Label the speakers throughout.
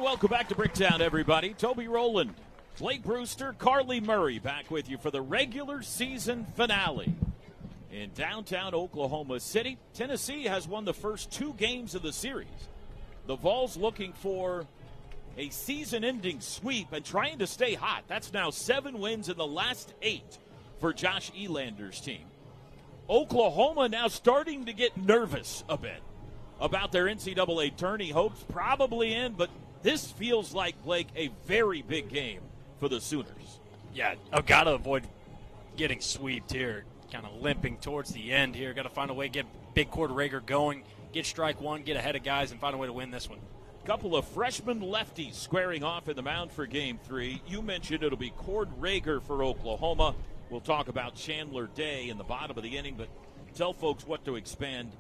Speaker 1: And welcome back to Bricktown, everybody. Toby Rowland, Blake Brewster, Carly Murray back with you for the regular season finale. In downtown Oklahoma City, Tennessee has won the first 2 games of the series. The Vols looking for a season-ending sweep and trying to stay hot. That's now 7 wins in the last 8 for Josh Elander's team. Oklahoma now starting to get nervous a bit about their NCAA tourney hopes, probably in, but this feels like, Blake, a very big game for the Sooners.
Speaker 2: Yeah, I've got to avoid getting sweeped here, kind of limping towards the end here. Got to find a way to get Big Cord Rager going, get strike one, get ahead of guys, and find a way to win this one.
Speaker 1: Couple of freshman lefties squaring off in the mound for Game 3. You mentioned it'll be Cord Rager for Oklahoma. We'll talk about Chandler Day in the bottom of the inning, but tell folks what to expect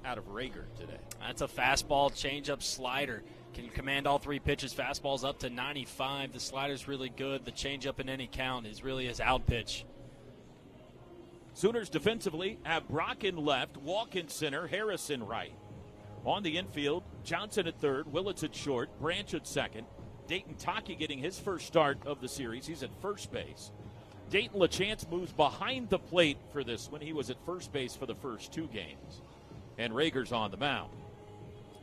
Speaker 1: out of Rager today.
Speaker 2: That's a fastball, changeup, slider. Can command all 3 pitches. Fastball's up to 95. The slider's really good. The changeup in any count is really his out pitch.
Speaker 1: Sooners defensively have Brock in left, Walk in center, Harris in right. On the infield, Johnson at third, Willits at short, Branch at second. Dayton Taki getting his first start of the series. He's at first base. Dayton LaChance moves behind the plate for this one. He was at first base for the first 2 games. And Rager's on the mound.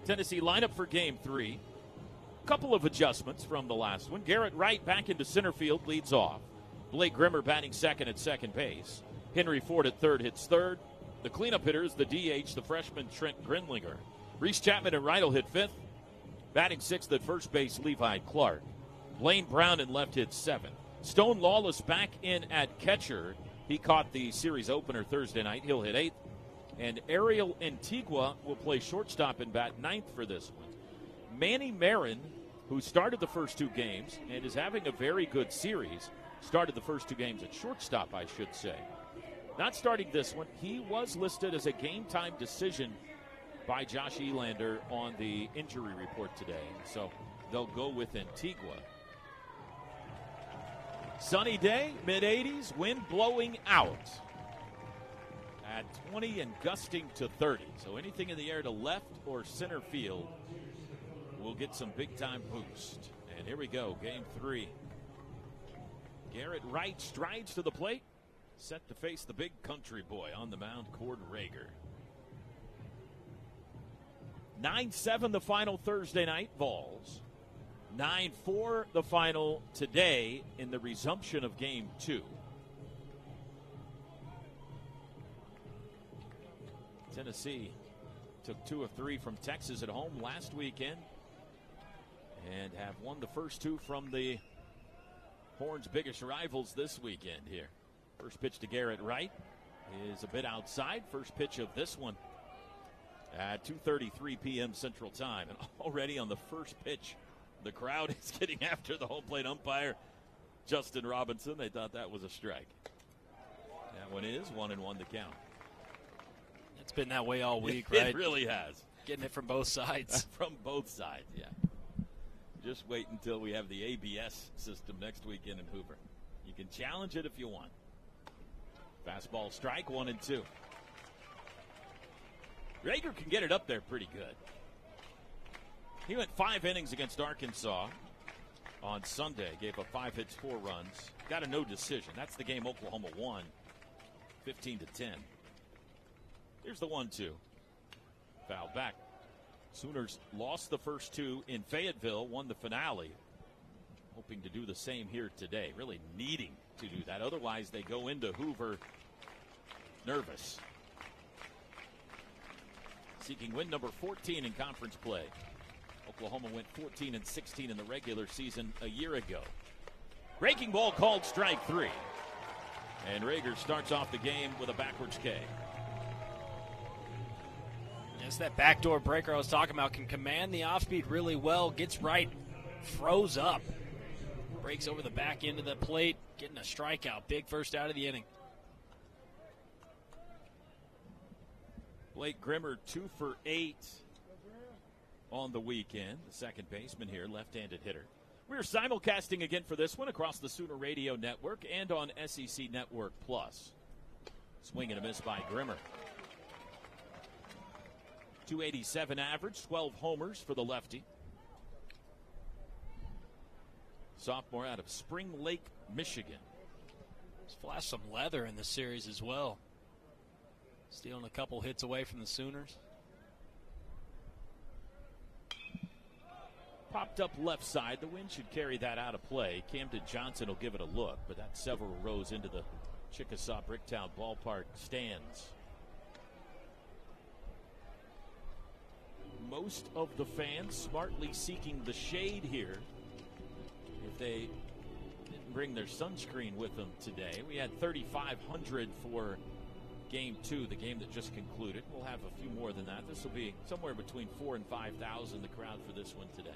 Speaker 1: Tennessee lineup for Game 3. Couple of adjustments from the last one. Garrett Wright back into center field, leads off. Blake Grimmer batting second at second base. Henry Ford at third hits third. The cleanup hitters, the DH, the freshman Trent Grinlinger. Reese Chapman at right will hit fifth. Batting sixth at first base, Levi Clark. Blaine Brown in left hits seventh. Stone Lawless back in at catcher. He caught the series opener Thursday night. He'll hit eighth. And Ariel Antigua will play shortstop and bat ninth for this one. Manny Marin, who started the first 2 games and is having a very good series, started the first 2 games at shortstop, I should say. Not starting this one. He was listed as a game-time decision by Josh Elander on the injury report today. So they'll go with Antigua. Sunny day, mid-80s, wind blowing out at 20 and gusting to 30. So anything in the air to left or center field will get some big-time boost. And here we go, Game 3. Garrett Wright strides to the plate, set to face the big country boy on the mound, Cord Rager. 9-7 the final Thursday night, Vols. 9-4 the final today in the resumption of Game 2. Tennessee took 2 of 3 from Texas at home last weekend and have won the first 2 from the Horns' biggest rivals this weekend here. First pitch to Garrett Wright is a bit outside. First pitch of this one at 2:33 p.m. Central Time. And already on the first pitch, the crowd is getting after the home plate umpire, Justin Robinson. They thought that was a strike. That one is 1-1 to count.
Speaker 2: It's been that way all week, right?
Speaker 1: It really has.
Speaker 2: Getting it from both sides.
Speaker 1: From both sides, yeah. Just wait until we have the ABS system next weekend in Hoover. You can challenge it if you want. Fastball strike, 1-2. Rager can get it up there pretty good. He went 5 innings against Arkansas on Sunday. Gave up 5 hits, 4 runs. Got a no decision. That's the game Oklahoma won, 15-10. Here's the 1-2. Foul back. Sooners lost the first 2 in Fayetteville, won the finale. Hoping to do the same here today. Really needing to do that. Otherwise, they go into Hoover nervous. Seeking win number 14 in conference play. Oklahoma went 14-16 in the regular season a year ago. Breaking ball called strike 3. And Rager starts off the game with a backwards K.
Speaker 2: Yes, that backdoor breaker I was talking about can command the off-speed really well. Gets right, froze up. Breaks over the back end of the plate, getting a strikeout. Big first out of the inning.
Speaker 1: Blake Grimmer 2 for 8 on the weekend. The second baseman here, left-handed hitter. We're simulcasting again for this one across the Sooner Radio Network and on SEC Network Plus. Swing and a miss by Grimmer. 287 average, 12 homers for the lefty. sophomore out of Spring Lake, Michigan.
Speaker 2: He's flashed some leather in this series as well. Stealing a couple hits away from the Sooners.
Speaker 1: Popped up left side. The wind should carry that out of play. Camden Johnson will give it a look, but that's several rows into the Chickasaw Bricktown Ballpark stands. Most of the fans smartly seeking the shade here. If they didn't bring their sunscreen with them today, we had 3,500 for Game 2, the game that just concluded. We'll have a few more than that. This will be somewhere between 4,000 and 5,000, the crowd for this one today.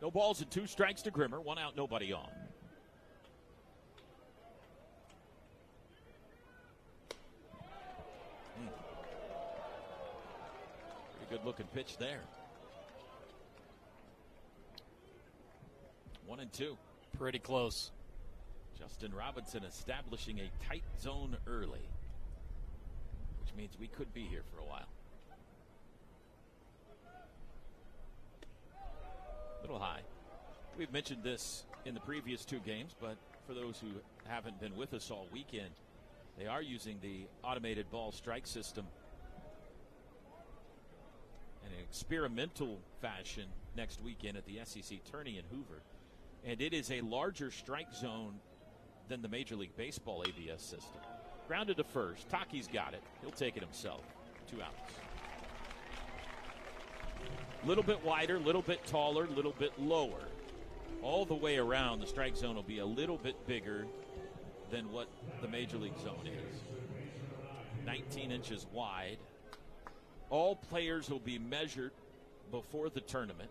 Speaker 1: No balls and 2 strikes to Grimmer. 1 out, nobody on. Pretty good looking pitch there. 1 and 2.
Speaker 2: Pretty close.
Speaker 1: Justin Robinson establishing a tight zone early, which means we could be here for a while. A little high. We've mentioned this in the previous 2 games, but for those who haven't been with us all weekend, they are using the automated ball strike system in an experimental fashion next weekend at the SEC Tourney in Hoover. And it is a larger strike zone than the Major League Baseball ABS system. Grounded to first. Taki's got it. He'll take it himself. 2 outs. Little bit wider, little bit taller, little bit lower. All the way around, the strike zone will be a little bit bigger than what the Major League zone is. 19 inches wide. All players will be measured before the tournament,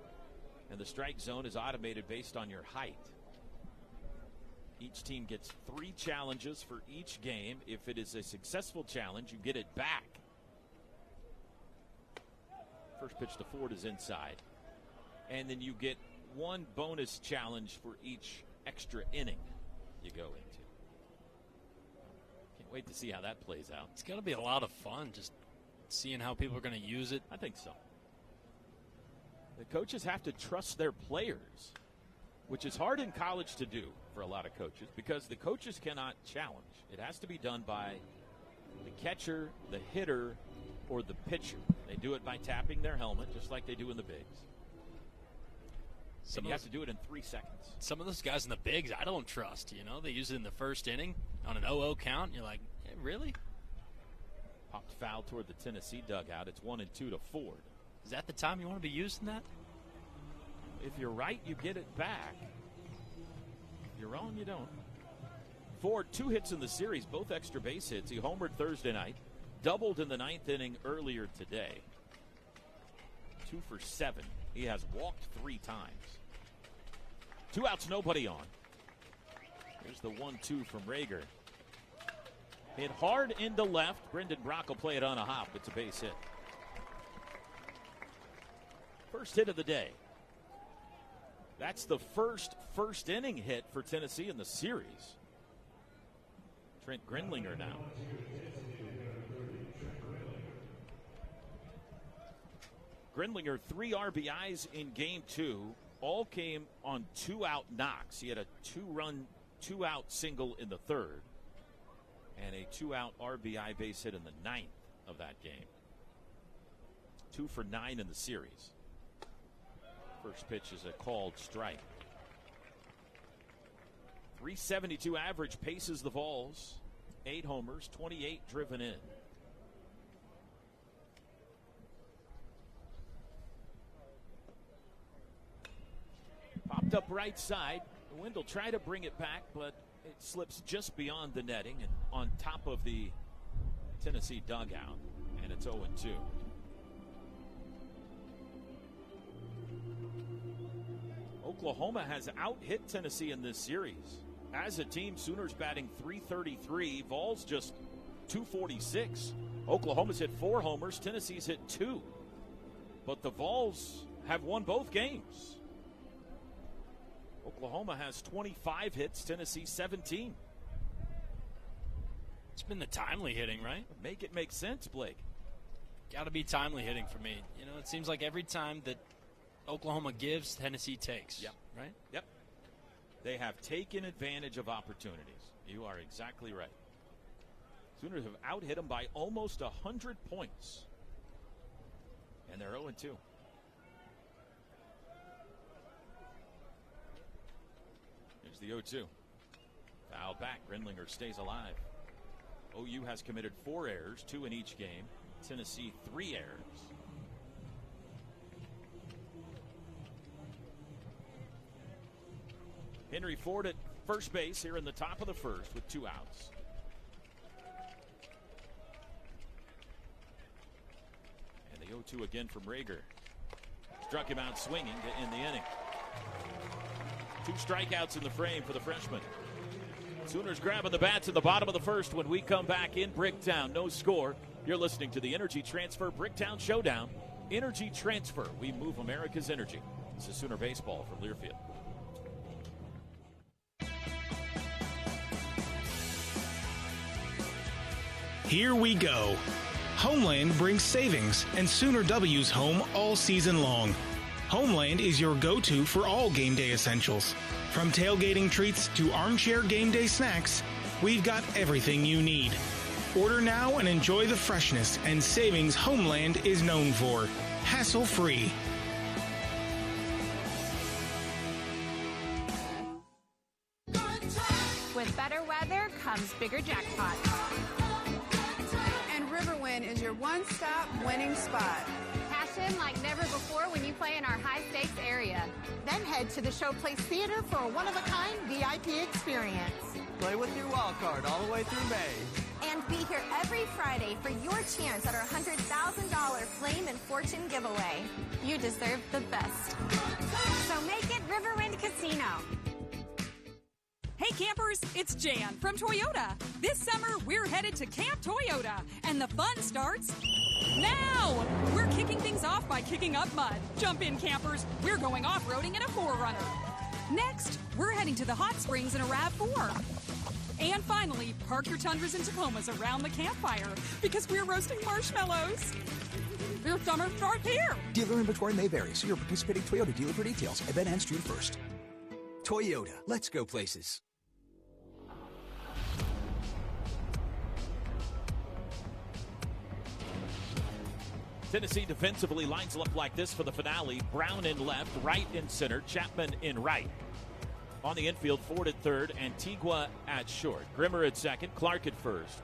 Speaker 1: and the strike zone is automated based on your height. Each team gets 3 challenges for each game. If it is a successful challenge, you get it back. First pitch to Ford is inside. And then you get 1 bonus challenge for each extra inning you go into. Can't wait to see how that plays out.
Speaker 2: It's going to be a lot of fun just seeing how people are going to use it.
Speaker 1: I think so. The coaches have to trust their players, which is hard in college to do for a lot of coaches because the coaches cannot challenge. It has to be done by the catcher, the hitter, or the pitcher. They do it by tapping their helmet, just like they do in the bigs. And you have to do it in 3 seconds.
Speaker 2: Some of those guys in the bigs, I don't trust. You know, they use it in the first inning on an 0-0 count. And you're like, hey, really?
Speaker 1: Popped foul toward the Tennessee dugout. It's 1 and 2 to Ford.
Speaker 2: Is that the time you want to be using that?
Speaker 1: If you're right, you get it back. If you're wrong, you don't. Ford, 2 hits in the series, both extra base hits. He homered Thursday night, doubled in the 9th inning earlier today. 2 for 7. He has walked 3 times. 2 outs, nobody on. Here's the 1-2 from Rager. Hit hard into left. Brendan Brock will play it on a hop. It's a base hit. First hit of the day. That's the first inning hit for Tennessee in the series. Trent Grindlinger now. Grindlinger, 3 RBIs in Game 2. All came on 2-out knocks. He had a 2-out single in the 3rd and a 2-out RBI base hit in the 9th of that game. 2 for 9 in the series. First pitch is a called strike. 372 average paces the Vols. 8 homers, 28 driven in. Popped up right side. The wind will try to bring it back, but it slips just beyond the netting and on top of the Tennessee dugout. And it's 0-2. Oklahoma has out-hit Tennessee in this series. As a team, Sooners batting .333, Vols just .246. Oklahoma's hit 4 homers, Tennessee's hit 2. But the Vols have won both games. Oklahoma has 25 hits, Tennessee 17.
Speaker 2: It's been the timely hitting, right?
Speaker 1: Make it make sense, Blake.
Speaker 2: Got to be timely hitting for me. You know, it seems like every time that Oklahoma gives, Tennessee takes.
Speaker 1: Yep.
Speaker 2: Right?
Speaker 1: Yep. They have taken advantage of opportunities. You are exactly right. Sooners have out-hit them by almost 100 points. And they're 0-2. Here's the 0-2. Foul back. Grindlinger stays alive. OU has committed 4 errors, 2 in each game. Tennessee 3 errors. Henry Ford at first base here in the top of the first with 2 outs. And the 0-2 again from Rager. Struck him out swinging to end the inning. 2 strikeouts in the frame for the freshman. Sooners grabbing the bats at the bottom of the first when we come back in Bricktown. No score. You're listening to the Energy Transfer Bricktown Showdown. Energy Transfer. We move America's energy. This is Sooner Baseball from Learfield.
Speaker 3: Here we go. Homeland brings savings and Sooner W's home all season long. Homeland is your go-to for all game day essentials. From tailgating treats to armchair game day snacks, we've got everything you need. Order now and enjoy the freshness and savings Homeland is known for. Hassle-free.
Speaker 4: With better weather comes bigger jackpots.
Speaker 5: And Riverwind is your one-stop winning spot.
Speaker 4: Cash in like never before when you play in our high-stakes area.
Speaker 6: Then head to the Showplace Theater for a one-of-a-kind VIP experience.
Speaker 7: Play with your wild card all the way through May.
Speaker 8: And be here every Friday for your chance at our $100,000 Flame and Fortune giveaway. You deserve the best.
Speaker 4: So make it Riverwind Casino.
Speaker 9: Hey campers, it's Jan from Toyota. This summer, we're headed to Camp Toyota, and the fun starts now! We're kicking things off by kicking up mud. Jump in, campers. We're going off-roading in a 4Runner. Next, we're heading to the hot springs in a RAV4. And finally, park your Tundras and Tacomas around the campfire because we're roasting marshmallows. Your summer starts here.
Speaker 10: Dealer inventory may vary. See your participating Toyota dealer for details. Event ends June 1st. Toyota, let's go places.
Speaker 1: Tennessee defensively lines up like this for the finale. Brown in left, Wright in center, Chapman in right. On the infield, Ford at third, Antigua at short. Grimmer at second, Clark at first.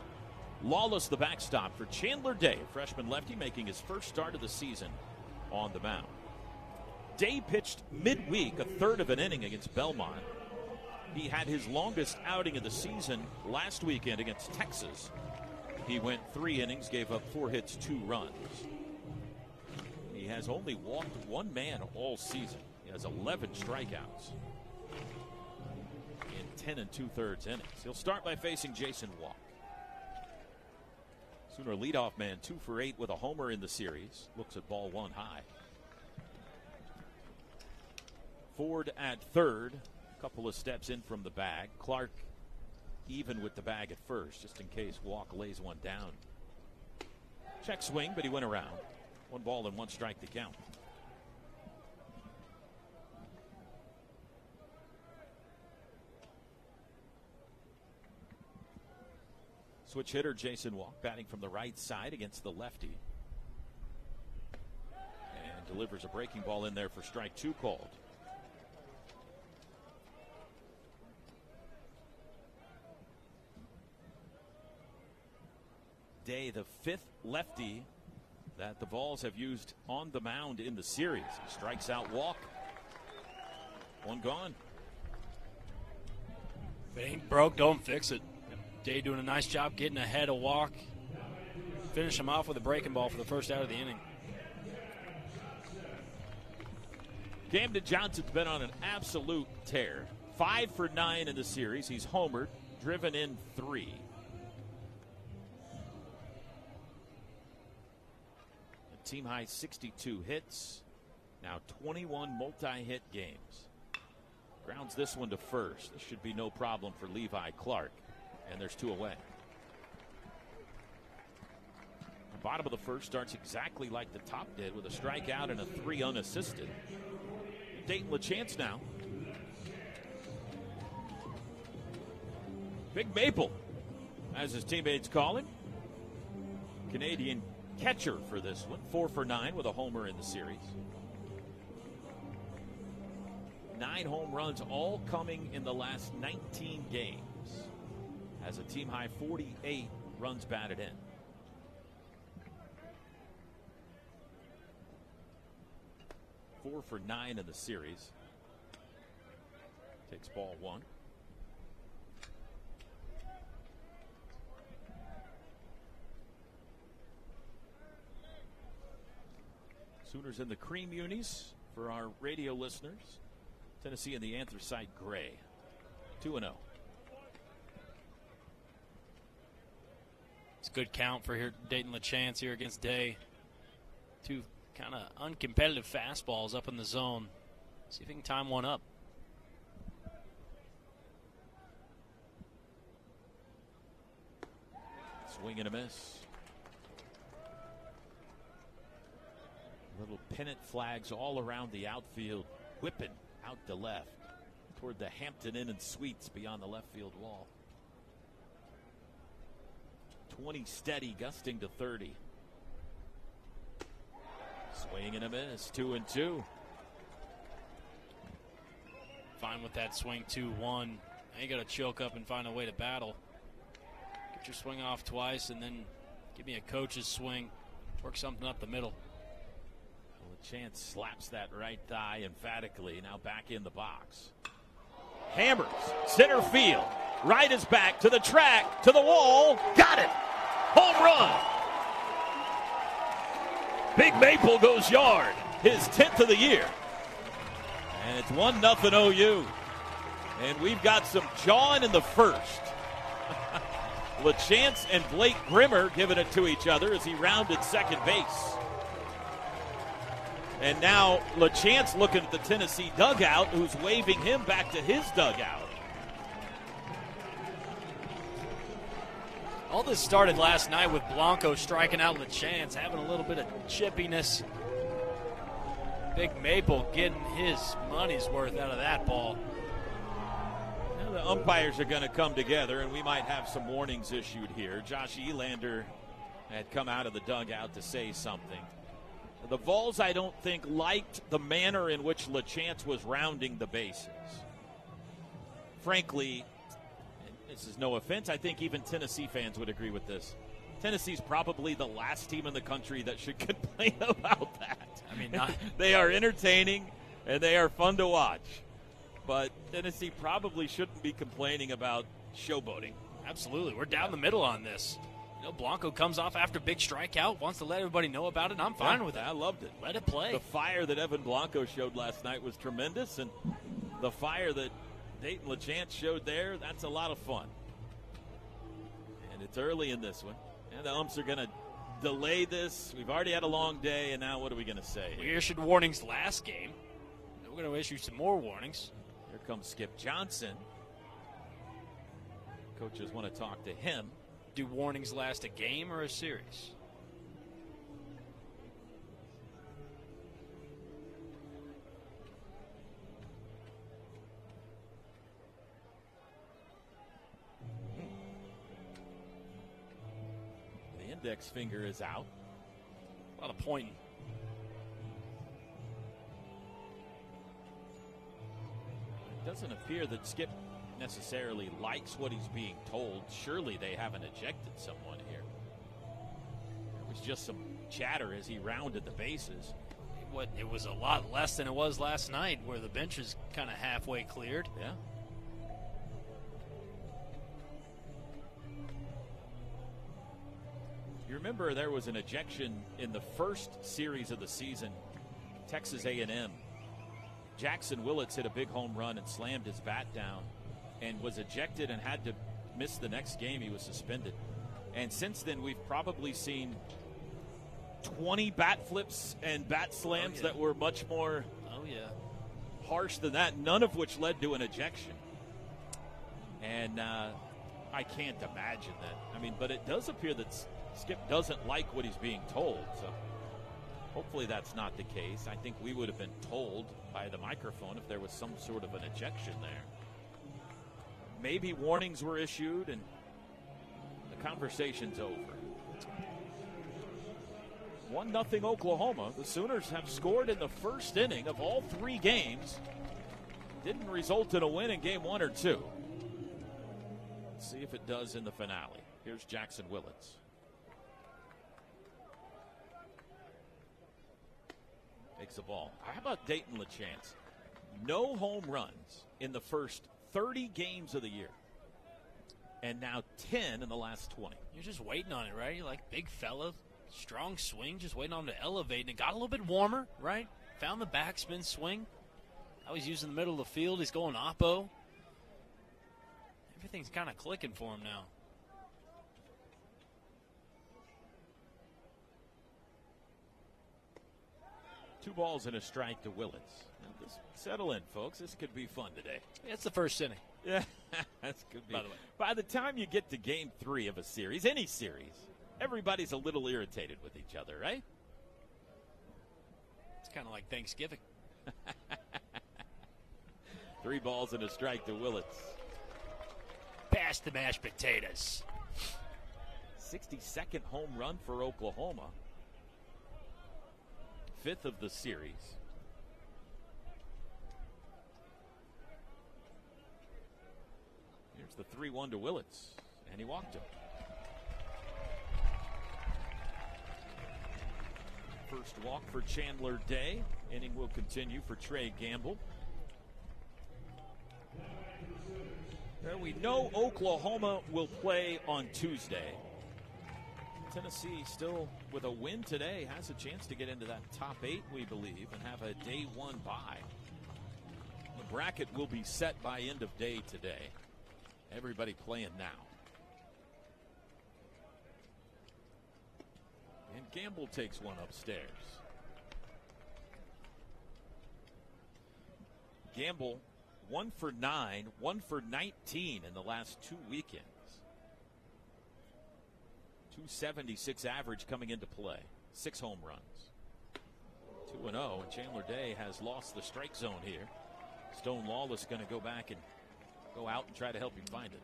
Speaker 1: Lawless the backstop for Chandler Day, freshman lefty making his first start of the season on the mound. Day pitched midweek, a third of an inning against Belmont. He had his longest outing of the season last weekend against Texas. He went 3 innings, gave up 4 hits, 2 runs. He has only walked 1 man all season. He has 11 strikeouts in 10 2/3 innings. He'll start by facing Jason Walk. Sooner leadoff man, 2 for 8 with a homer in the series. Looks at ball 1 high. Ford at third. A couple of steps in from the bag. Clark even with the bag at first, just in case Walk lays one down. Check swing, but he went around. 1 ball and 1 strike to count. Switch hitter Jason Walk batting from the right side against the lefty. And delivers a breaking ball in there for strike 2 called. Day, the 5th lefty that the Vols have used on the mound in the series. He strikes out Walk. 1 gone.
Speaker 2: If it ain't broke, don't fix it. Day doing a nice job getting ahead of Walk. Finish him off with a breaking ball for the first out of the inning.
Speaker 1: Camden Johnson's been on an absolute tear. 5 for 9 in the series. He's homered, driven in 3. Team high 62 hits. Now 21 multi-hit games. Grounds this one to first. This should be no problem for Levi Clark. And there's 2 away. Bottom of the first starts exactly like the top did, with a strikeout and a 3 unassisted. Dayton LaChance now. Big Maple, as his teammates call him. Canadian catcher for this one. 4 for 9 with a homer in the series. 9 home runs, all coming in the last 19 games. Has a team high 48 runs batted in. Four for 9 in the series. Takes ball 1. Sooners in the cream unis for our radio listeners. Tennessee in the anthracite gray. 2-0.
Speaker 2: It's a good count for here, Dayton LaChance here against Day. 2 kind of uncompetitive fastballs up in the zone. See if he can time one up.
Speaker 1: Swing and a miss. Little pennant flags all around the outfield. Whipping out to left toward the Hampton Inn and Suites beyond the left field wall. 20 steady, gusting to 30. Swing and a miss. 2-2.
Speaker 2: Fine with that swing. 2-1. Now you got to choke up and find a way to battle. Get your swing off twice and then give me a coach's swing. Work something up the middle.
Speaker 1: Chance slaps that right thigh emphatically. Now back in the box. Hammers. Center field. Right is back to the track, to the wall. Got it. Home run. Big Maple goes yard. His 10th of the year. And it's 1-0 OU. And we've got some jawing in the first. LaChance and Blake Grimmer giving it to each other as he rounded second base. And now LaChance looking at the Tennessee dugout, who's waving him back to his dugout.
Speaker 2: All this started last night with Blanco striking out LaChance, having a little bit of chippiness. Big Maple getting his money's worth out of that ball.
Speaker 1: Now the umpires are going to come together, and we might have some warnings issued here. Josh Elander had come out of the dugout to say something. The Vols, I don't think, liked the manner in which LaChance was rounding the bases. Frankly, this is no offense, I think even Tennessee fans would agree with this. Tennessee's probably the last team in the country that should complain about that.
Speaker 2: I mean,
Speaker 1: they are entertaining and they are fun to watch. But Tennessee probably shouldn't be complaining about showboating.
Speaker 2: Absolutely. We're down the middle on this. You know, Blanco comes off after a big strikeout, wants to let everybody know about it. I'm fine with it.
Speaker 1: I loved it.
Speaker 2: Let it play.
Speaker 1: The fire that Evan Blanco showed last night was tremendous, and the fire that Dayton LaChance showed there, that's a lot of fun. And it's early in this one. And the umps are going to delay this. We've already had a long day, and now what are we going to say?
Speaker 2: We issued warnings last game. We're going to issue some more warnings.
Speaker 1: Here comes Skip Johnson. Coaches want to talk to him.
Speaker 2: Do warnings last a game or a series?
Speaker 1: The index finger is out.
Speaker 2: A lot of pointing.
Speaker 1: It doesn't appear that Skip necessarily likes what he's being told. Surely they haven't ejected someone here. There was just some chatter as he rounded the bases.
Speaker 2: It was a lot less than it was last night, where the bench is kind of halfway cleared.
Speaker 1: Yeah. You remember there was an ejection in the first series of the season, Texas A&M. Jackson Willits hit a big home run and slammed his bat down and was ejected and had to miss the next game. He was suspended. And since then, we've probably seen 20 bat flips and bat slams that were much more harsh than that, none of which led to an ejection. And I can't imagine that. I mean, but it does appear that Skip doesn't like what he's being told. So hopefully that's not the case. I think we would have been told by the microphone if there was some sort of an ejection there. Maybe warnings were issued and the conversation's over. 1-0 Oklahoma. The Sooners have scored in the first inning of all 3 games. Didn't result in a win in game 1 or 2. Let's see if it does in the finale. Here's Jackson Willits. Takes the ball. How about Dayton LaChance? No home runs in the first 30 games of the year. And now 10 in the last 20.
Speaker 2: You're just waiting on it, right? You're like, big fella, strong swing, just waiting on him to elevate. And it got a little bit warmer, right? Found the backspin swing. Now he's using the middle of the field. He's going oppo. Everything's kind of clicking for him now.
Speaker 1: Two balls and a strike to Willits. Now just settle in, folks. This could be fun today.
Speaker 2: It's the first inning.
Speaker 1: Yeah, that could be.
Speaker 2: By the way,
Speaker 1: by the time you get to game 3 of a series, any series, everybody's a little irritated with each other, right?
Speaker 2: It's kind of like Thanksgiving.
Speaker 1: 3 balls and a strike to Willits.
Speaker 2: Pass the mashed potatoes.
Speaker 1: 62nd home run for Oklahoma. 5th of the series. Here's the 3-1 to Willits, and he walked him. First walk for Chandler Day. Inning will continue for Trey Gamble. We know Oklahoma will play on Tuesday. Tennessee still with a win today has a chance to get into that top 8, we believe, and have a day 1 bye. The bracket will be set by end of day today. Everybody playing now. And Gamble takes one upstairs. Gamble 1 for 9, 1 for 19 in the last 2 weekends. 276 average coming into play. 6 home runs. 2-0, and Chandler Day has lost the strike zone here. Stone Lawless going to go back and go out and try to help him find it.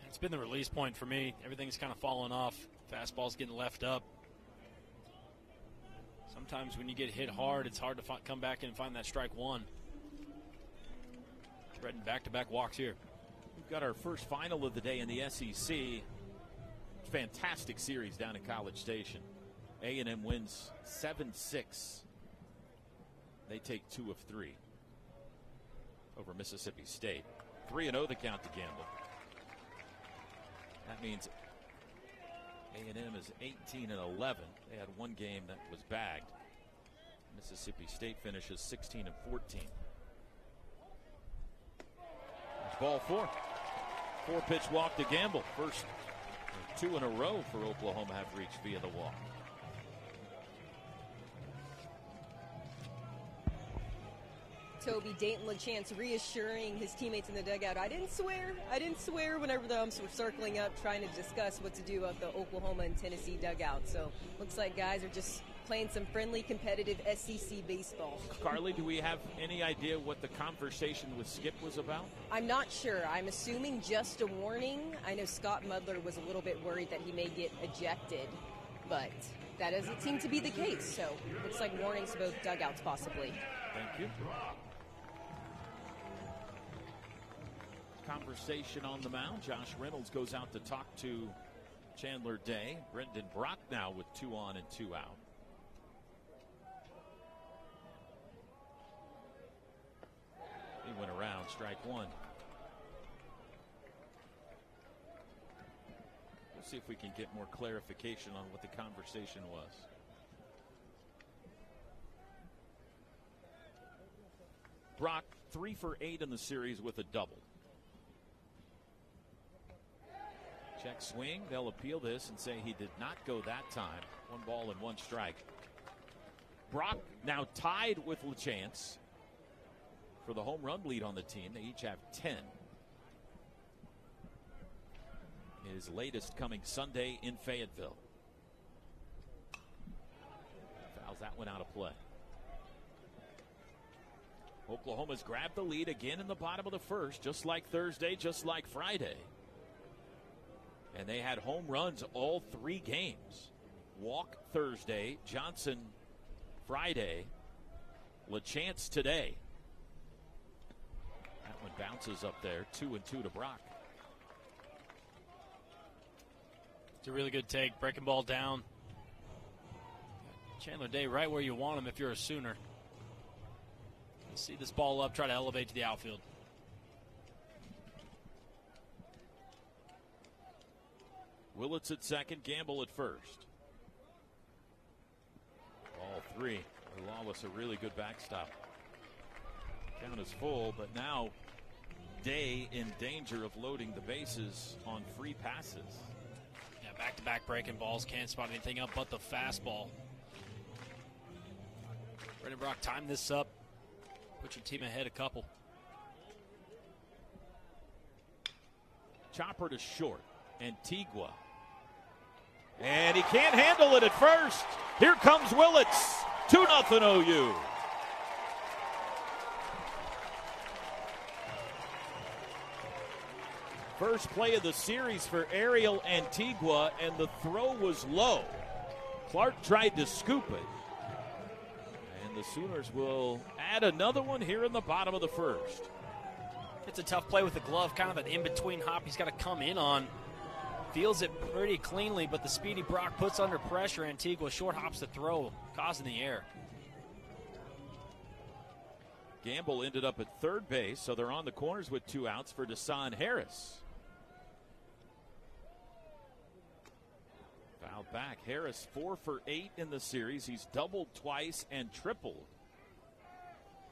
Speaker 2: It's been the release point for me. Everything's kind of fallen off. Fastball's getting left up. Sometimes when you get hit hard, it's hard to come back and find that strike one. Threading back-to-back walks here.
Speaker 1: We've got our first final of the day in the SEC. Fantastic series down in College Station. A&M wins 7-6. They take 2 of 3 over Mississippi State. 3-0 the count to Gamble. That means A&M is 18-11. They had one game that was bagged. Mississippi State finishes 16-14. Ball 4. 4-pitch walk to Gamble. First 2 in a row for Oklahoma have reached via the walk.
Speaker 11: Toby, Dayton LaChance reassuring his teammates in the dugout. I didn't swear whenever the umps were circling up trying to discuss what to do about the Oklahoma and Tennessee dugout. So looks like guys are just playing some friendly, competitive SEC baseball.
Speaker 1: Carly, do we have any idea what the conversation with Skip was about?
Speaker 11: I'm not sure. I'm assuming just a warning. I know Scott Mudler was a little bit worried that he may get ejected, but that doesn't seem to be the case. So looks like warnings to both dugouts possibly.
Speaker 1: Thank you. Conversation on the mound. Josh Reynolds goes out to talk to Chandler Day. Brendan Brock now with 2 on and 2 out. He went around, strike 1. We'll see if we can get more clarification on what the conversation was. Brock 3 for 8 in the series with a double. Check swing. They'll appeal this and say he did not go that time. 1 ball and 1 strike. Brock now tied with LaChance for the home run lead on the team. They each have 10. His latest coming Sunday in Fayetteville. Fouls that one out of play. Oklahoma's grabbed the lead again in the bottom of the first, just like Thursday, just like Friday. And they had home runs all 3 games. Walk Thursday, Johnson Friday, LaChance today. That one bounces up there, 2-2 to Brock.
Speaker 2: It's a really good take, breaking ball down. Chandler Day right where you want him if you're a Sooner. See this ball up, try to elevate to the outfield.
Speaker 1: Willits at second, Gamble at first. All 3. Lawless, a really good backstop. Count is full, but now Day in danger of loading the bases on free passes.
Speaker 2: Yeah, back-to-back breaking balls, can't spot anything up but the fastball. Brendan Brock timed this up. Put your team ahead a couple.
Speaker 1: Chopper to short. Antigua. And he can't handle it at first. Here comes Willits. 2-0 OU. First play of the series for Ariel Antigua, and the throw was low. Clark tried to scoop it. And the Sooners will add another one here in the bottom of the first.
Speaker 2: It's a tough play with the glove, kind of an in-between hop he's got to come in on. Feels it pretty cleanly, but the speedy Brock puts under pressure. Antigua short hops the throw, causing the error.
Speaker 1: Gamble ended up at third base, so they're on the corners with 2 outs for Desan Harris. Fouled back. Harris 4 for 8 in the series. He's doubled twice and tripled.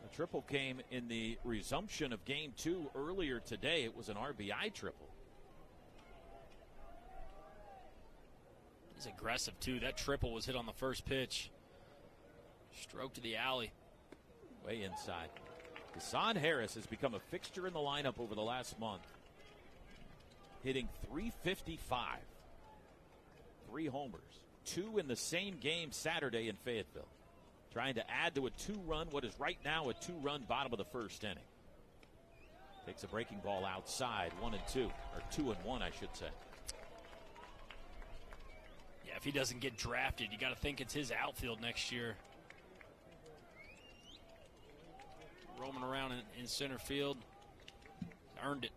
Speaker 1: The triple came in the resumption of Game 2 earlier today. It was an RBI triple.
Speaker 2: He's aggressive, too. That triple was hit on the first pitch. Stroke to the alley.
Speaker 1: Way inside. Desan Harris has become a fixture in the lineup over the last month. Hitting .355. 3 homers. 2 in the same game Saturday in Fayetteville. Trying to add to a 2-run, what is right now a 2-run bottom of the first inning. Takes a breaking ball outside, 1-2, or 2-1, I should say.
Speaker 2: Yeah, if he doesn't get drafted, you got to think it's his outfield next year. Roaming around in center field. Earned it.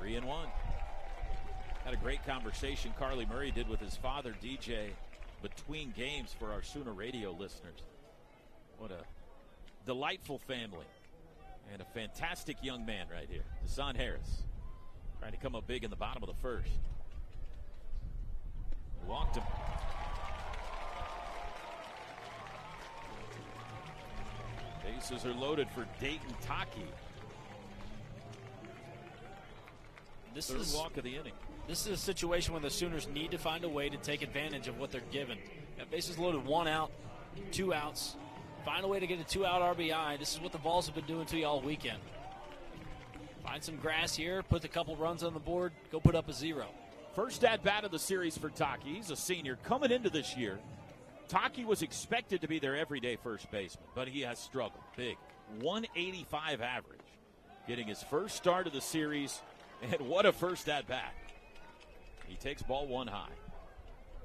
Speaker 1: 3-1. Had a great conversation Carly Murray did with his father, DJ, between games for our Sooner Radio listeners. What a delightful family. And a fantastic young man right here. Desan Harris. Trying to come up big in the bottom of the first. Walked him. Bases are loaded for Dayton Taki. Third walk of the inning.
Speaker 2: This is a situation where the Sooners need to find a way to take advantage of what they're given. Got bases loaded, 1 out, 2 outs. Find a way to get a 2-out RBI. This is what the Vols have been doing to you all weekend. Find some grass here, put a couple runs on the board, go put up a 0.
Speaker 1: First at-bat of the series for Taki. He's a senior coming into this year. Taki was expected to be their everyday first baseman, but he has struggled big. 185 average. Getting his first start of the series, and what a first at-bat. He takes ball 1 high.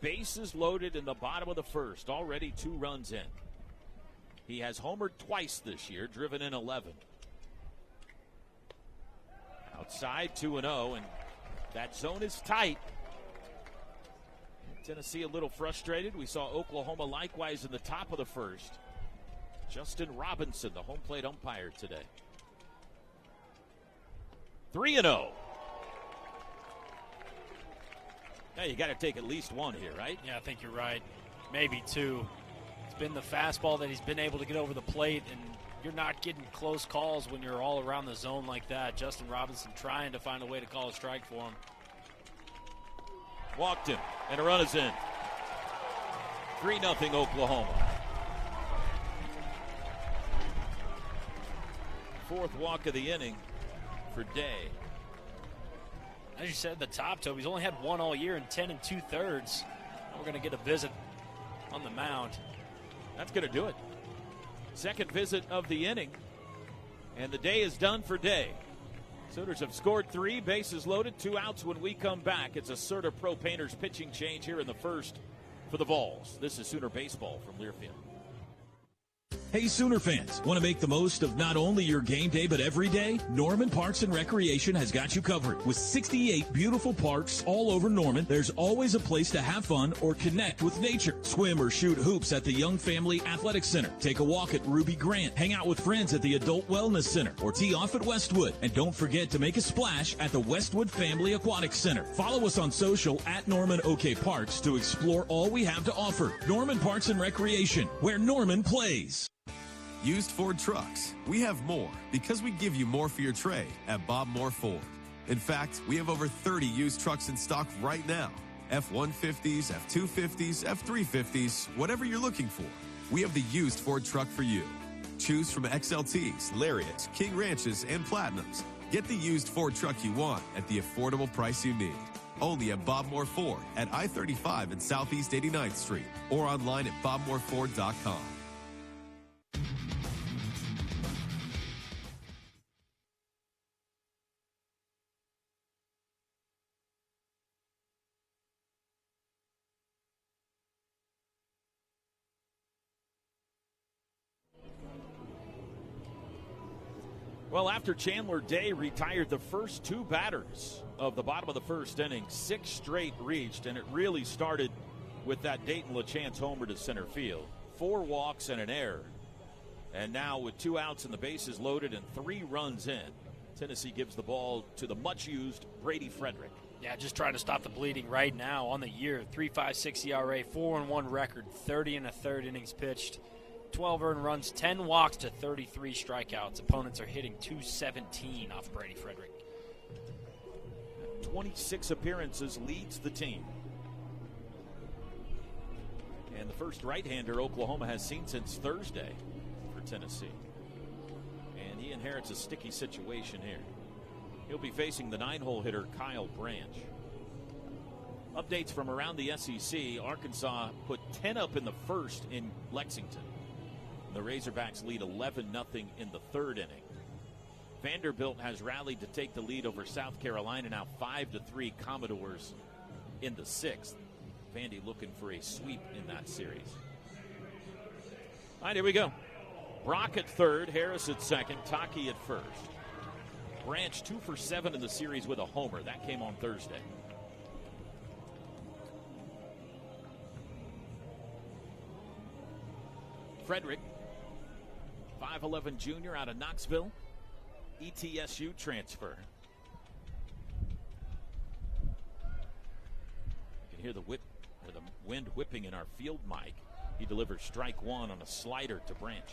Speaker 1: Bases loaded in the bottom of the first, already 2 runs in. He has homered twice this year, driven in 11. Outside, 2-0, and that zone is tight. Tennessee a little frustrated. We saw Oklahoma likewise in the top of the first. Justin Robinson, the home plate umpire today. 3-0. Now you got to take at least 1 here, right?
Speaker 2: Yeah, I think you're right. Maybe 2. It's been the fastball that he's been able to get over the plate, and you're not getting close calls when you're all around the zone like that. Justin Robinson trying to find a way to call a strike for him.
Speaker 1: Walked him, and a run is in. 3-0 Oklahoma. 4th walk of the inning for Day.
Speaker 2: As you said at the top, Toby, he's only had one all year in 10 2/3. We're going to get a visit on the mound.
Speaker 1: That's going to do it. Second visit of the inning, and the day is done for Day. Sooners have scored 3, bases loaded, 2 outs when we come back. It's a Serta Pro Painters pitching change here in the first for the Vols. This is Sooner Baseball from Learfield.
Speaker 12: Hey, Sooner fans, want to make the most of not only your game day, but every day? Norman Parks and Recreation has got you covered. With 68 beautiful parks all over Norman, there's always a place to have fun or connect with nature. Swim or shoot hoops at the Young Family Athletic Center. Take a walk at Ruby Grant. Hang out with friends at the Adult Wellness Center or tee off at Westwood. And don't forget to make a splash at the Westwood Family Aquatic Center. Follow us on social at Norman OK Parks to explore all we have to offer. Norman Parks and Recreation, where Norman plays.
Speaker 13: Used Ford trucks. We have more because we give you more for your trade at Bob Moore Ford. In fact, we have over 30 used trucks in stock right now. F-150s, F-250s, F-350s, whatever you're looking for. We have the used Ford truck for you. Choose from XLTs, Lariats, King Ranches, and Platinums. Get the used Ford truck you want at the affordable price you need. Only at Bob Moore Ford at I-35 and Southeast 89th Street or online at bobmooreford.com.
Speaker 1: Well, after Chandler Day retired the first 2 batters of the bottom of the first inning, 6 straight reached, and it really started with that Dayton LaChance homer to center field. 4 walks and an error. And now with 2 outs and the bases loaded and 3 runs in, Tennessee gives the ball to the much-used Brady Frederick.
Speaker 2: Yeah, just trying to stop the bleeding right now on the year. 3.56 ERA, 4-1 record, 30 1/3 innings pitched. 12 earned runs, 10 walks to 33 strikeouts. Opponents are hitting .217 off Brady Frederick.
Speaker 1: 26 appearances, leads the team. And the first right-hander Oklahoma has seen since Thursday for Tennessee. And he inherits a sticky situation here. He'll be facing the 9-hole hitter Kyle Branch. Updates from around the SEC. Arkansas put 10 up in the first in Lexington. The Razorbacks lead 11-0 in the 3rd inning. Vanderbilt has rallied to take the lead over South Carolina, now 5-3 Commodores in the 6th. Vandy looking for a sweep in that series. All right, here we go. Brock at 3rd, Harris at 2nd, Taki at 1st. Branch 2 for 7 in the series with a homer. That came on Thursday. Frederick, 5'11" junior out of Knoxville, ETSU transfer. You can hear the whip or the wind whipping in our field mic. He delivers strike 1 on a slider to Branch.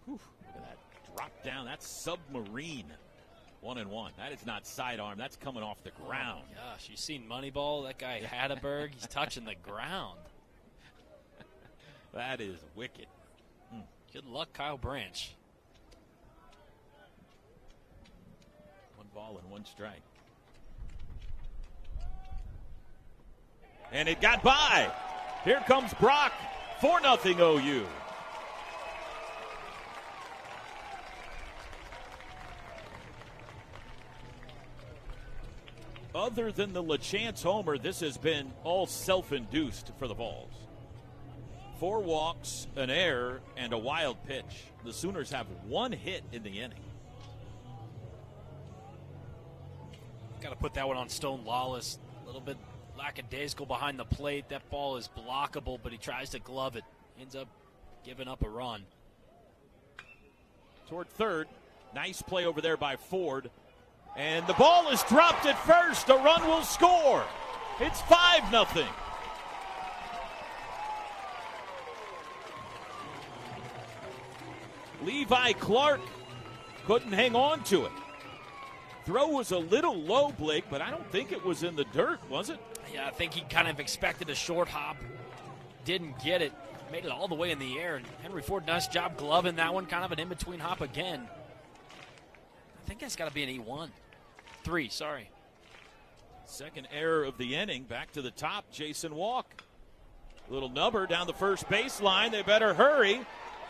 Speaker 1: Whew, look at that drop down. That's submarine. 1-1. That is not sidearm. That's coming off the ground.
Speaker 2: Oh gosh, you seen Moneyball? That guy Hatteberg, he's touching the ground.
Speaker 1: That is wicked.
Speaker 2: Good luck, Kyle Branch.
Speaker 1: 1 ball and 1 strike. And it got by. Here comes Brock. 4-0 OU. Other than the LaChance homer, this has been all self-induced for the Vols. 4 walks, an error, and a wild pitch. The Sooners have 1 hit in the inning.
Speaker 2: Got to put that one on Stone Lawless. A little bit lackadaisical behind the plate. That ball is blockable, but he tries to glove it. Ends up giving up a run.
Speaker 1: Toward 3rd. Nice play over there by Ford. And the ball is dropped at first. A run will score. It's 5-0. Levi Clark couldn't hang on to it. Throw was a little low, Blake, but I don't think it was in the dirt, was it?
Speaker 2: Yeah, I think he kind of expected a short hop. Didn't get it. Made it all the way in the air. And Henry Ford, nice job gloving that one. Kind of an in-between hop again. I think that's got to be an E1. 3, sorry.
Speaker 1: Second error of the inning. Back to the top, Jason Walk. Little number down the first baseline. They better hurry.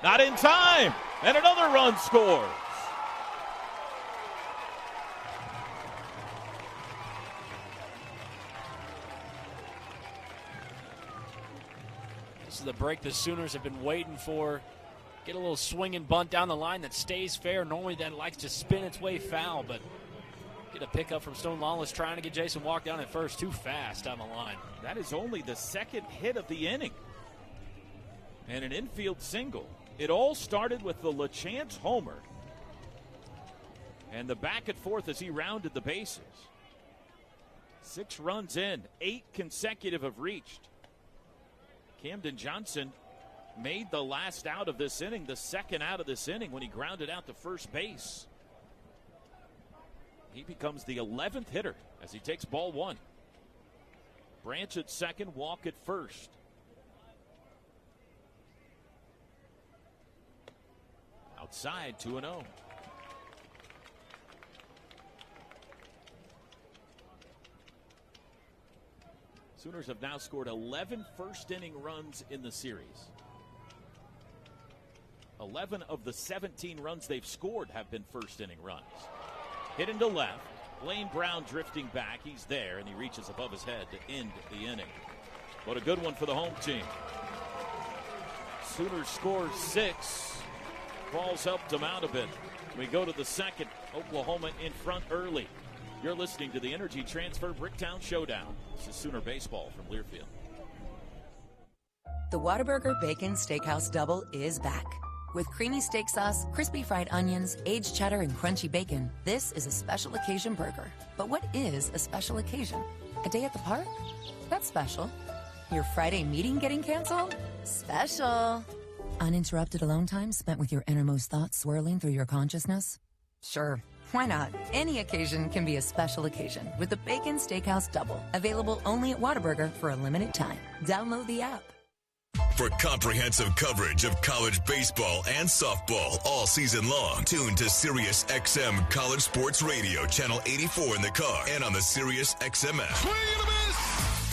Speaker 1: Not in time. And another run scores.
Speaker 2: This is the break the Sooners have been waiting for. Get a little swing and bunt down the line that stays fair. Normally that likes to spin its way foul, but get a pickup from Stone Lawless trying to get Jason Walk down at first. Too fast down the line.
Speaker 1: That is only the second hit of the inning. And an infield single. It all started with the LaChance homer. And the back and forth as he rounded the bases. 6 runs in, 8 consecutive have reached. Camden Johnson made the last out of this inning, the second out of this inning when he grounded out to first base. He becomes the 11th hitter as he takes ball 1. Branch at second, Walk at first. Outside, 2-0. Sooners have now scored 11 first-inning runs in the series. 11 of the 17 runs they've scored have been first-inning runs. Hit into left. Blaine Brown drifting back. He's there, and he reaches above his head to end the inning. What a good one for the home team. Sooners score 6. Balls helped them out a bit. We go to the second. Oklahoma in front early. You're listening to the Energy Transfer Bricktown Showdown. This is Sooner Baseball from Learfield.
Speaker 14: The Whataburger Bacon Steakhouse Double is back. With creamy steak sauce, crispy fried onions, aged cheddar, and crunchy bacon, this is a special occasion burger. But what is a special occasion? A day at the park? That's special. Your Friday meeting getting canceled? Special. Uninterrupted alone time spent with your innermost thoughts swirling through your consciousness? Sure. Why not? Any occasion can be a special occasion with the Bacon Steakhouse Double. Available only at Whataburger for a limited time. Download the app.
Speaker 15: For comprehensive coverage of college baseball and softball all season long, tune to Sirius XM College Sports Radio, channel 84 in the car and on the Sirius XM app.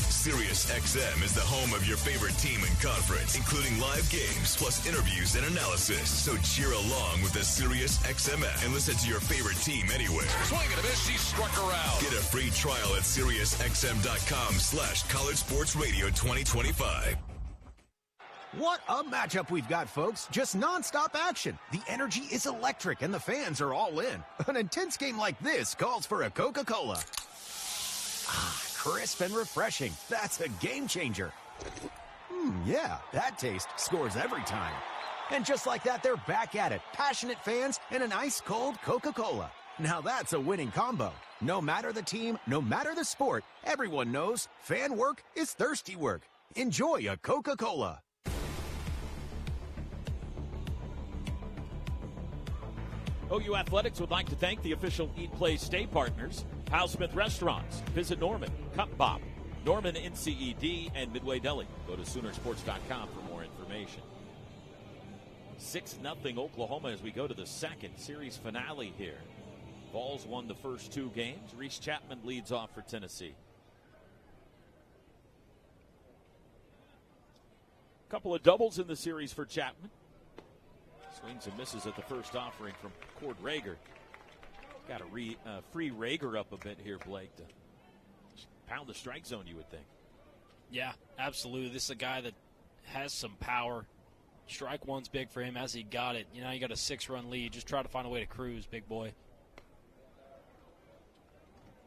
Speaker 15: Sirius XM is the home of your favorite team and conference, including live games, plus interviews and analysis. So cheer along with the Sirius XM app and listen to your favorite team anywhere.
Speaker 16: Swing and a miss, she struck her out.
Speaker 15: Get a free trial at SiriusXM.com/College Sports Radio 2025.
Speaker 17: What a matchup we've got, folks. Just nonstop action. The energy is electric and the fans are all in. An intense game like this calls for a Coca-Cola. Crisp and refreshing. That's a game changer. Yeah, that taste scores every time. And just like that, they're back at it. Passionate fans and an ice-cold Coca-Cola. Now that's a winning combo. No matter the team, no matter the sport, everyone knows fan work is thirsty work. Enjoy a Coca-Cola.
Speaker 1: OU Athletics would like to thank the official Eat, Play, Stay partners, Hal Smith Restaurants, Visit Norman, Cup Bob, Norman NCED, and Midway Deli. Go to Soonersports.com for more information. 6-0 Oklahoma as we go to the second series finale here. Vols won the first 2 games. Reese Chapman leads off for Tennessee. Couple of doubles in the series for Chapman. Swings and misses at the first offering from Cord Rager. Got to free Rager up a bit here, Blake, to pound the strike zone, you would think.
Speaker 2: Yeah, absolutely. This is a guy that has some power. Strike one's big for him as he got it. You know, you got a 6-run lead. Just try to find a way to cruise, big boy.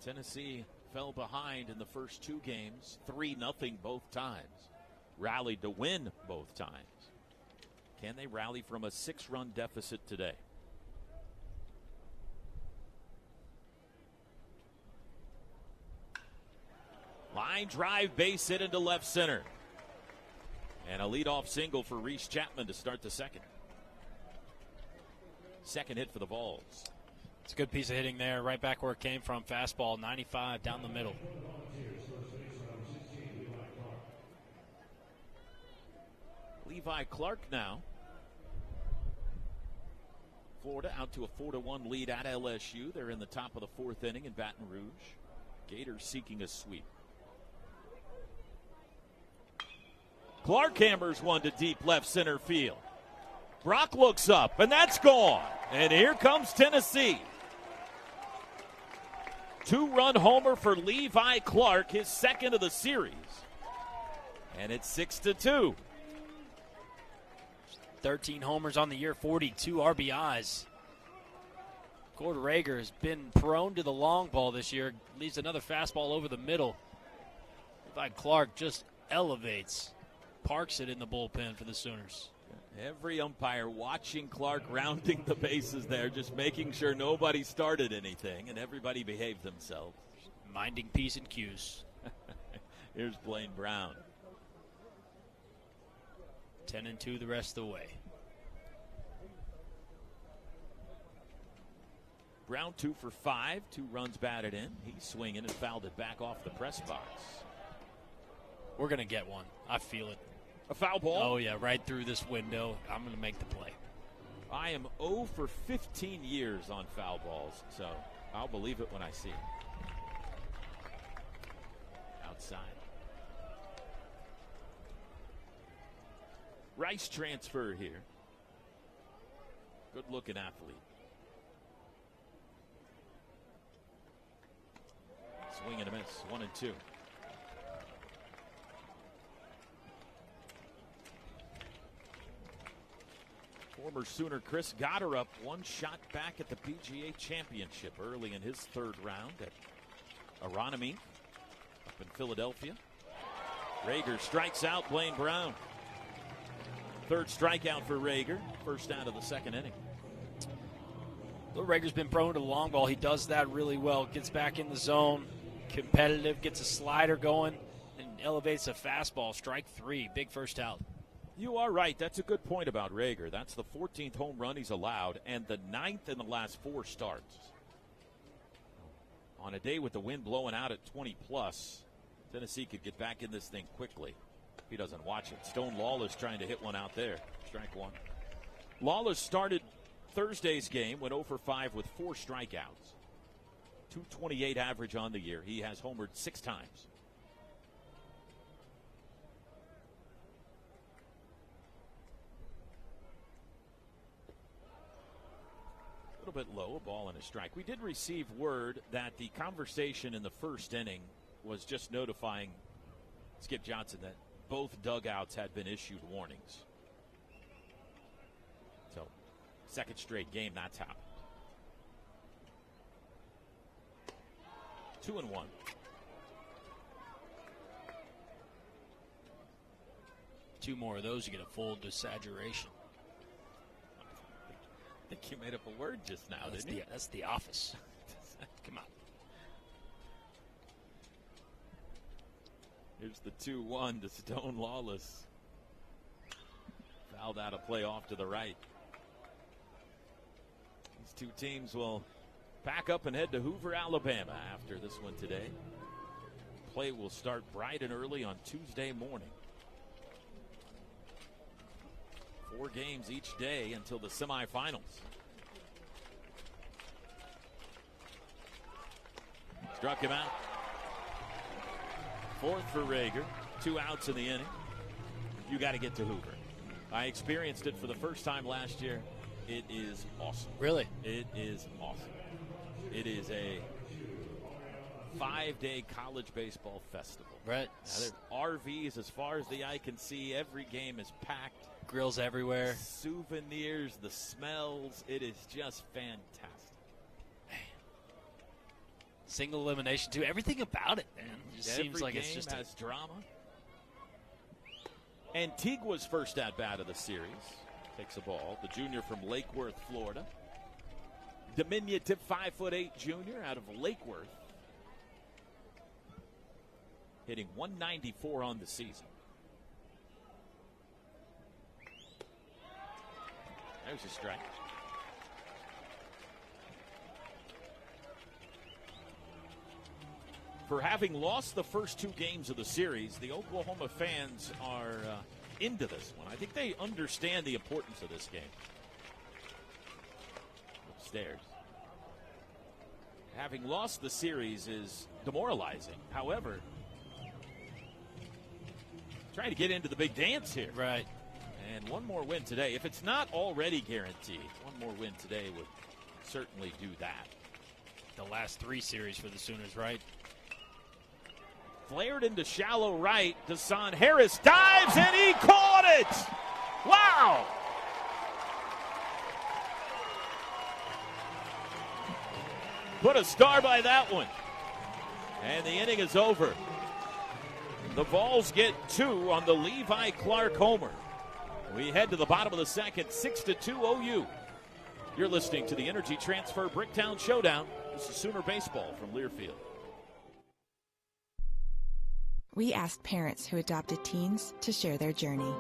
Speaker 1: Tennessee fell behind in the first 2 games, 3-0 both times. Rallied to win both times. Can they rally from a 6-run deficit today? Line drive, base hit into left center. And a leadoff single for Reese Chapman to start the second. Second hit for the Vols.
Speaker 2: It's a good piece of hitting there, right back where it came from. Fastball, 95 down the middle.
Speaker 1: Levi Clark now. Florida out to a 4-1 lead at LSU. They're in the top of the fourth inning in Baton Rouge. Gators seeking a sweep. Clark hammers one to deep left center field. Brock looks up, and that's gone. And here comes Tennessee. 2-run homer for Levi Clark, his second of the series. And it's 6-2.
Speaker 2: 13 homers on the year, 42 RBIs. Gord Rager has been prone to the long ball this year. Leaves another fastball over the middle. Levi Clark just elevates, parks it in the bullpen for the Sooners.
Speaker 1: Every umpire watching Clark rounding the bases there, just making sure nobody started anything and everybody behaved themselves.
Speaker 2: Minding P's and Q's.
Speaker 1: Here's Blaine Brown.
Speaker 2: 10-2 the rest of the way.
Speaker 1: Brown 2 for 5, 2 runs batted in. He's swinging and fouled it back off the press box.
Speaker 2: We're going to get one. I feel it.
Speaker 1: A foul ball?
Speaker 2: Oh, yeah, right through this window. I'm going to make the play.
Speaker 1: I am 0 for 15 years on foul balls, so I'll believe it when I see it. Outside. Rice transfer here. Good-looking athlete. Swing and a miss, 1-2. Former Sooner Chris Goddard up one shot back at the PGA Championship early in his third round at Aronimink up in Philadelphia. Rager strikes out Blaine Brown. Third strikeout for Rager, first out of the second inning.
Speaker 2: Though Rager's been prone to the long ball, he does that really well. Gets back in the zone, competitive, gets a slider going, and elevates a fastball. Strike 3, big first out.
Speaker 1: You are right. That's a good point about Rager. That's the 14th home run he's allowed and the 9th in the last 4 starts. On a day with the wind blowing out at 20+, Tennessee could get back in this thing quickly. If he doesn't watch it. Stone Lawless trying to hit one out there. Strike 1. Lawless started Thursday's game, went 0 for 5 with 4 strikeouts. 228 average on the year. He has homered 6 times. A little bit low, a ball and a strike. We did receive word that the conversation in the first inning was just notifying Skip Johnson that both dugouts had been issued warnings. So, second straight game that's happened. 2-1.
Speaker 2: Two more of those, you get a full desaturation.
Speaker 1: I think you made up a word just now, didn't you?
Speaker 2: That's the office. Come on.
Speaker 1: Here's the 2-1 to Stone Lawless. Fouled out of play off to the right. These two teams will pack up and head to Hoover, Alabama after this one today. Play will start bright and early on Tuesday morning. 4 games each day until the semifinals. Struck him out. 4th for Rager. 2 outs in the inning. You got to get to Hoover. I experienced it for the first time last year. It is awesome.
Speaker 2: Really?
Speaker 1: It is awesome. It is a 5-day college baseball festival.
Speaker 2: Right.
Speaker 1: Now, there are RVs as far as the eye can see. Every game is packed.
Speaker 2: Grills everywhere.
Speaker 1: Souvenirs, the smells. It is just fantastic.
Speaker 2: Man. Single elimination, too. Everything about it, man. It just seems like it's just
Speaker 1: has drama. Antigua's first at-bat of the series. Takes a ball. The junior from Lake Worth, Florida. Diminutive 5'8" junior out of Lake Worth. Hitting 194 on the season. There's a strike. For having lost the first 2 games of the series, the Oklahoma fans are into this one. I think they understand the importance of this game. Upstairs. Having lost the series is demoralizing. However, trying to get into the big dance here.
Speaker 2: Right.
Speaker 1: And one more win today, if it's not already guaranteed, one more win today would certainly do that.
Speaker 2: The last 3 series for the Sooners, right?
Speaker 1: Flared into shallow right. Deshaun Harris dives, and he caught it! Wow! Put a star by that one. And the inning is over. The Vols get 2 on the Levi Clark homer. We head to the bottom of the second, 6-2 OU. You're listening to the Energy Transfer Bricktown Showdown. This is Sooner Baseball from Learfield.
Speaker 18: We asked parents who adopted teens to share their journey.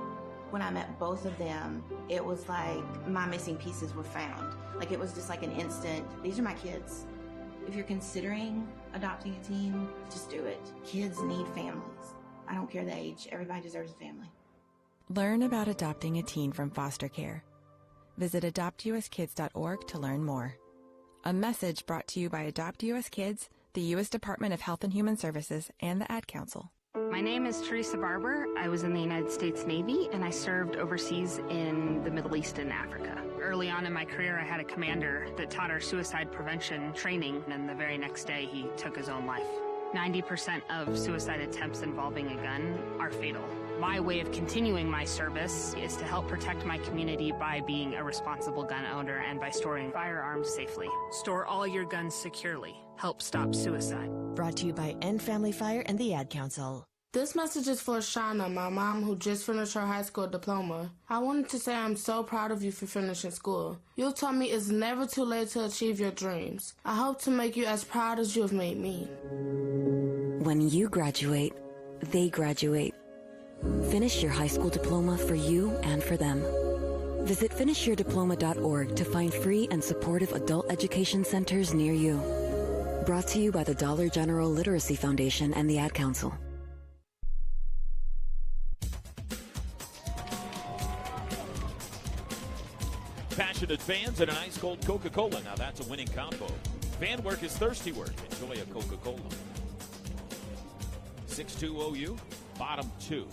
Speaker 19: When I met both of them, it was like my missing pieces were found. Like it was just like an instant, these are my kids. If you're considering adopting a teen, just do it. Kids need families. I don't care the age. Everybody deserves a family.
Speaker 18: Learn about adopting a teen from foster care. Visit adoptuskids.org to learn more. A message brought to you by Adopt US Kids, the U.S. Department of Health and Human Services, and the Ad Council.
Speaker 20: My name is Teresa Barber. I was in the United States Navy, and I served overseas in the Middle East and Africa. Early on in my career, I had a commander that taught our suicide prevention training, and the very next day, he took his own life. 90% of suicide attempts involving a gun are fatal. My way of continuing my service is to help protect my community by being a responsible gun owner and by storing firearms safely. Store all your guns securely. Help stop suicide.
Speaker 21: Brought to you by End Family Fire and the Ad Council.
Speaker 22: This message is for Shauna, my mom who just finished her high school diploma. I wanted to say I'm so proud of you for finishing school. You told me it's never too late to achieve your dreams. I hope to make you as proud as you have made me.
Speaker 23: When you graduate, they graduate. Finish your high school diploma for you and for them. Visit finishyourdiploma.org to find free and supportive adult education centers near you. Brought to you by the Dollar General Literacy Foundation and the Ad Council.
Speaker 1: Passionate fans and an ice-cold Coca-Cola. Now that's a winning combo. Fan work is thirsty work. Enjoy a Coca-Cola. 6-2 OU, bottom 2.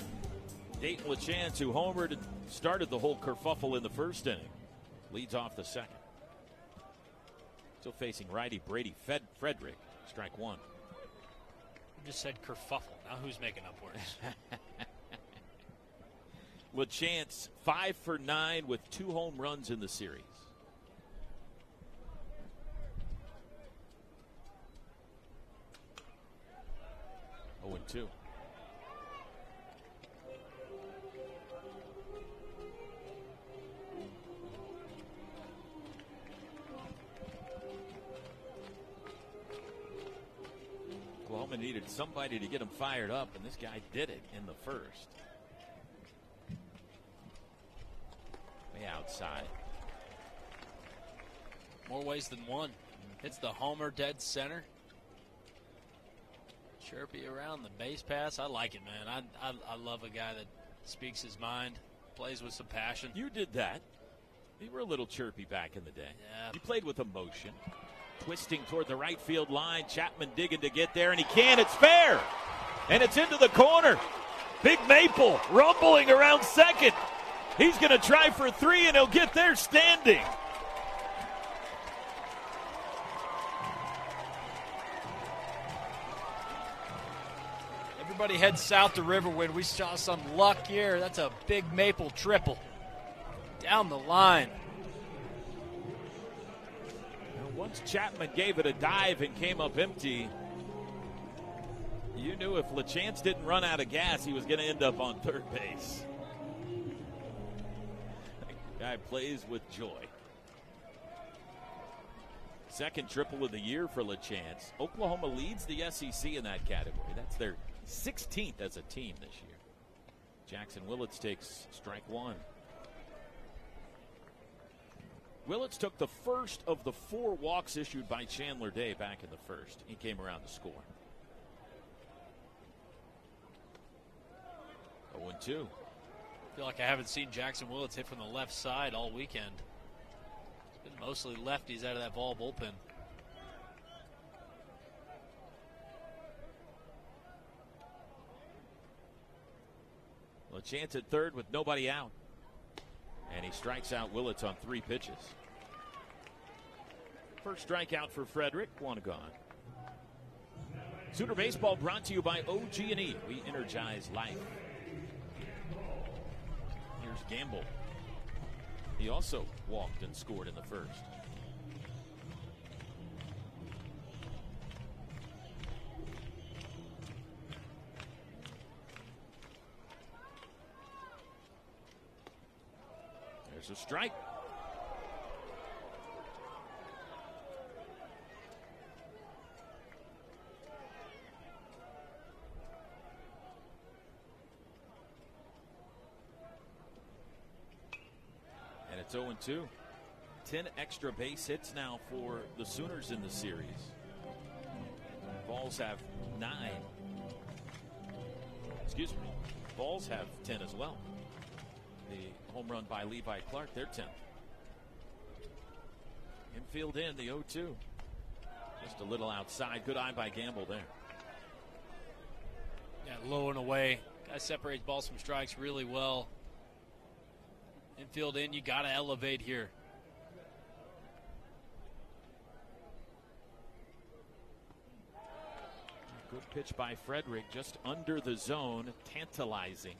Speaker 1: Dayton LaChance, who homered and started the whole kerfuffle in the first inning, leads off the second. Still facing righty Brady Frederick. Strike one.
Speaker 2: You just said kerfuffle. Now who's making up words?
Speaker 1: LaChance 5 for 9 with 2 home runs in the series. Oh, and 2. Oklahoma needed somebody to get him fired up, and this guy did it in the first. Way outside.
Speaker 2: More ways than one. Hits the homer dead center. Chirpy around the base pass. I like it, man. I love a guy that speaks his mind, plays with some passion.
Speaker 1: You did that. You were a little chirpy back in the day.
Speaker 2: Yeah.
Speaker 1: You played with emotion. Twisting toward the right field line. Chapman digging to get there, and he can. It's fair. And it's into the corner. Big Maple rumbling around second. He's going to try for 3, and he'll get there standing.
Speaker 2: Everybody heads south to Riverwind. We saw some luck here. That's a Big Maple triple. Down the line.
Speaker 1: Once Chapman gave it a dive and came up empty, you knew if LaChance didn't run out of gas, he was going to end up on third base. Guy plays with joy. Second triple of the year for LaChance. Oklahoma leads the SEC in that category. That's their 16th as a team this year. Jackson Willits takes strike one. Willits took the first of the 4 walks issued by Chandler Day back in the first. He came around to score. 0-2.
Speaker 2: I feel like I haven't seen Jackson Willits hit from the left side all weekend. It's been mostly lefties out of that ball bullpen.
Speaker 1: Well, a chance at third with nobody out. And he strikes out Willits on 3 pitches. First strikeout for Frederick, 1 gone. Sooner Baseball brought to you by OG&E. We energize life. Here's Gamble. He also walked and scored in the first. There's a strike. And it's 0-2. 10 extra base hits now for the Sooners in the series. Vols have 9. Excuse me. Vols have 10 as well. The home run by Levi Clark, their 10th. Infield in, the 0-2. Just a little outside. Good eye by Gamble there.
Speaker 2: Yeah, low and away. Guy separates balls from strikes really well. Infield in, you got to elevate here.
Speaker 1: Good pitch by Frederick, just under the zone, tantalizing.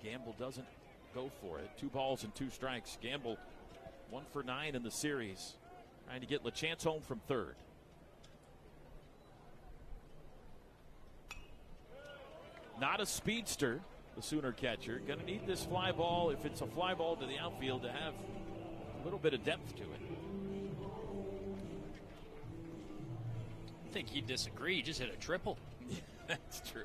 Speaker 1: Gamble doesn't go for it. 2 balls and 2 strikes. Gamble 1 for 9 in the series, trying to get LaChance home from third. Not a speedster, the Sooner catcher. Going to need this fly ball, if it's a fly ball to the outfield, to have a little bit of depth to it.
Speaker 2: I think he'd disagree. He just hit a triple.
Speaker 1: That's true.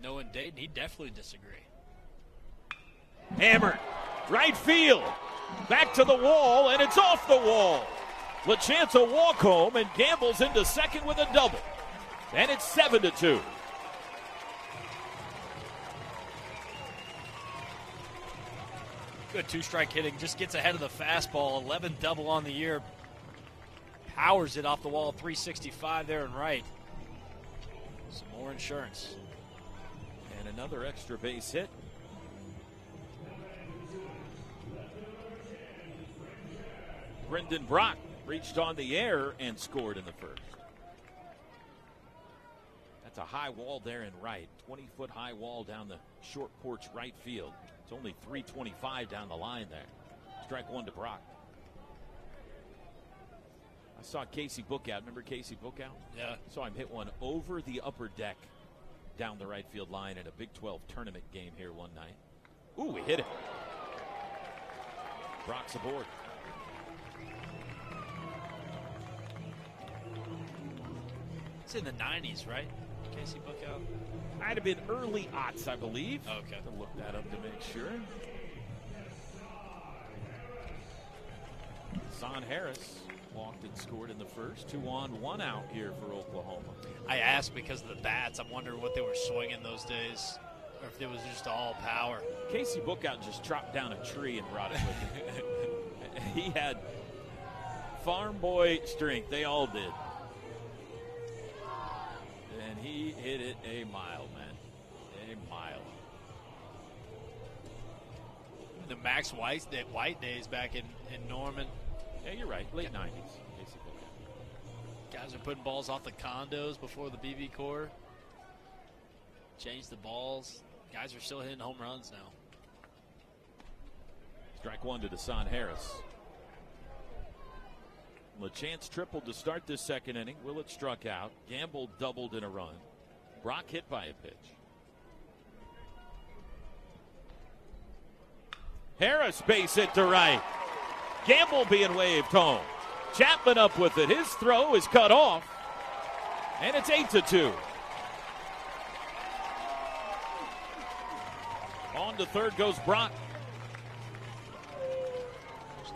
Speaker 2: Knowing Dayton, he'd definitely disagree.
Speaker 1: Hammered. Right field. Back to the wall, and it's off the wall. LaChance a walk home, and Gamble's into second with a double. And it's 7-2.
Speaker 2: Good 2-strike hitting. Just gets ahead of the fastball. 11th double on the year. Powers it off the wall. 365 there and right. Some more insurance.
Speaker 1: And another extra base hit. Brendan Brock reached on the air and scored in the first. That's a high wall there in right. 20-foot high wall down the short porch right field. It's only 325 down the line there. Strike 1 to Brock. I saw Casey Bookout. Remember Casey Bookout?
Speaker 2: Yeah.
Speaker 1: Saw him hit one over the upper deck down the right field line in a Big 12 tournament game here one night. Ooh, he hit it. Brock's aboard.
Speaker 2: It's in the 90s, right? Casey Bookout?
Speaker 1: Might have been early aughts, I believe.
Speaker 2: Okay.
Speaker 1: I'll look that up to make sure. Son Harris walked and scored in the first. 2 on, 1 out here for Oklahoma.
Speaker 2: I asked because of the bats. I'm wondering what they were swinging those days, or if it was just all power.
Speaker 1: Casey Bookout just chopped down a tree and brought it with him. He had farm boy strength. They all did. And he hit it a mile, man. A mile.
Speaker 2: The Max White days back in Norman.
Speaker 1: Yeah, you're right. Late 90s. Casey Bookout.
Speaker 2: Guys are putting balls off the condos before the BB Corps. Changed the balls. Guys are still hitting home runs now.
Speaker 1: Strike 1 to Desan Harris. LaChance tripled to start this second inning. Willett struck out. Gamble doubled in a run. Brock hit by a pitch. Harris base hit to right. Gamble being waved home. Chapman up with it. His throw is cut off. And it's 8-2. On to third goes Brock.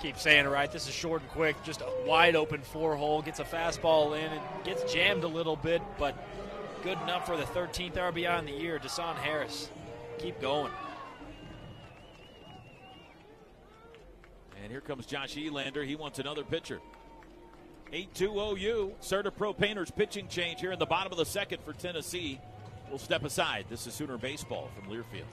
Speaker 2: Keep saying it right. This is short and quick. Just a wide open 4-hole. Gets a fastball in and gets jammed a little bit, but Good enough for the 13th RBI in the year. Deshaun Harris. Keep going.
Speaker 1: And here comes Josh Elander. He wants another pitcher. 8-2 OU. CertaPro Painters pitching change here in the bottom of the second for Tennessee. We'll step aside. This is Sooner Baseball from Learfield.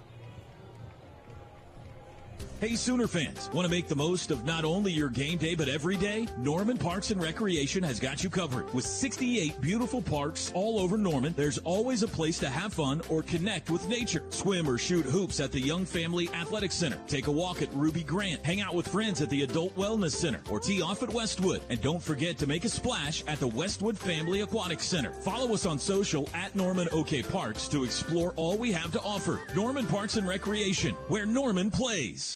Speaker 12: Hey, Sooner fans, want to make the most of not only your game day, but every day? Norman Parks and Recreation has got you covered. With 68 beautiful parks all over Norman, there's always a place to have fun or connect with nature. Swim or shoot hoops at the Young Family Athletic Center. Take a walk at Ruby Grant. Hang out with friends at the Adult Wellness Center. Or tee off at Westwood. And don't forget to make a splash at the Westwood Family Aquatic Center. Follow us on social at Norman OK Parks to explore all we have to offer. Norman Parks and Recreation, where Norman plays.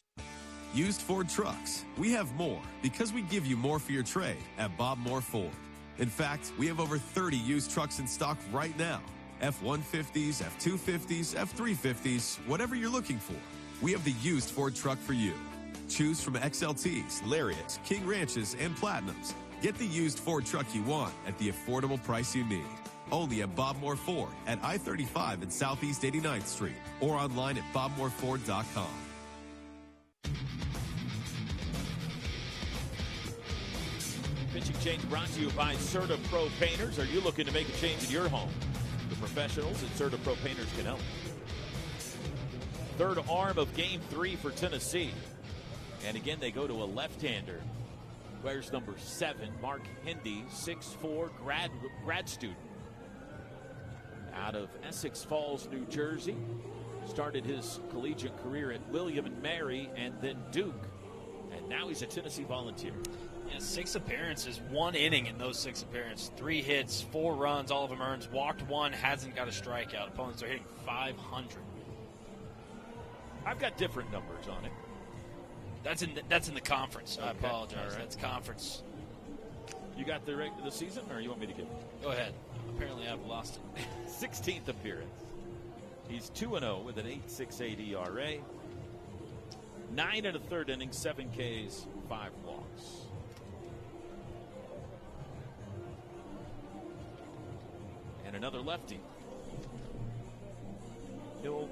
Speaker 13: Used Ford trucks. We have more because we give you more for your trade at Bob Moore Ford. In fact, we have over 30 used trucks in stock right now. F-150s, F-250s, F-350s, whatever you're looking for. We have the used Ford truck for you. Choose from XLTs, Lariats, King Ranches, and Platinums. Get the used Ford truck you want at the affordable price you need. Only at Bob Moore Ford at I-35 and Southeast 89th Street or online at bobmooreford.com.
Speaker 1: Pitching change brought to you by CertaPro Painters. Are you looking to make a change in your home? The professionals at CertaPro Painters can help. Third arm of Game 3 for Tennessee. And again, they go to a left-hander. Wears number 7, Mark Hindy, 6'4", grad student. Out of Essex Falls, New Jersey. Started his collegiate career at William & Mary and then Duke. And now he's a Tennessee Volunteer.
Speaker 2: Yeah, 6 appearances, 1 inning in those 6 appearances. 3 hits, 4 runs, all of them earned. Walked 1, hasn't got a strikeout. Opponents are hitting .500.
Speaker 1: I've got different numbers on it.
Speaker 2: That's in the conference. I apologize.
Speaker 1: Right.
Speaker 2: That's conference.
Speaker 1: You got the season, or you want me to give it?
Speaker 2: Go ahead. Apparently I've lost it.
Speaker 1: 16th appearance. He's 2-0 with an 8.68 ERA. 9 1/3 innings, 7 Ks, 5 walks. And another lefty. He'll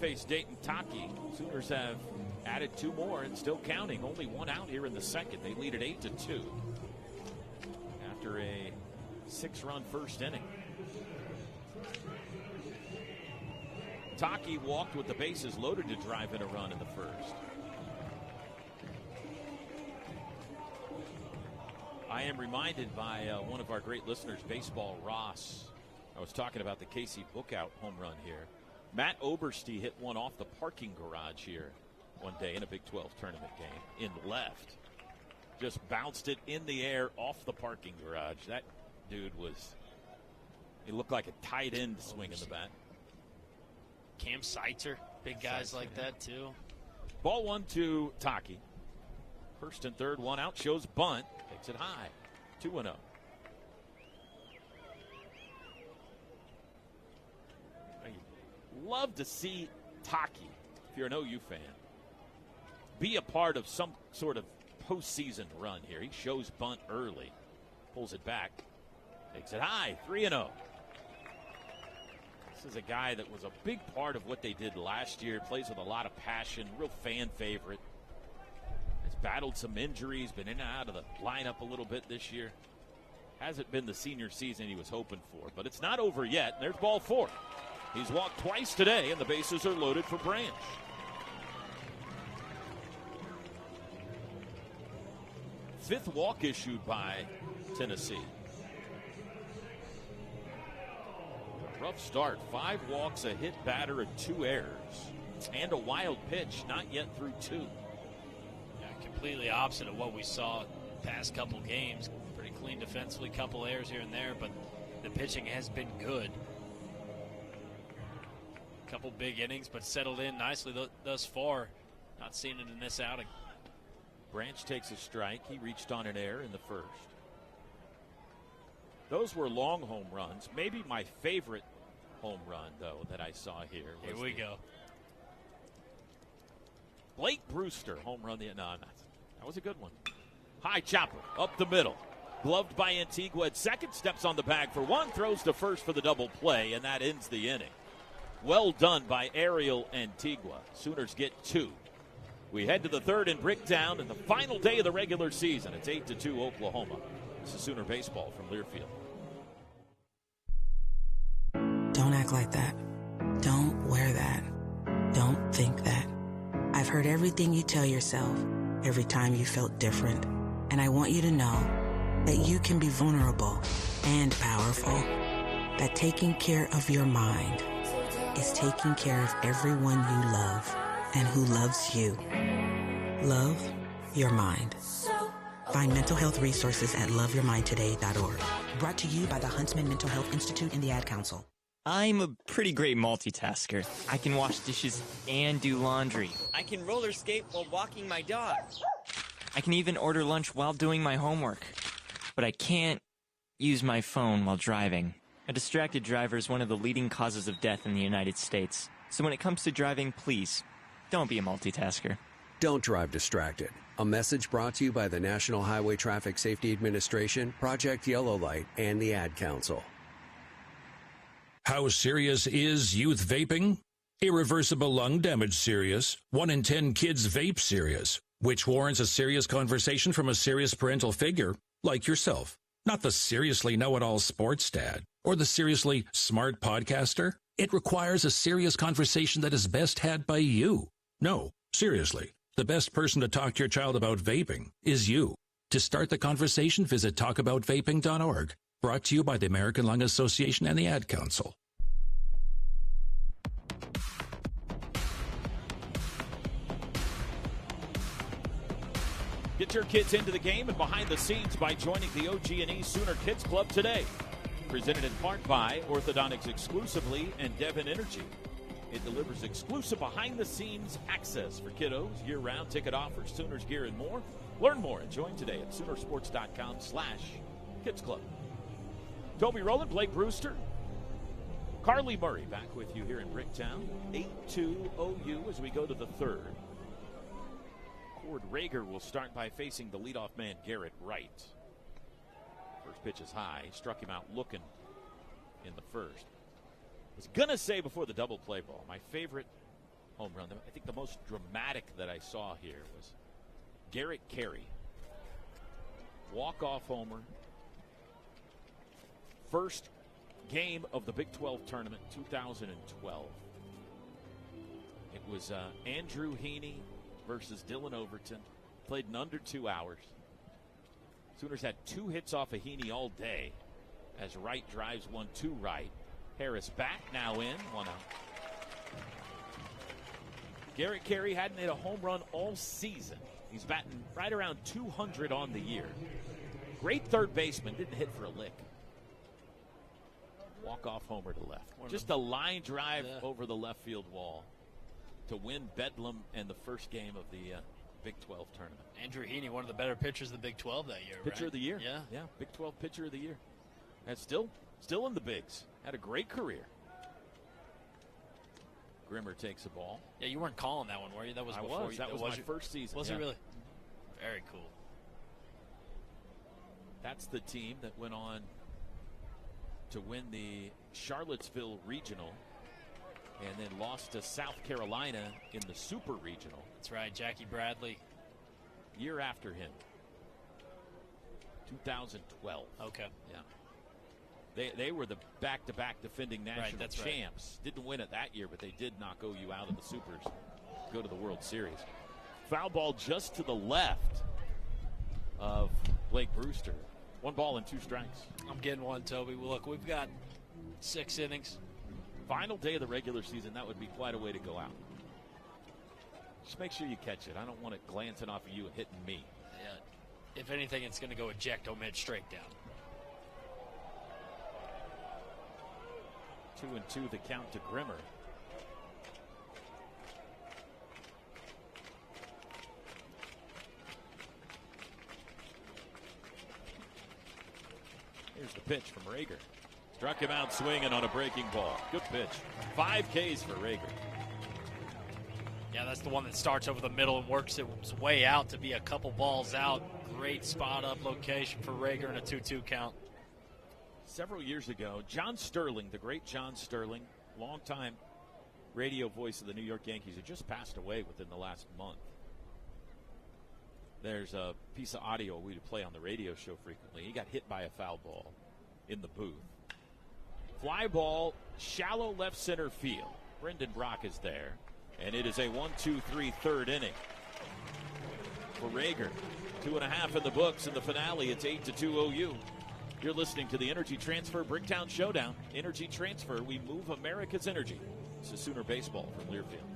Speaker 1: face Dayton Taki. Sooners have added 2 more and still counting. Only 1 out here in the second. They lead at 8-2 after a 6-run first inning. Taki walked with the bases loaded to drive in a run in the first. I am reminded by one of our great listeners, Baseball Ross. I was talking about the Casey Bookout home run here. Matt Oberste hit one off the parking garage here one day in a Big 12 tournament game in left. Just bounced it in the air off the parking garage. That dude he looked like a tight end swinging the bat.
Speaker 2: Cam Seitzer, big guys like that too.
Speaker 1: Ball 1 to Taki. First and third, 1 out, shows bunt, takes it high. 2-0. Love to see Taki, if you're an OU fan, be a part of some sort of postseason run here. He shows bunt early, pulls it back, takes it high, 3-0. This is a guy that was a big part of what they did last year. Plays with a lot of passion, real fan favorite. Has battled some injuries, been in and out of the lineup a little bit this year. Hasn't been the senior season he was hoping for, but it's not over yet. There's ball 4. He's walked twice today, and the bases are loaded for Branch. Fifth walk issued by Tennessee. Rough start. 5 walks, a hit batter, and 2 errors. And a wild pitch, not yet through 2.
Speaker 2: Yeah, completely opposite of what we saw past couple games. Pretty clean defensively, couple errors here and there, but the pitching has been good. Couple big innings, but settled in nicely thus far. Not seeing it in this outing.
Speaker 1: Branch takes a strike. He reached on an error in the first. Those were long home runs. Maybe my favorite home run, though, that I saw here.
Speaker 2: Here we go.
Speaker 1: Blake Brewster home run. That was a good one. High chopper up the middle. Gloved by Antigua at second, steps on the bag for one, throws to first for the double play, and that ends the inning. Well done by Ariel Antigua. Sooners get 2. We head to the third in Bricktown and the final day of the regular season. It's 8-2 Oklahoma. This is Sooner baseball from Learfield.
Speaker 3: Don't act like that. Don't wear that. Don't think that. I've heard everything you tell yourself every time you felt different. And I want you to know that you can be vulnerable and powerful. That taking care of your mind is taking care of everyone you love and who loves you. Love your mind. Find mental health resources at loveyourmindtoday.org. Brought to you by the Huntsman Mental Health Institute and the Ad Council.
Speaker 5: I'm a pretty great multitasker. I can wash dishes and do laundry.
Speaker 6: I can roller skate while walking my dog.
Speaker 5: I can even order lunch while doing my homework. But I can't use my phone while driving. A distracted driver is one of the leading causes of death in the United States. So when it comes to driving, please, don't be a multitasker.
Speaker 24: Don't drive distracted. A message brought to you by the National Highway Traffic Safety Administration, Project Yellow Light, and the Ad Council.
Speaker 12: How serious is youth vaping? Irreversible lung damage serious. 1 in 10 kids vape serious, which warrants a serious conversation from a serious parental figure like yourself. Not the seriously know-it-all sports dad or the seriously smart podcaster. It requires a serious conversation that is best had by you. No, seriously, the best person to talk to your child about vaping is you. To start the conversation, visit talkaboutvaping.org. Brought to you by the American Lung Association and the Ad Council.
Speaker 1: Get your kids into the game and behind the scenes by joining the OG&E Sooner Kids Club today. Presented in part by Orthodontics Exclusively and Devon Energy. It delivers exclusive behind-the-scenes access for kiddos, year-round ticket offers, Sooners gear, and more. Learn more and join today at Soonersports.com/Kids Club. Toby Rowland, Blake Brewster, Carly Murray back with you here in Bricktown. 8-2 OU as we go to the third. Cord Rager will start by facing the leadoff man, Garrett Wright. First pitch is high. Struck him out looking in the first. I was going to say before the double play ball, my favorite home run, I think the most dramatic that I saw here was Garrett Carey. Walk-off homer. First game of the Big 12 tournament, 2012. It was Andrew Heaney versus Dylan Overton. Played in under 2 hours. Sooners had 2 hits off of Heaney all day as Wright drives one to right. Harris back, now in, 1 out. Garrett Carey hadn't hit a home run all season. He's batting right around 200 on the year. Great third baseman, didn't hit for a lick. Walk-off homer to left. Just a line drive over the left field wall to win Bedlam and the first game of the Big 12 tournament.
Speaker 2: Andrew Heaney, one of the better pitchers of the Big 12 that year,
Speaker 1: Pitcher
Speaker 2: right?
Speaker 1: of the year. Yeah, Big 12 pitcher of the year. And still in the bigs. Had a great career. Grimmer takes a ball.
Speaker 2: Yeah, you weren't calling that one, were you? That was before you.
Speaker 1: That was my first season.
Speaker 2: Was it really? Very cool.
Speaker 1: That's the team that went on to win the Charlottesville Regional and then lost to South Carolina in the Super Regional.
Speaker 2: That's right, Jackie Bradley.
Speaker 1: Year after him. 2012.
Speaker 2: Okay.
Speaker 1: Yeah. They were the back-to-back defending national champs.
Speaker 2: Right.
Speaker 1: Didn't win it that year, but they did knock OU out of the Supers. Go to the World Series. Foul ball just to the left of Blake Brewster. 1 ball and 2 strikes.
Speaker 2: I'm getting one, Toby. Look, we've got 6 innings.
Speaker 1: Final day of the regular season, that would be quite a way to go out. Just make sure you catch it. I don't want it glancing off of you and hitting me.
Speaker 2: Yeah. If anything, it's going to go ejecto mid straight down.
Speaker 1: 2-2 the count to Grimmer. Here's the pitch from Rager. Struck him out swinging on a breaking ball. Good pitch. 5 Ks for Rager.
Speaker 2: Yeah, That's the one that starts over the middle and works its way out to be a couple balls out. Great spot-up location for Rager and a 2-2 count.
Speaker 1: Several years ago, John Sterling, the great John Sterling, longtime radio voice of the New York Yankees, had just passed away within the last month. There's a piece of audio we would play on the radio show frequently. He got hit by a foul ball in the booth. Fly ball, shallow left center field. Brendan Brock is there, and it is a 1-2-3 third inning for Rager. 2.5 in the books. In the finale, it's 8-2 OU. You're listening to the Energy Transfer Bricktown Showdown. Energy Transfer, we move America's energy. This is Sooner Baseball from Learfield.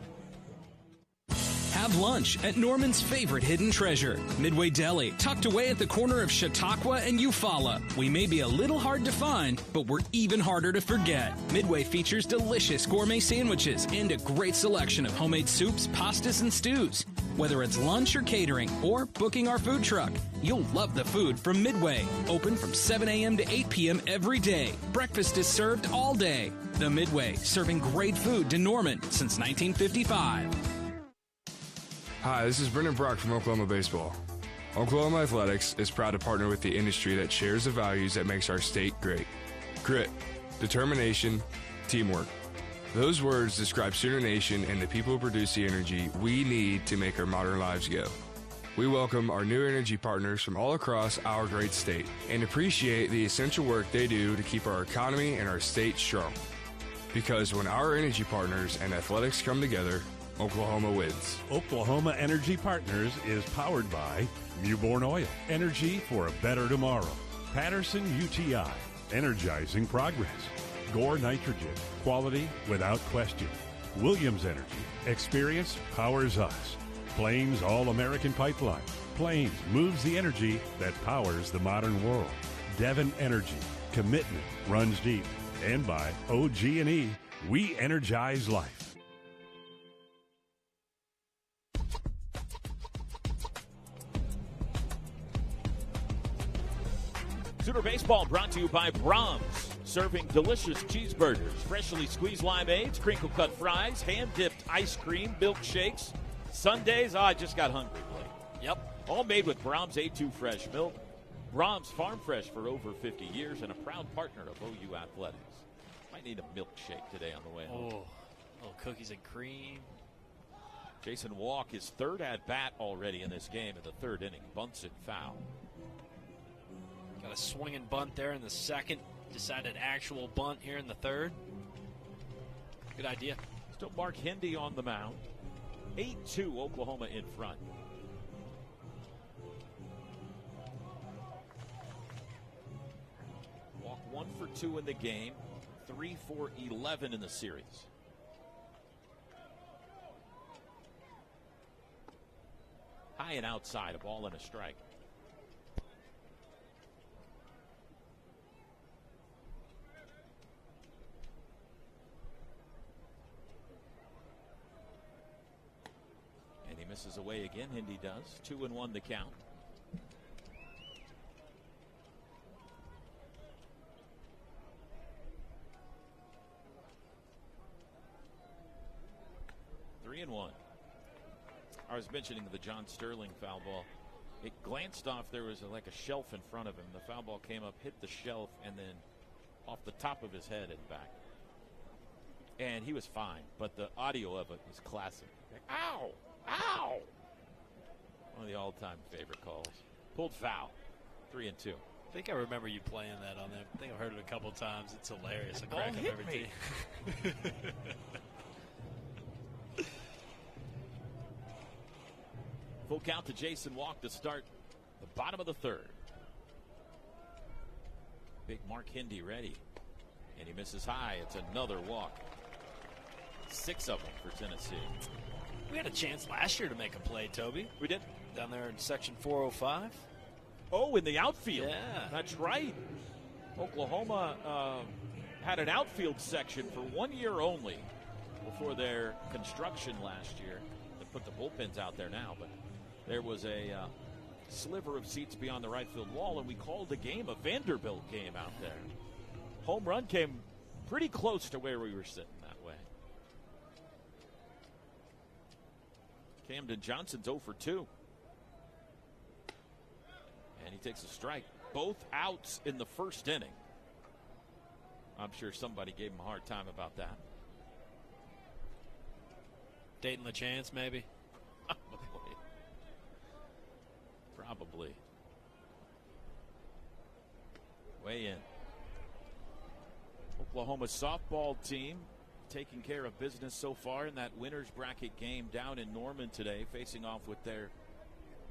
Speaker 4: Have lunch at Norman's favorite hidden treasure, Midway Deli, tucked away at the corner of Chautauqua and Eufaula. We may be a little hard to find, but we're even harder to forget. Midway features delicious gourmet sandwiches and a great selection of homemade soups, pastas, and stews. Whether it's lunch or catering or booking our food truck, you'll love the food from Midway. Open from 7 a.m. to 8 p.m. every day. Breakfast is served all day. The Midway, serving great food to Norman since 1955.
Speaker 7: Hi, this is Brendan Brock from Oklahoma Baseball. Oklahoma Athletics is proud to partner with the industry that shares the values that makes our state great. Grit, determination, teamwork. Those words describe Sooner Nation and the people who produce the energy we need to make our modern lives go. We welcome our new energy partners from all across our great state and appreciate the essential work they do to keep our economy and our state strong. Because when our energy partners and athletics come together, Oklahoma wins.
Speaker 8: Oklahoma Energy Partners is powered by Mewborn Oil, energy for a better tomorrow. Patterson UTI, energizing progress. Gore Nitrogen, quality without question. Williams Energy, experience powers us. Plains All-American Pipeline. Plains moves the energy that powers the modern world. Devon Energy, commitment runs deep. And by OG&E, we energize life.
Speaker 1: Sooner Baseball brought to you by Brahms, serving delicious cheeseburgers, freshly squeezed limeades, crinkle-cut fries, hand-dipped ice cream, milkshakes, sundaes. I just got hungry, Blake.
Speaker 2: Yep.
Speaker 1: All made with Brahms A2 fresh milk. Brahms Farm Fresh for over 50 years and a proud partner of OU Athletics. Might need a milkshake today on the way home.
Speaker 2: Oh, little cookies and cream.
Speaker 1: Jason Walk, his third at-bat already in this game in the third inning. Bunts it foul.
Speaker 2: Got a swinging bunt there in the second. Decided actual bunt here in the third. Good idea.
Speaker 1: Still Mark Hindy on the mound. 8-2 Oklahoma in front. Walk 1 for 2 in the game. 3 for 11 in the series. High and outside, a ball and a strike. Misses away again, Hindy does. 2-1 the count. Three and 1. I was mentioning the John Sterling foul ball. It glanced off. There was like a shelf in front of him. The foul ball came up, hit the shelf, and then off the top of his head and back. And he was fine, but the audio of it was classic. Like, ow! Ow! One of the all-time favorite calls. Pulled foul. 3 and 2.
Speaker 2: I think I remember you playing that on there. I think I've heard it a couple times. It's hilarious. I crack up every time.
Speaker 1: Full count to Jason Walk to start the bottom of the third. Big Mark Hindy ready. And he misses high. It's another walk. 6 of them for Tennessee.
Speaker 2: We had a chance last year to make a play, Toby.
Speaker 1: We did.
Speaker 2: Down there in section 405.
Speaker 1: Oh, in the outfield.
Speaker 2: Yeah.
Speaker 1: That's right. Oklahoma had an outfield section for 1 year only before their construction last year. They put the bullpens out there now, but there was a sliver of seats beyond the right field wall, and we called the game a Vanderbilt game out there. Home run came pretty close to where we were sitting that way. Camden Johnson's 0 for 2. And he takes a strike. Both outs in the first inning. I'm sure somebody gave him a hard time about that.
Speaker 2: Dayton LeChance, maybe?
Speaker 1: Probably. Way in. Oklahoma softball team taking care of business so far in that winner's bracket game down in Norman today, facing off with their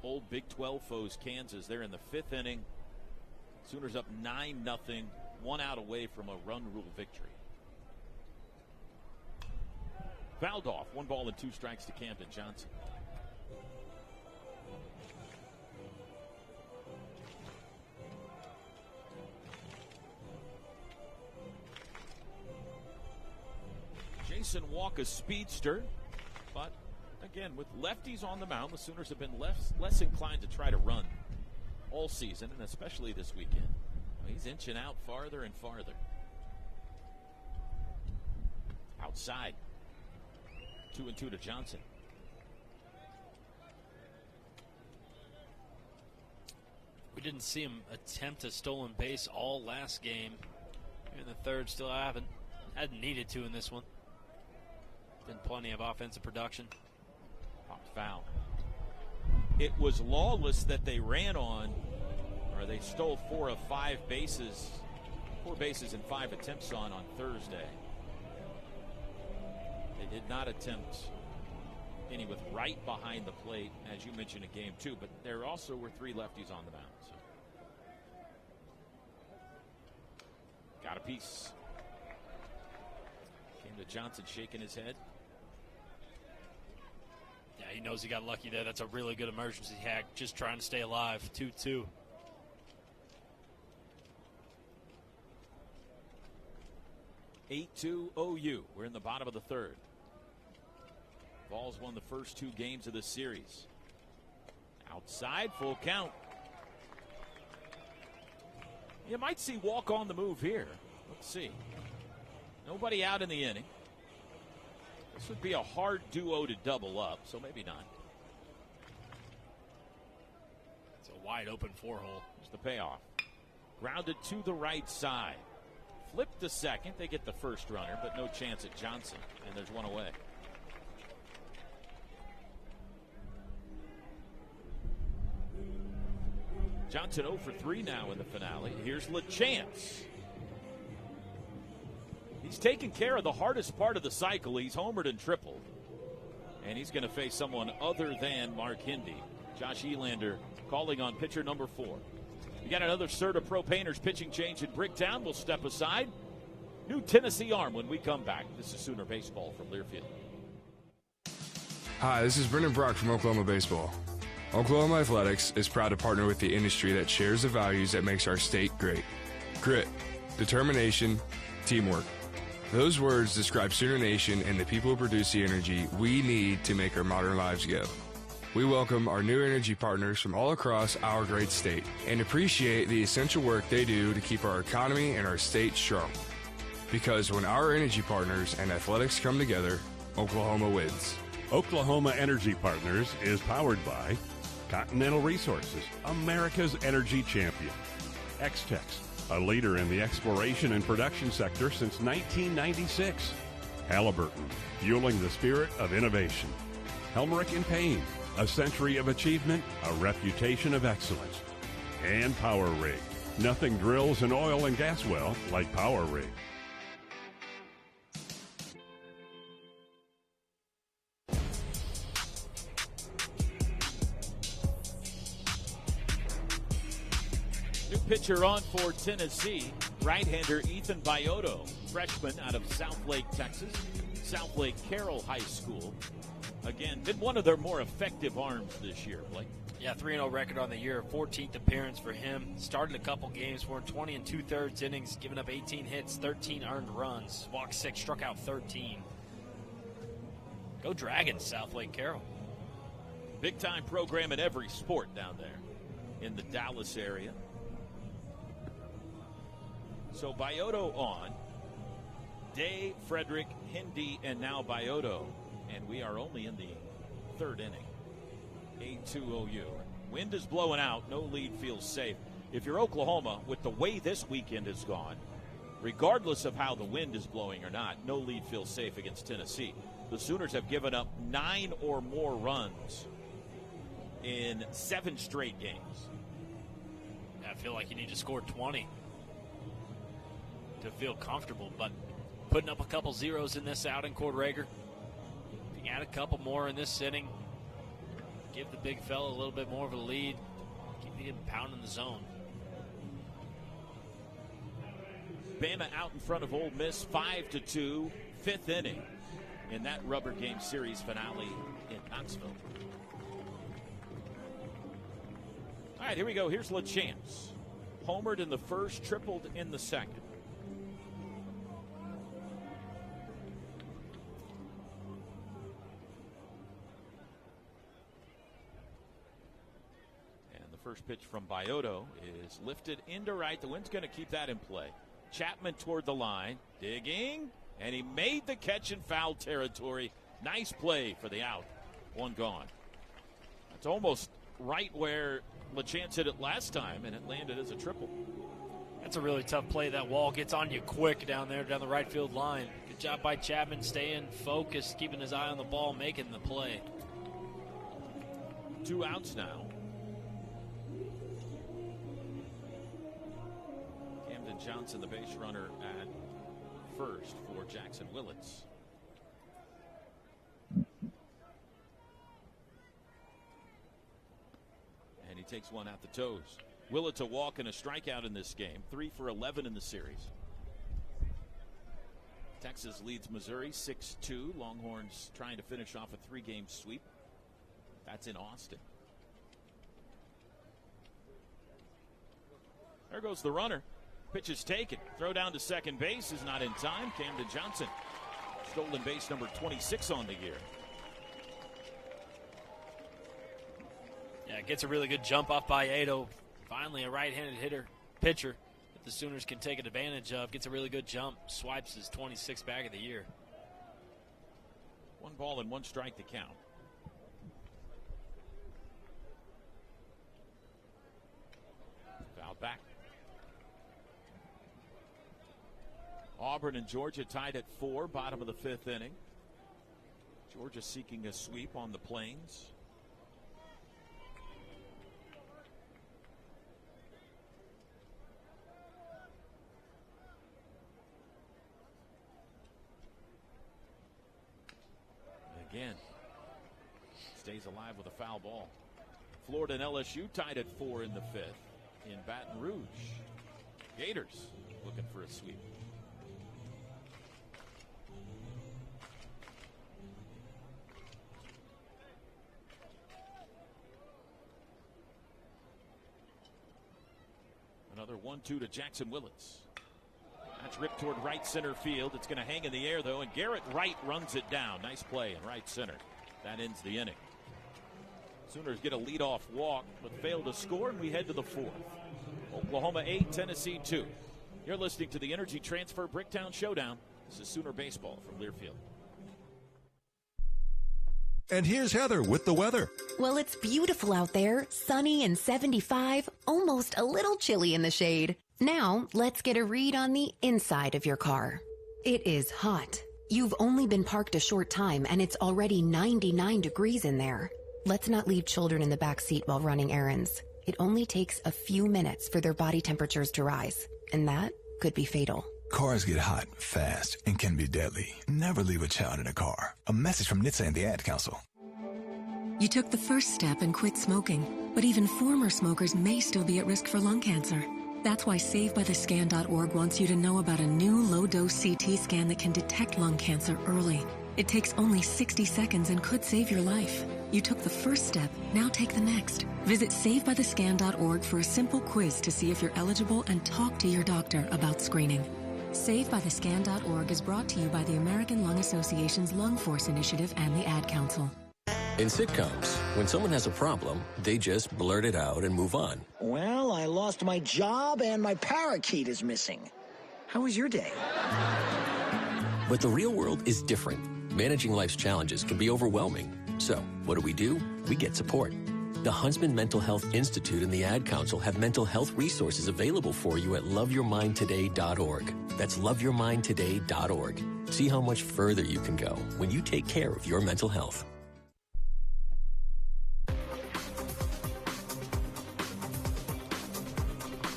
Speaker 1: old Big 12 foes, Kansas. They're in the 5th inning. Sooners up 9-0, 1 out away from a run rule victory. Fouled off, 1 ball and 2 strikes to Camden Johnson. Jason Walker, speedster, but again, with lefties on the mound, the Sooners have been less inclined to try to run all season, and especially this weekend. He's inching out farther and farther. Outside. 2-2 to Johnson.
Speaker 2: We didn't see him attempt a stolen base all last game. In the third, still haven't. Hadn't needed to in this one. Been plenty of offensive production.
Speaker 1: Popped foul. It was Lawless that they ran on, or they stole 4 of 5 bases. 4 bases and 5 attempts on Thursday. They did not attempt any with right behind the plate, as you mentioned in game 2, but there also were 3 lefties on the mound. So. Got a piece. Came to Johnson shaking his head.
Speaker 2: Yeah, he knows he got lucky there. That's a really good emergency hack, just trying to stay alive. 2-2.
Speaker 1: (8-2) OU. We're in the bottom of the 3rd. Vols won the first 2 games of this series. Outside, full count. You might see walk on the move here. Let's see. Nobody out in the inning. This would be a hard duo to double up, so maybe not.
Speaker 2: It's a wide open 4-hole.
Speaker 1: Here's the payoff. Grounded to the right side. Flipped to second. They get the first runner, but no chance at Johnson, and there's 1 away. Johnson 0 for 3 now in the finale. Here's LeChance. He's taken care of the hardest part of the cycle. He's homered and tripled. And he's going to face someone other than Mark Hindy. Josh Elander calling on pitcher number 4. We got another Serta Pro Painters pitching change in Bricktown. We'll step aside. New Tennessee Arm when we come back. This is Sooner Baseball from Learfield.
Speaker 7: Hi, this is Brendan Brock from Oklahoma Baseball. Oklahoma Athletics is proud to partner with the industry that shares the values that makes our state great. Grit, determination, teamwork. Those words describe Sooner Nation and the people who produce the energy we need to make our modern lives go. We welcome our new energy partners from all across our great state and appreciate the essential work they do to keep our economy and our state strong. Because when our energy partners and athletics come together, Oklahoma wins.
Speaker 8: Oklahoma Energy Partners is powered by Continental Resources, America's energy champion. X-Tex, a leader in the exploration and production sector since 1996. Halliburton, fueling the spirit of innovation. Helmerich & Payne, a century of achievement, a reputation of excellence. And Power Rig. Nothing drills an oil and gas well like Power Rig.
Speaker 1: Pitcher on for Tennessee, right-hander Ethan Bioto, freshman out of Southlake, Texas, Southlake Carroll High School. Again, been one of their more effective arms this year, Blake.
Speaker 2: Yeah, 3-0 record on the year, 14th appearance for him. Started a couple games for him, 20 and 2/3 innings, giving up 18 hits, 13 earned runs, walked 6, struck out 13. Go Dragons, Southlake Carroll.
Speaker 1: Big-time program in every sport down there in the Dallas area. So Bioto on, Day, Frederick, Hindy, and now Bioto. And we are only in the 3rd inning. to OU. Wind is blowing out. No lead feels safe. If you're Oklahoma, with the way this weekend has gone, regardless of how the wind is blowing or not, no lead feels safe against Tennessee. The Sooners have given up 9 or more runs in 7 straight games.
Speaker 2: I feel like you need to score 20 to feel comfortable, but putting up a couple zeros in this outing, Cord Rager. If you can add a couple more in this inning, give the big fella a little bit more of a lead, keep him pounding the zone.
Speaker 1: Bama out in front of Ole Miss 5-2, 5th inning in that rubber game series finale in Knoxville. All right, here we go. Here's LaChance. Homered in the first, tripled in the second. And the first pitch from Bioto is lifted into right. The wind's going to keep that in play. Chapman toward the line, digging, and he made the catch in foul territory. Nice play for the out. One gone. That's almost right where LaChance hit it last time, and it landed as a triple.
Speaker 2: That's a really tough play. That wall gets on you quick down there, down the right field line. Good job by Chapman staying focused, keeping his eye on the ball, making the play.
Speaker 1: 2 outs now. Camden Johnson, the base runner at first for Jackson Willits. And he takes one out the toes. Willits a walk and a strikeout in this game. 3 for 11 in the series. Texas leads Missouri 6-2. Longhorns trying to finish off a 3-game sweep. That's in Austin. There goes the runner. Pitch is taken. Throw down to second base is not in time. Camden Johnson, stolen base number 26 on the year.
Speaker 2: Yeah, gets a really good jump off by Ado. Finally, a right-handed pitcher that the Sooners can take advantage of. Gets a really good jump. Swipes his 26th bag of the year.
Speaker 1: 1 ball and 1 strike to count. Foul back. Auburn and Georgia tied at 4, bottom of the 5th inning. Georgia seeking a sweep on the Plains. Again, stays alive with a foul ball. Florida and LSU tied at 4 in the 5th in Baton Rouge. Gators looking for a sweep. Another 1-2 to Jackson Willits. That's ripped toward right center field. It's going to hang in the air, though, and Garrett Wright runs it down. Nice play in right center. That ends the inning. Sooners get a leadoff walk, but fail to score, and we head to the 4th. Oklahoma 8, Tennessee 2. You're listening to the Energy Transfer Bricktown Showdown. This is Sooner Baseball from Learfield.
Speaker 9: And here's Heather with the weather.
Speaker 10: Well, it's beautiful out there, sunny and 75, almost a little chilly in the shade. Now, let's get a read on the inside of your car. It is hot. You've only been parked a short time and it's already 99 degrees in there. Let's not leave children in the back seat while running errands. It only takes a few minutes for their body temperatures to rise, and that could be fatal.
Speaker 9: Cars get hot fast and can be deadly. Never leave a child in a car. A message from NHTSA and the Ad Council.
Speaker 11: You took the first step and quit smoking, but even former smokers may still be at risk for lung cancer. That's why SaveByTheScan.org wants you to know about a new low-dose CT scan that can detect lung cancer early. It takes only 60 seconds and could save your life. You took the first step, now take the next. Visit SaveByTheScan.org for a simple quiz to see if you're eligible and talk to your doctor about screening. SaveByTheScan.org is brought to you by the American Lung Association's Lung Force Initiative and the Ad Council.
Speaker 14: In sitcoms, when someone has a problem, they just blurt it out and move on.
Speaker 25: Well, I lost my job and my parakeet is missing. How was your day?
Speaker 14: But the real world is different. Managing life's challenges can be overwhelming. So, what do? We get support. The Huntsman Mental Health Institute and the Ad Council have mental health resources available for you at loveyourmindtoday.org. That's loveyourmindtoday.org. See how much further you can go when you take care of your mental health.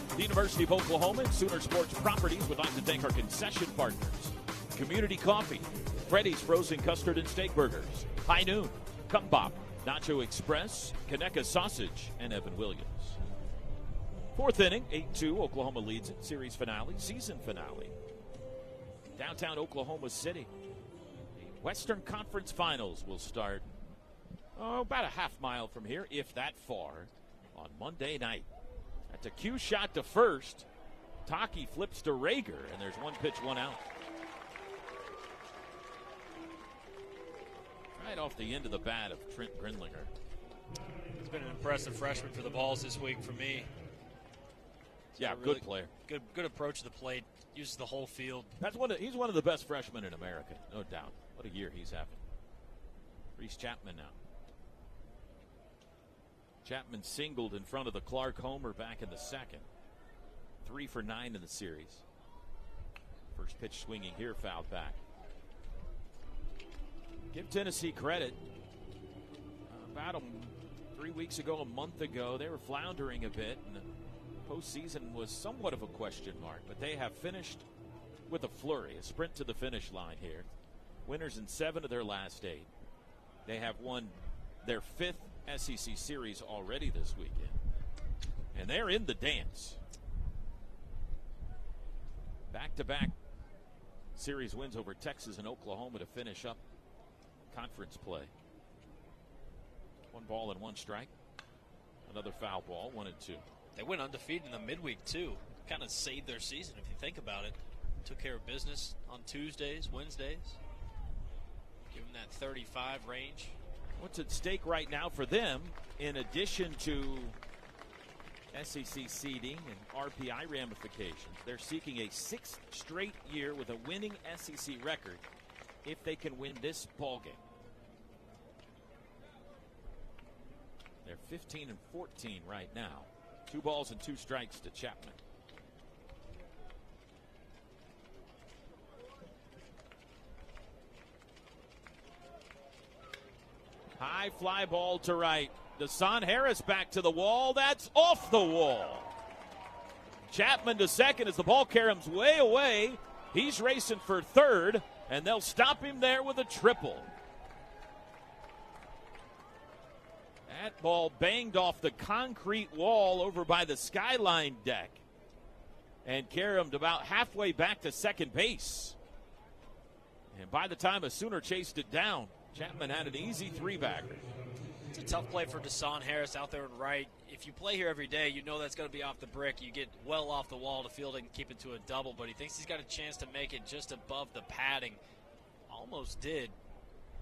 Speaker 1: The University of Oklahoma and Sooner Sports Properties would like to thank our concession partners: Community Coffee, Freddy's Frozen Custard and Steak Burgers, High Noon, Cup Bop, Nacho Express, Conecuh Sausage, and Evan Williams. Fourth inning, 8-2. Oklahoma leads it. Series finale, season finale. Downtown Oklahoma City. The Western Conference Finals will start about a half mile from here, if that far, on Monday night. That's a cue shot to first. Taki flips to Rager, and there's 1 pitch, 1 out. Right off the end of the bat of Trent Grindlinger.
Speaker 2: He's been an impressive freshman for the Vols this week for me.
Speaker 1: Yeah, really good player.
Speaker 2: Good approach to the plate. Uses the whole field.
Speaker 1: He's one of the best freshmen in America, no doubt. What a year he's having. Reese Chapman now. Chapman singled in front of the Clark homer back in the second. 3 for 9 in the series. First pitch swinging here, fouled back. Give Tennessee credit. About 3 weeks ago, a month ago, they were floundering a bit, and the postseason was somewhat of a question mark, but they have finished with a flurry, a sprint to the finish line here. Winners in 7 of their last 8. They have won their 5th SEC series already this weekend, and they're in the dance. Back-to-back series wins over Texas and Oklahoma to finish up conference play. 1 ball and 1 strike. Another foul ball, 1-2.
Speaker 2: They went undefeated in the midweek, too. Kind of saved their season, if you think about it. Took care of business on Tuesdays, Wednesdays. Give them that 35 range.
Speaker 1: What's at stake right now for them, in addition to SEC seeding and RPI ramifications, they're seeking a 6th straight year with a winning SEC record if they can win this ballgame. They're 15-14 right now. 2 balls and 2 strikes to Chapman. High fly ball to right. Dasan Harris back to the wall. That's off the wall. Chapman to second as the ball caroms way away. He's racing for third, and they'll stop him there with a triple. That ball banged off the concrete wall over by the skyline deck and caromed about halfway back to second base. And by the time a Sooner chased it down, Chapman had an easy 3-bagger.
Speaker 2: It's a tough play for Dasan Harris out there in right. If you play here every day, you know that's going to be off the brick. You get well off the wall to field it and keep it to a double, but he thinks he's got a chance to make it just above the padding. Almost did.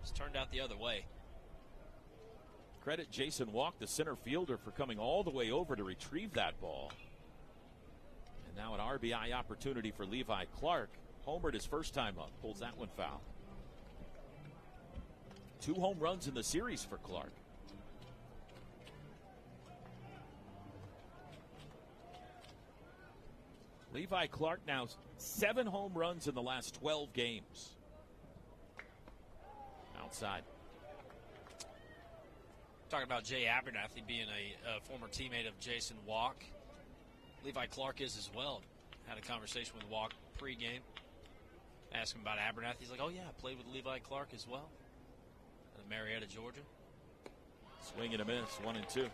Speaker 2: Just turned out the other way.
Speaker 1: Credit Jason Walk, the center fielder, for coming all the way over to retrieve that ball. And now an RBI opportunity for Levi Clark. Homered his first time up. Pulls that one foul. 2 home runs in the series for Clark. Levi Clark now 7 home runs in the last 12 games. Outside.
Speaker 2: Talking about Jay Abernathy being a former teammate of Jason Walk. Levi Clark is as well. Had a conversation with Walk pregame. Asked him about Abernathy. He's like, oh yeah, I played with Levi Clark as well. At Marietta, Georgia.
Speaker 1: Swing and a miss, 1-2.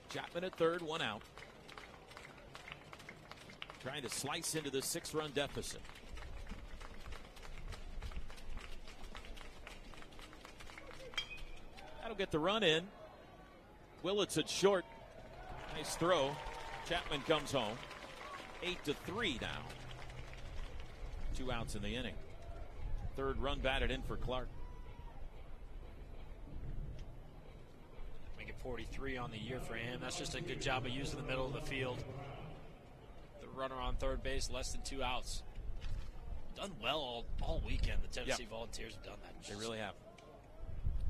Speaker 1: Chapman at third, 1 out. Trying to slice into the 6-run deficit. That'll get the run in. Willits at short. Nice throw. Chapman comes home. 8-3 now. 2 outs in the inning. 3rd run batted in for Clark.
Speaker 2: Make it 43 on the year for him. That's just a good job of using the middle of the field. runner on third base, less than 2 outs. Done well all weekend. The Tennessee Volunteers have done that.
Speaker 1: They really have.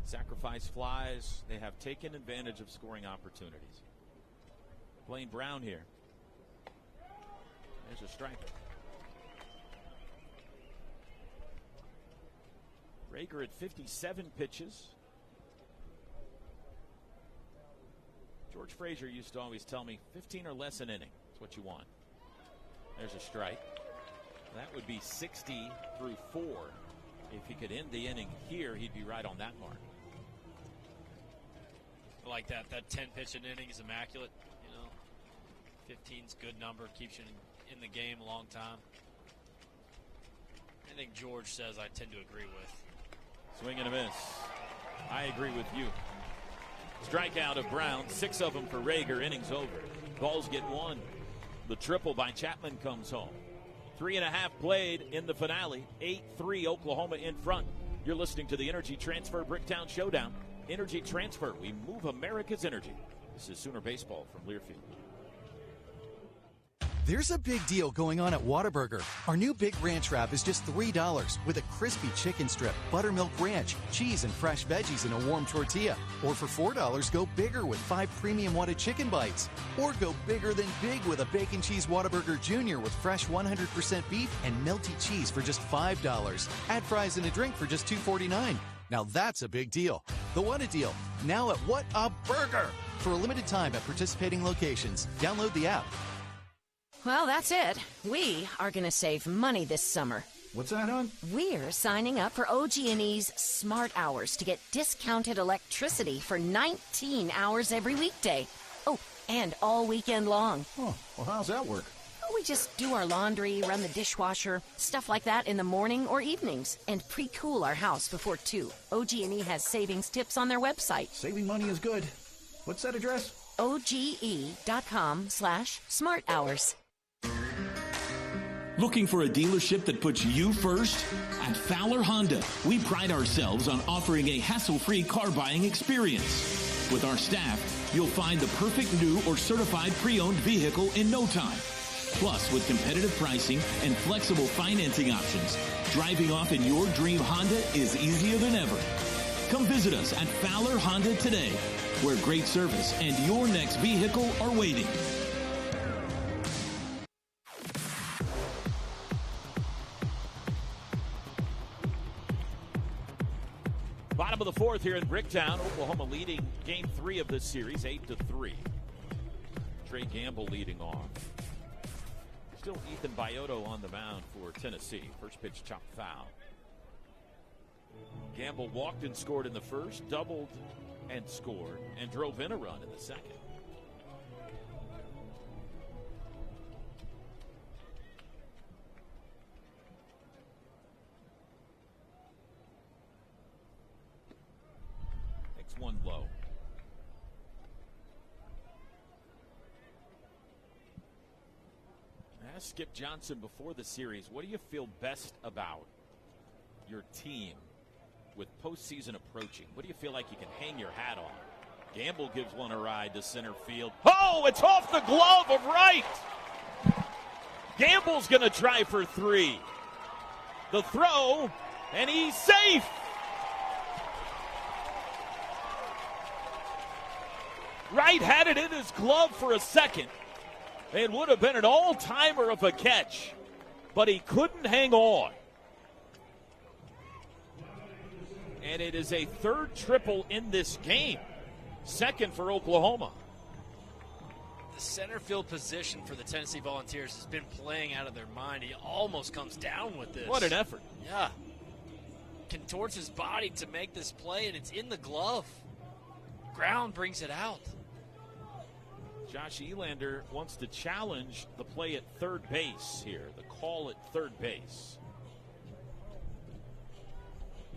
Speaker 1: Sacrifice flies. They have taken advantage of scoring opportunities. Blaine Brown here. There's a strike. Rager at 57 pitches. George Frazier used to always tell me 15 or less an inning. That's what you want. There's a strike. That would be 60 through 4. If he could end the inning here, he'd be right on that mark.
Speaker 2: I like that. That 10-pitch an inning is immaculate. 15's a good number. Keeps you in the game a long time. Anything George says, I tend to agree with.
Speaker 1: Swing and a miss. I agree with you. Strikeout of Brown, 6 of them for Rager. Innings over. Balls get 1. The triple by Chapman comes home. 3.5 played in the finale. 8-3 Oklahoma in front. You're listening to the Energy Transfer Bricktown Showdown. Energy Transfer. We move America's energy. This is Sooner Baseball from Learfield.
Speaker 15: There's a big deal going on at Whataburger. Our new Big Ranch wrap is just $3 with a crispy chicken strip, buttermilk ranch, cheese, and fresh veggies in a warm tortilla. Or for $4, go bigger with 5 premium Whata chicken bites. Or go bigger than big with a Bacon Cheese Whataburger Jr. with fresh 100% beef and melty cheese for just $5. Add fries and a drink for just $2.49. Now that's a big deal. The Whata deal, now at What a Burger! For a limited time at participating locations. Download the app.
Speaker 16: Well, that's it. We are going to save money this summer.
Speaker 17: What's that, hon?
Speaker 16: We're signing up for OG&E's Smart Hours to get discounted electricity for 19 hours every weekday. Oh, and all weekend long.
Speaker 17: Oh, well, how's that work?
Speaker 16: We just do our laundry, run the dishwasher, stuff like that in the morning or evenings, and pre-cool our house before 2. OG&E has savings tips on their website.
Speaker 17: Saving money is good. What's that address?
Speaker 16: OGE.com/smart hours.
Speaker 12: Looking for a dealership that puts you first? At Fowler Honda, we pride ourselves on offering a hassle-free car buying experience. With our staff, you'll find the perfect new or certified pre-owned vehicle in no time. Plus, with competitive pricing and flexible financing options, driving off in your dream Honda is easier than ever. Come visit us at Fowler Honda today, where great service and your next vehicle are waiting.
Speaker 1: Bottom of the 4th here in Bricktown. Oklahoma leading game 3 of this series, 8-3. Trey Gamble leading off. Still Ethan Bioto on the mound for Tennessee. First pitch chopped foul. Gamble walked and scored in the first, doubled and scored, and drove in a run in the second. One low. I asked Skip Johnson before the series, what do you feel best about your team with postseason approaching? What do you feel like you can hang your hat on? Gamble gives one a ride to center field. Oh, it's off the glove of Wright. Gamble's going to try for 3. The throw, and he's safe. Wright had it in his glove for a second. It would have been an all-timer of a catch, but he couldn't hang on. And it is a 3rd triple in this game, 2nd for Oklahoma.
Speaker 2: The center field position for the Tennessee Volunteers has been playing out of their mind. He almost comes down with this.
Speaker 1: What an effort.
Speaker 2: Yeah. Contorts his body to make this play, and it's in the glove. Ground brings it out.
Speaker 1: Josh Elander wants to challenge the play at third base here, the call at third base.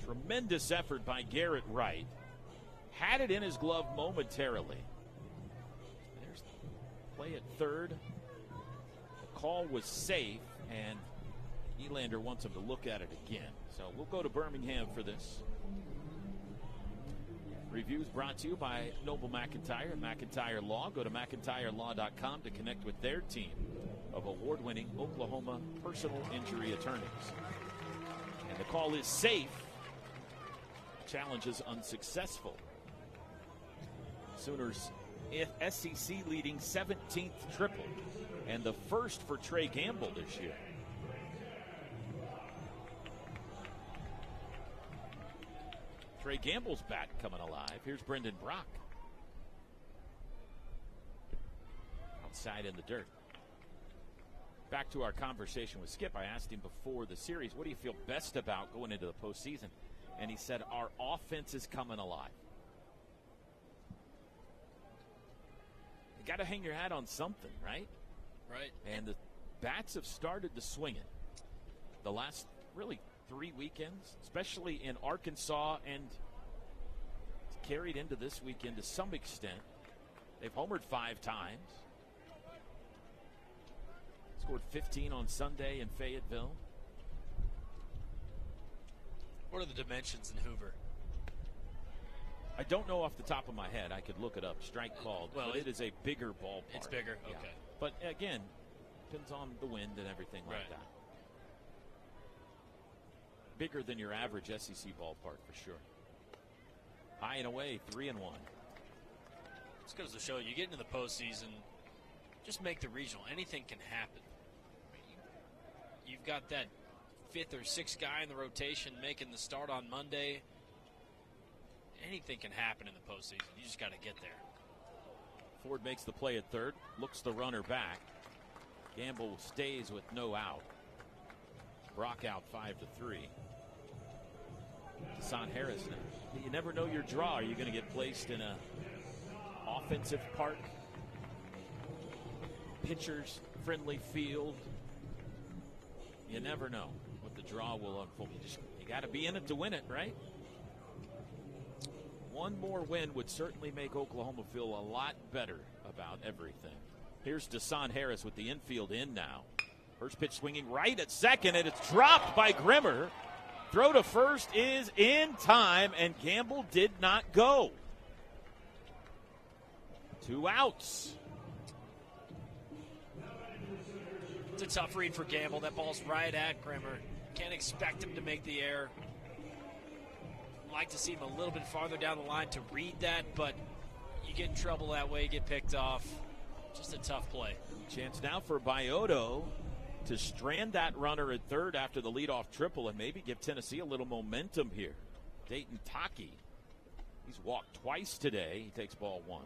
Speaker 1: Tremendous effort by Garrett Wright. Had it in his glove momentarily. There's the play at third. The call was safe, and Elander wants him to look at it again. So we'll go to Birmingham for this. Reviews brought to you by Noble McIntyre and McIntyre Law. Go to McIntyreLaw.com to connect with their team of award-winning Oklahoma personal injury attorneys. And the call is safe. Challenge is unsuccessful. Sooners SEC leading 17th triple and the first for Trey Gamble this year. Trey Gamble's bat coming alive. Here's Brendan Brock. Outside in the dirt. Back to our conversation with Skip. I asked him before the series, what do you feel best about going into the postseason? And he said, our offense is coming alive. You got to hang your hat on something, right?
Speaker 2: Right.
Speaker 1: And the bats have started to swing it. The last, really, 3 weekends, especially in Arkansas, and carried into this weekend to some extent. They've homered 5 times. Scored 15 on Sunday in Fayetteville.
Speaker 2: What are the dimensions in Hoover?
Speaker 1: I don't know off the top of my head. I could look it up. Strike called.
Speaker 2: Well,
Speaker 1: but it is a bigger ballpark.
Speaker 2: It's bigger?
Speaker 1: Yeah.
Speaker 2: Okay.
Speaker 1: But again, depends on the wind and everything like that. Bigger than your average SEC ballpark for sure. High and away, 3-1.
Speaker 2: This goes to show you get into the postseason, just make the regional. Anything can happen. You've got that 5th or 6th guy in the rotation making the start on Monday. Anything can happen in the postseason. You just got to get there.
Speaker 1: Ford makes the play at third, looks the runner back. Gamble stays with no out. Brock out 5-3. Desan Harris now. You never know your draw. Are you going to get placed in a offensive park, pitchers friendly field? You never know what the draw will unfold. You got to be in it to win it, right? One more win would certainly make Oklahoma feel a lot better about everything. Here's Desan Harris with the infield in now. First pitch swinging right at second, and it's dropped by Grimmer. Throw to first is in time, and Gamble did not go. 2 outs.
Speaker 2: It's a tough read for Gamble. That ball's right at Grimmer. Can't expect him to make the error. Like to see him a little bit farther down the line to read that, but you get in trouble that way, get picked off. Just a tough play.
Speaker 1: Chance now for Bioto to strand that runner at third after the leadoff triple and maybe give Tennessee a little momentum here. Dayton Taki, he's walked twice today. He takes ball 1.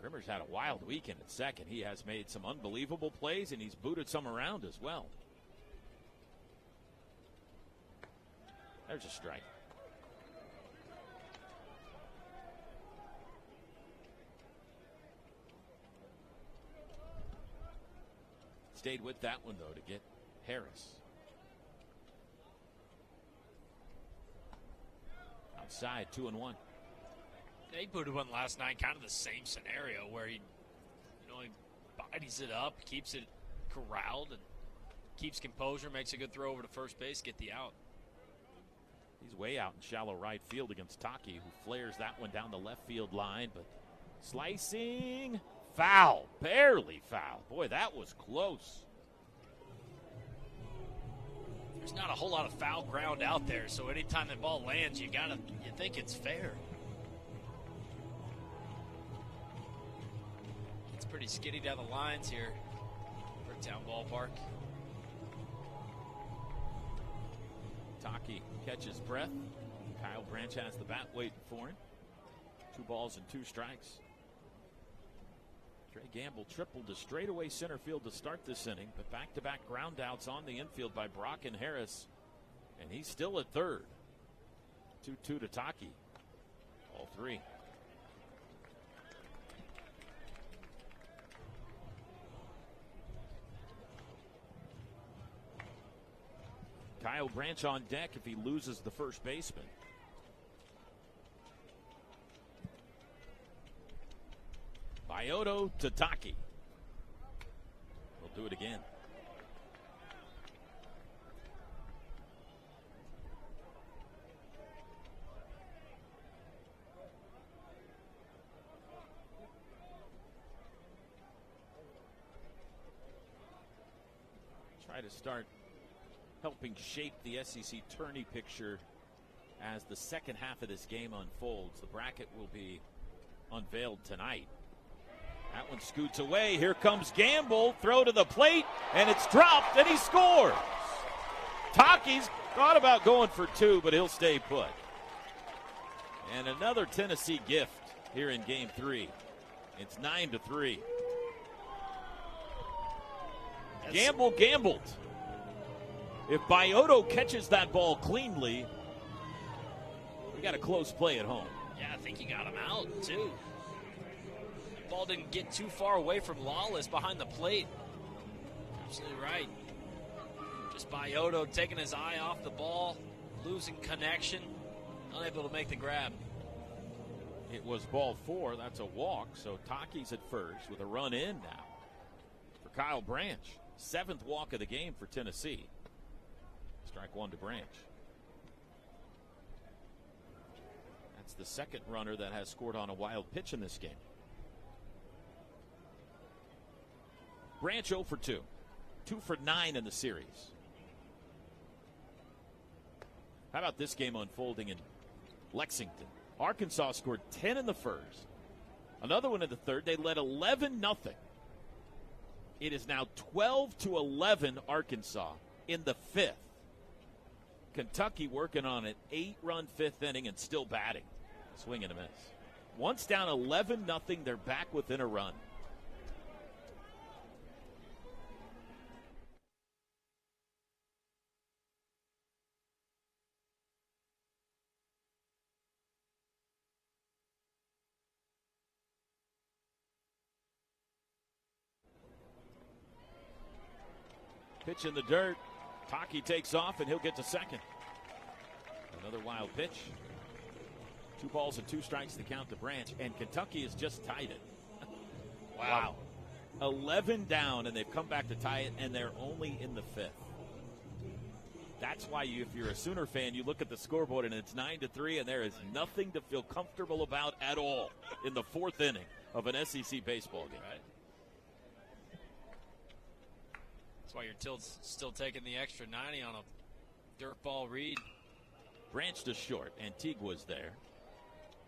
Speaker 1: Grimmer's had a wild weekend at second. He has made some unbelievable plays, and he's booted some around as well. There's a strike. Stayed with that one, though, to get Harris. Outside, 2-1.
Speaker 2: He booted one last night, kind of the same scenario where he bodies it up, keeps it corralled, and keeps composure, makes a good throw over to first base, get the out.
Speaker 1: He's way out in shallow right field against Taki, who flares that one down the left field line, but slicing, foul, barely foul. Boy, that was close.
Speaker 2: There's not a whole lot of foul ground out there, so anytime that ball lands, you think it's fair. It's pretty skinny down the lines here for Town Ballpark.
Speaker 1: Taki catches breath. Kyle Branch has the bat waiting for him. 2 balls and 2 strikes. Trey Gamble tripled to straightaway center field to start this inning, but back-to-back ground outs on the infield by Brock and Harris, and he's still at third. 2-2 to Taki. All 3. Kyle Branch on deck if he loses the first baseman. Bioto to Taki. We'll do it again. try to start helping shape the SEC tourney picture as the second half of this game unfolds. The bracket will be unveiled tonight. That one scoots away. Here comes Gamble. Throw to the plate, and it's dropped, and he scores. Taki's thought about going for two, but he'll stay put. And another Tennessee gift here in Game 3. It's 9-3. Gamble gambled. If Bioto catches that ball cleanly, we got a close play at home.
Speaker 2: Yeah, I think he got him out, too. The ball didn't get too far away from Lawless behind the plate. Absolutely right. Just Bioto taking his eye off the ball, losing connection, unable to make the grab.
Speaker 1: It was ball 4. That's a walk, so Taki's at first with a run in now for Kyle Branch. 7th walk of the game for Tennessee. Strike one to Branch. That's the second runner that has scored on a wild pitch in this game. Branch 0 for 2. 2 for 9 in the series. How about this game unfolding in Lexington? Arkansas scored 10 in the first. Another one in the third. They led 11-0. It is now 12-11 Arkansas in the 5th. Kentucky working on an 8-run 5th inning and still batting. Swing and a miss. Once down 11-0, they're back within a run. Pitch in the dirt. Taki takes off, and he'll get to second. Another wild pitch. 2 balls and 2 strikes to count to Branch, and Kentucky has just tied it. Wow. 11 down, and they've come back to tie it, and they're only in the 5th. That's why if you're a Sooner fan, you look at the scoreboard, and it's 9-3, and there is nothing to feel comfortable about at all in the 4th inning of an SEC baseball game.
Speaker 2: Right. That's why you're still taking the extra 90 on a dirt ball read.
Speaker 1: Branch to short. Antigua's there.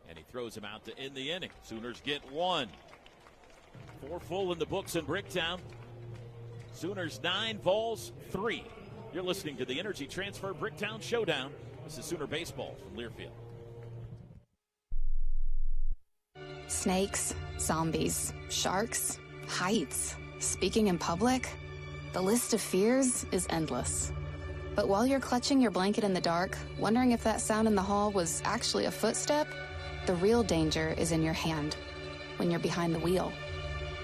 Speaker 1: And he throws him out to end the inning. Sooners get 1. 4 full in the books in Bricktown. Sooners 9, Vols 3. You're listening to the Energy Transfer Bricktown Showdown. This is Sooner Baseball from Learfield.
Speaker 18: Snakes, zombies, sharks, heights, speaking in public. The list of fears is endless. But while you're clutching your blanket in the dark, wondering if that sound in the hall was actually a footstep, the real danger is in your hand, when you're behind the wheel.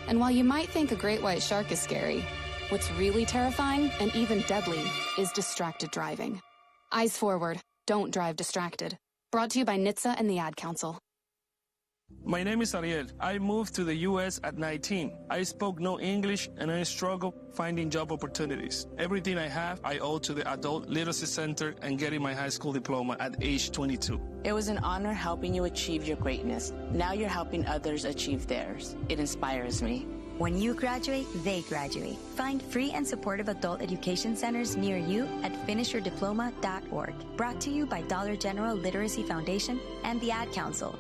Speaker 18: And while you might think a great white shark is scary, what's really terrifying and even deadly is distracted driving. Eyes forward, don't drive distracted. Brought to you by NHTSA and the Ad Council.
Speaker 19: My name is Ariel. I moved to the U.S. at 19. I spoke no English and I struggled finding job opportunities. Everything I have, I owe to the Adult Literacy Center and getting my high school diploma at age 22.
Speaker 20: It was an honor helping you achieve your greatness. Now you're helping others achieve theirs. It inspires me.
Speaker 21: When you graduate, they graduate. Find free and supportive adult education centers near you at finishyourdiploma.org. Brought to you by Dollar General Literacy Foundation and the Ad Council.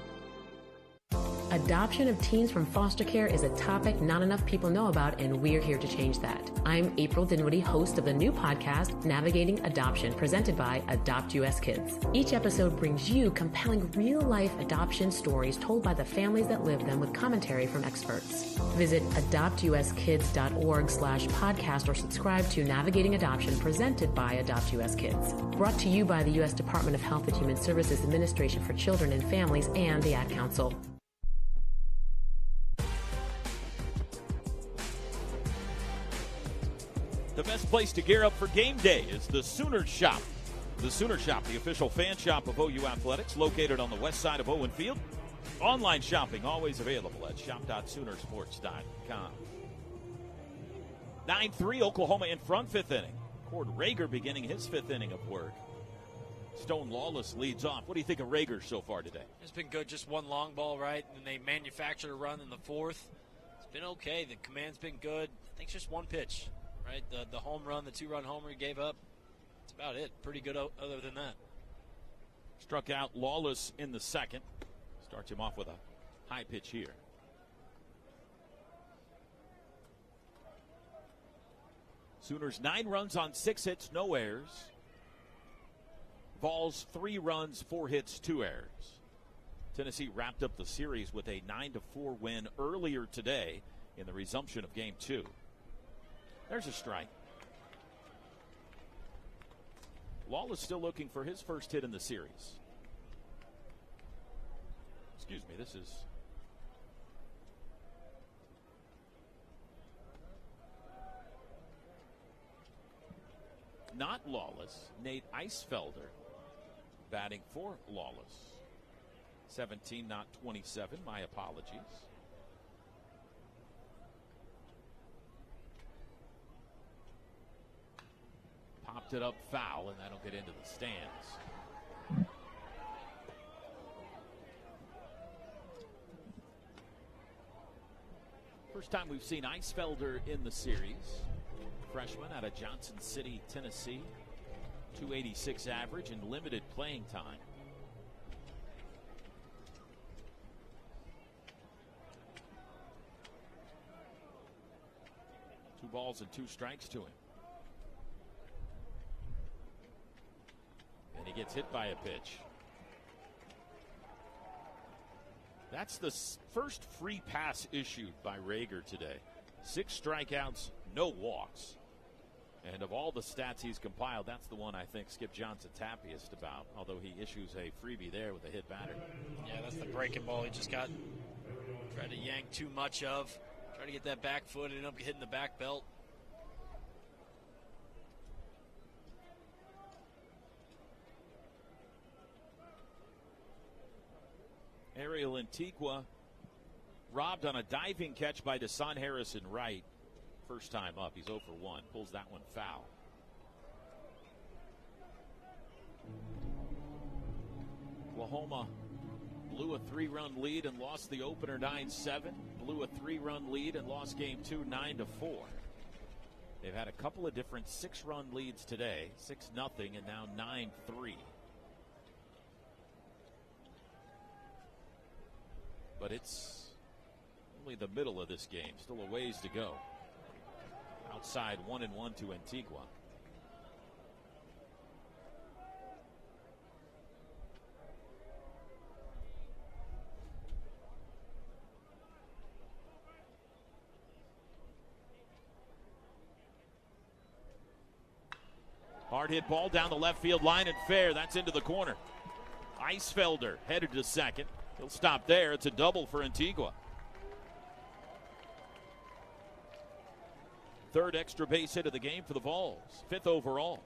Speaker 22: Adoption of teens from foster care is a topic not enough people know about, and we're here to change that. I'm April Dinwiddie, host of the new podcast, Navigating Adoption, presented by Adopt US Kids. Each episode brings you compelling real-life adoption stories told by the families that live them with commentary from experts. Visit adoptuskids.org/podcast or subscribe to Navigating Adoption, presented by Adopt US Kids. Brought to you by the U.S. Department of Health and Human Services Administration for Children and Families and the Ad Council.
Speaker 1: The best place to gear up for game day is the Sooner Shop. The Sooner Shop, the official fan shop of OU Athletics, located on the west side of Owen Field. Online shopping always available at shop.soonersports.com. 9-3, Oklahoma in front, 5th inning. Cord Rager beginning his 5th inning of work. Stone Lawless leads off. What do you think of Rager so far today?
Speaker 2: It's been good, just one long ball, right? And they manufactured a run in the 4th. It's been okay. The command's been good. I think it's just one pitch. right? The home run, the 2-run homer he gave up, that's about it. Pretty good other than that.
Speaker 1: Struck out Lawless in the second. Starts him off with a high pitch here. Sooners 9 runs on 6 hits, no errors. Vols 3 runs, 4 hits, 2 errors. Tennessee wrapped up the series with a 9-4 win earlier today in the resumption of Game 2. There's a strike. Lawless still looking for his first hit in the series. Excuse me, this is... not Lawless, Nate Eisfelder batting for Lawless. 17, not 27. My apologies. Popped it up foul, and that'll get into the stands. First time we've seen Eisfelder in the series. Freshman out of Johnson City, Tennessee. 286 average and limited playing time. Two balls and 2 strikes to him. And he gets hit by a pitch. That's the first free pass issued by Rager today. 6 strikeouts, no walks. And of all the stats he's compiled, that's the one I think Skip Johnson's happiest about, although he issues a freebie there with a hit batter.
Speaker 2: Yeah, that's the breaking ball he just got. Tried to yank too much of. Tried to get that back foot, ended up hitting the back belt.
Speaker 1: Ariel Antigua robbed on a diving catch by Desan Harrison Wright. First time up, he's 0 for 1. Pulls that one foul. Oklahoma blew a 3-run lead and lost the opener 9-7. Blew a 3-run lead and lost Game 2 9-4. They've had a couple of different 6-run leads today. 6-0 and now 9-3. But it's only the middle of this game. Still a ways to go. Outside 1-1 to Antigua. Hard hit ball down the left field line and fair. That's into the corner. Eisfelder headed to second. He'll stop there. It's a double for Antigua. Third extra base hit of the game for the Vols. 5th overall.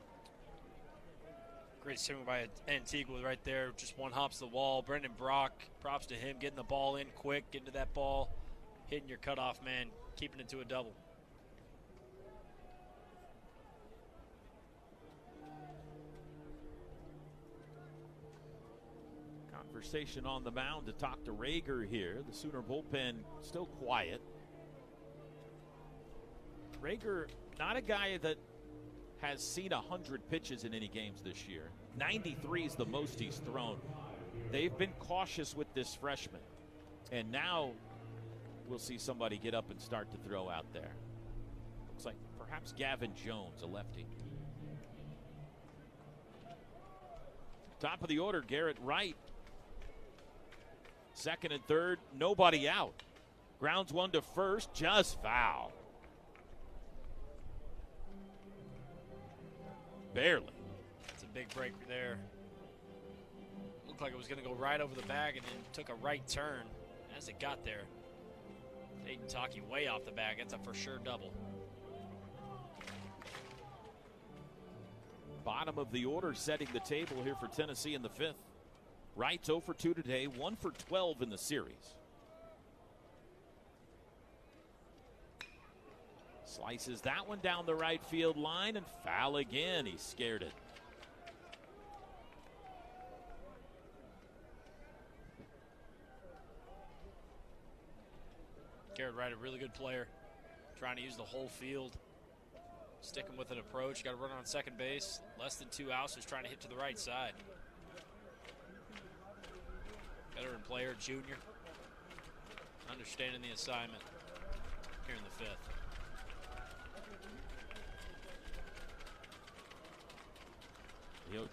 Speaker 2: Great swing by Antigua right there. Just one hops the wall. Brendan Brock, props to him, getting the ball in quick, getting to that ball, hitting your cutoff man, keeping it to a double.
Speaker 1: Conversation on the mound to talk to Rager here. The Sooner bullpen still quiet. Rager, not a guy that has seen 100 pitches in any games this year. 93 is the most he's thrown. They've been cautious with this freshman. And now we'll see somebody get up and start to throw out there. Looks like perhaps Gavin Jones, a lefty. Top of the order, Garrett Wright. Second and third, nobody out. Grounds one to first, just foul. Barely.
Speaker 2: It's a big break there. Looked like it was going to go right over the bag and then took a right turn as it got there. Dayton Taki way off the bag. That's a for sure double.
Speaker 1: Bottom of the order setting the table here for Tennessee in the 5th. Wright's 0 for 2 today, 1 for 12 in the series. Slices that one down the right field line and foul again. He scared it.
Speaker 2: Garrett Wright, a really good player. Trying to use the whole field. Sticking with an approach. Got a runner on second base. Less than 2 outs. Just trying to hit to the right side. Veteran player, junior. Understanding the assignment here in the 5th.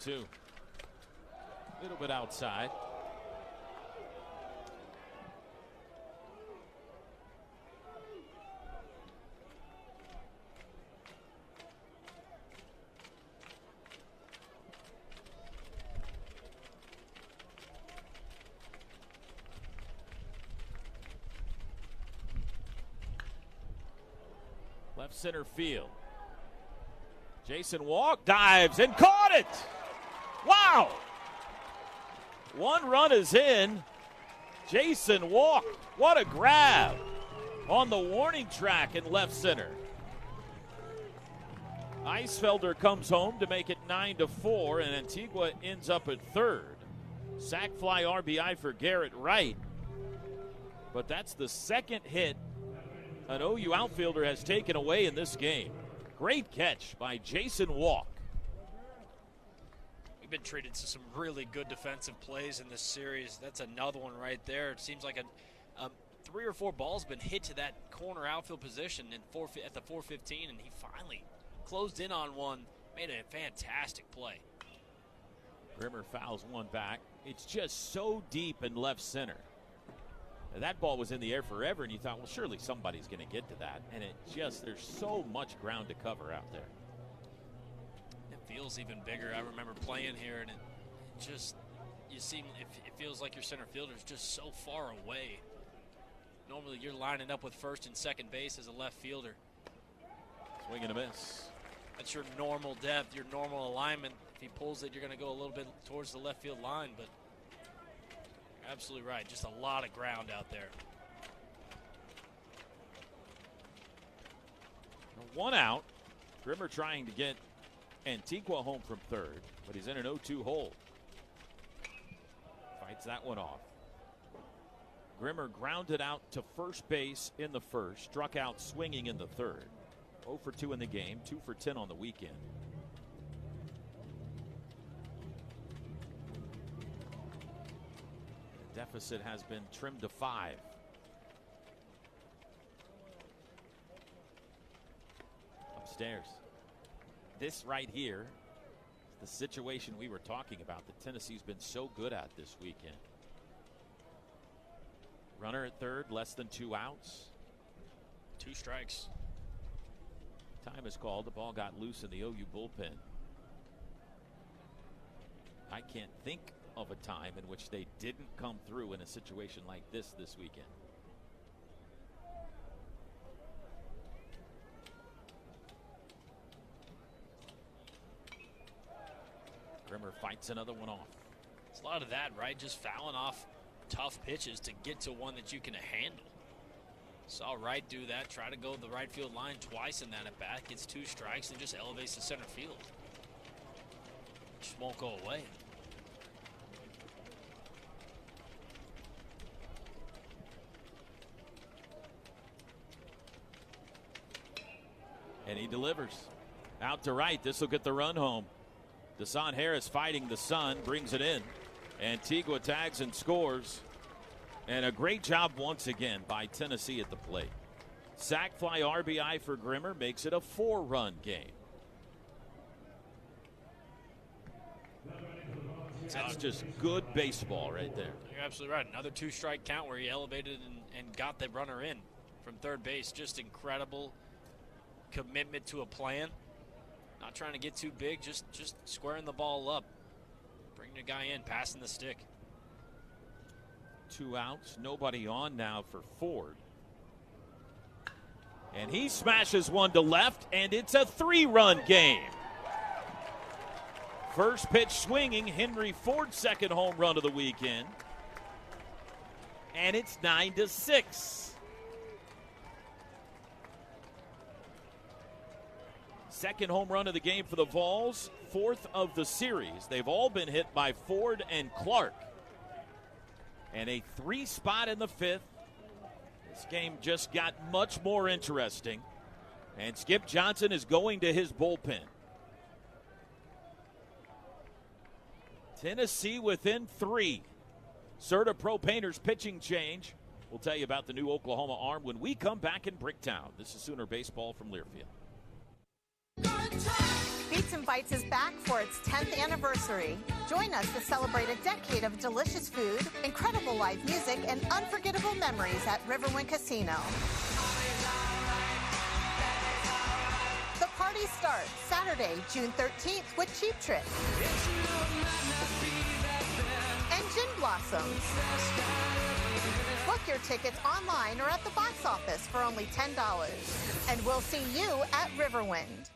Speaker 1: The 0-2. A little bit outside. Left center field. Jason Walk dives and caught it. Wow. 1 run is in. Jason Walk, what a grab on the warning track in left center. Eisfelder comes home to make it 9-4, and Antigua ends up at third. Sac fly RBI for Garrett Wright. But that's the second hit an OU outfielder has taken away in this game. Great catch by Jason Walk.
Speaker 2: We've been treated to some really good defensive plays in this series. That's another one right there. It seems like 3 or 4 balls been hit to that corner outfield position at the 415, and he finally closed in on one, made a fantastic play.
Speaker 1: Grimmer fouls one back. It's just so deep in left center. That ball was in the air forever, and you thought, well, surely somebody's going to get to that. And there's so much ground to cover out there.
Speaker 2: It feels even bigger. I remember playing here, and it feels like your center fielder is just so far away. Normally, you're lining up with first and second base as a left fielder.
Speaker 1: Swing and a miss.
Speaker 2: That's your normal depth, your normal alignment. If he pulls it, you're going to go a little bit towards the left field line, but absolutely right. Just a lot of ground out there.
Speaker 1: 1 out. Grimmer trying to get Antigua home from third, but he's in an 0-2 hole. Fights that one off. Grimmer grounded out to first base in the first, struck out swinging in the third. 0 for 2 in the game, 2 for 10 on the weekend. Deficit has been trimmed to 5. Upstairs. This right here is the situation we were talking about that Tennessee's been so good at this weekend. Runner at third, less than 2 outs.
Speaker 2: 2 strikes.
Speaker 1: Time is called. The ball got loose in the OU bullpen. I can't think of a time in which they didn't come through in a situation like this weekend. Grimmer fights another one off.
Speaker 2: It's a lot of that, right? Just fouling off tough pitches to get to one that you can handle. Saw Wright do that, try to go the right field line twice in that at bat, gets 2 strikes and just elevates to center field. Just won't go away.
Speaker 1: And he delivers. Out to right. This will get the run home. Desan Harris fighting the sun, brings it in. Antigua tags and scores. And a great job once again by Tennessee at the plate. Sac fly RBI for Grimmer makes it a 4-run game. That's just good baseball right there.
Speaker 2: You're absolutely right. Another 2-strike count where he elevated and got the runner in from third base. Just incredible commitment to a plan. Not trying to get too big, just squaring the ball up. Bringing the guy in, passing the stick.
Speaker 1: 2 outs, nobody on now for Ford. And he smashes one to left, and it's a 3-run game. First pitch swinging, Henry Ford's second home run of the weekend. And it's 9-6. Second home run of the game for the Vols, 4th of the series. They've all been hit by Ford and Clark. And a 3 spot in the 5th. This game just got much more interesting. And Skip Johnson is going to his bullpen. Tennessee within 3. Certapro Painters pitching change. We'll tell you about the new Oklahoma arm when we come back in Bricktown. This is Sooner Baseball from Learfield.
Speaker 3: Beats and Bites is back for its 10th anniversary. Join us to celebrate a decade of delicious food, incredible live music, and unforgettable memories at Riverwind Casino. The party starts Saturday, June 13th with Cheap Trick and Gin Blossoms. Book your tickets online or at the box office for only $10. And we'll see you at Riverwind.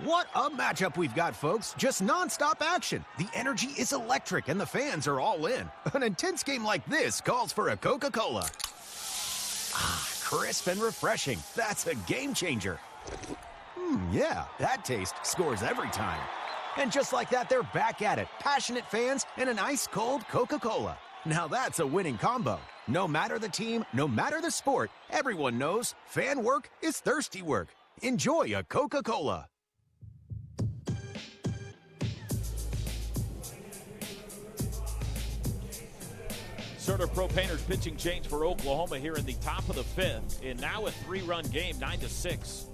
Speaker 5: What a matchup we've got, folks. Just nonstop action. The energy is electric and the fans are all in. An intense game like this calls for a Coca-Cola. Ah, crisp and refreshing. That's a game changer. Yeah, that taste scores every time. And just like that, they're back at it. Passionate fans and an ice-cold Coca-Cola. Now that's a winning combo. No matter the team, no matter the sport, everyone knows fan work is thirsty work. Enjoy a Coca-Cola.
Speaker 1: Certapro Painters pitching change for Oklahoma here in the top of the 5th. And now a 3-run game, 9-6.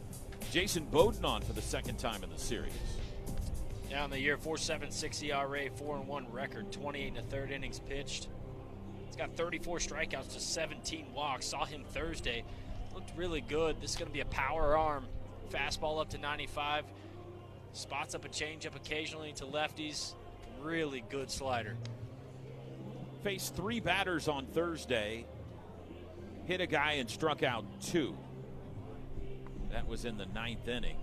Speaker 1: Jason Bowden on for the second time in the series.
Speaker 2: Down the year, 4.76 ERA, 4-1 record, 28 in the third innings pitched. He's got 34 strikeouts to 17 walks. Saw him Thursday. Looked really good. This is going to be a power arm. Fastball up to 95. Spots up a changeup occasionally to lefties. Really good slider.
Speaker 1: Faced 3 batters on Thursday. Hit a guy and struck out 2. That was in the 9th inning.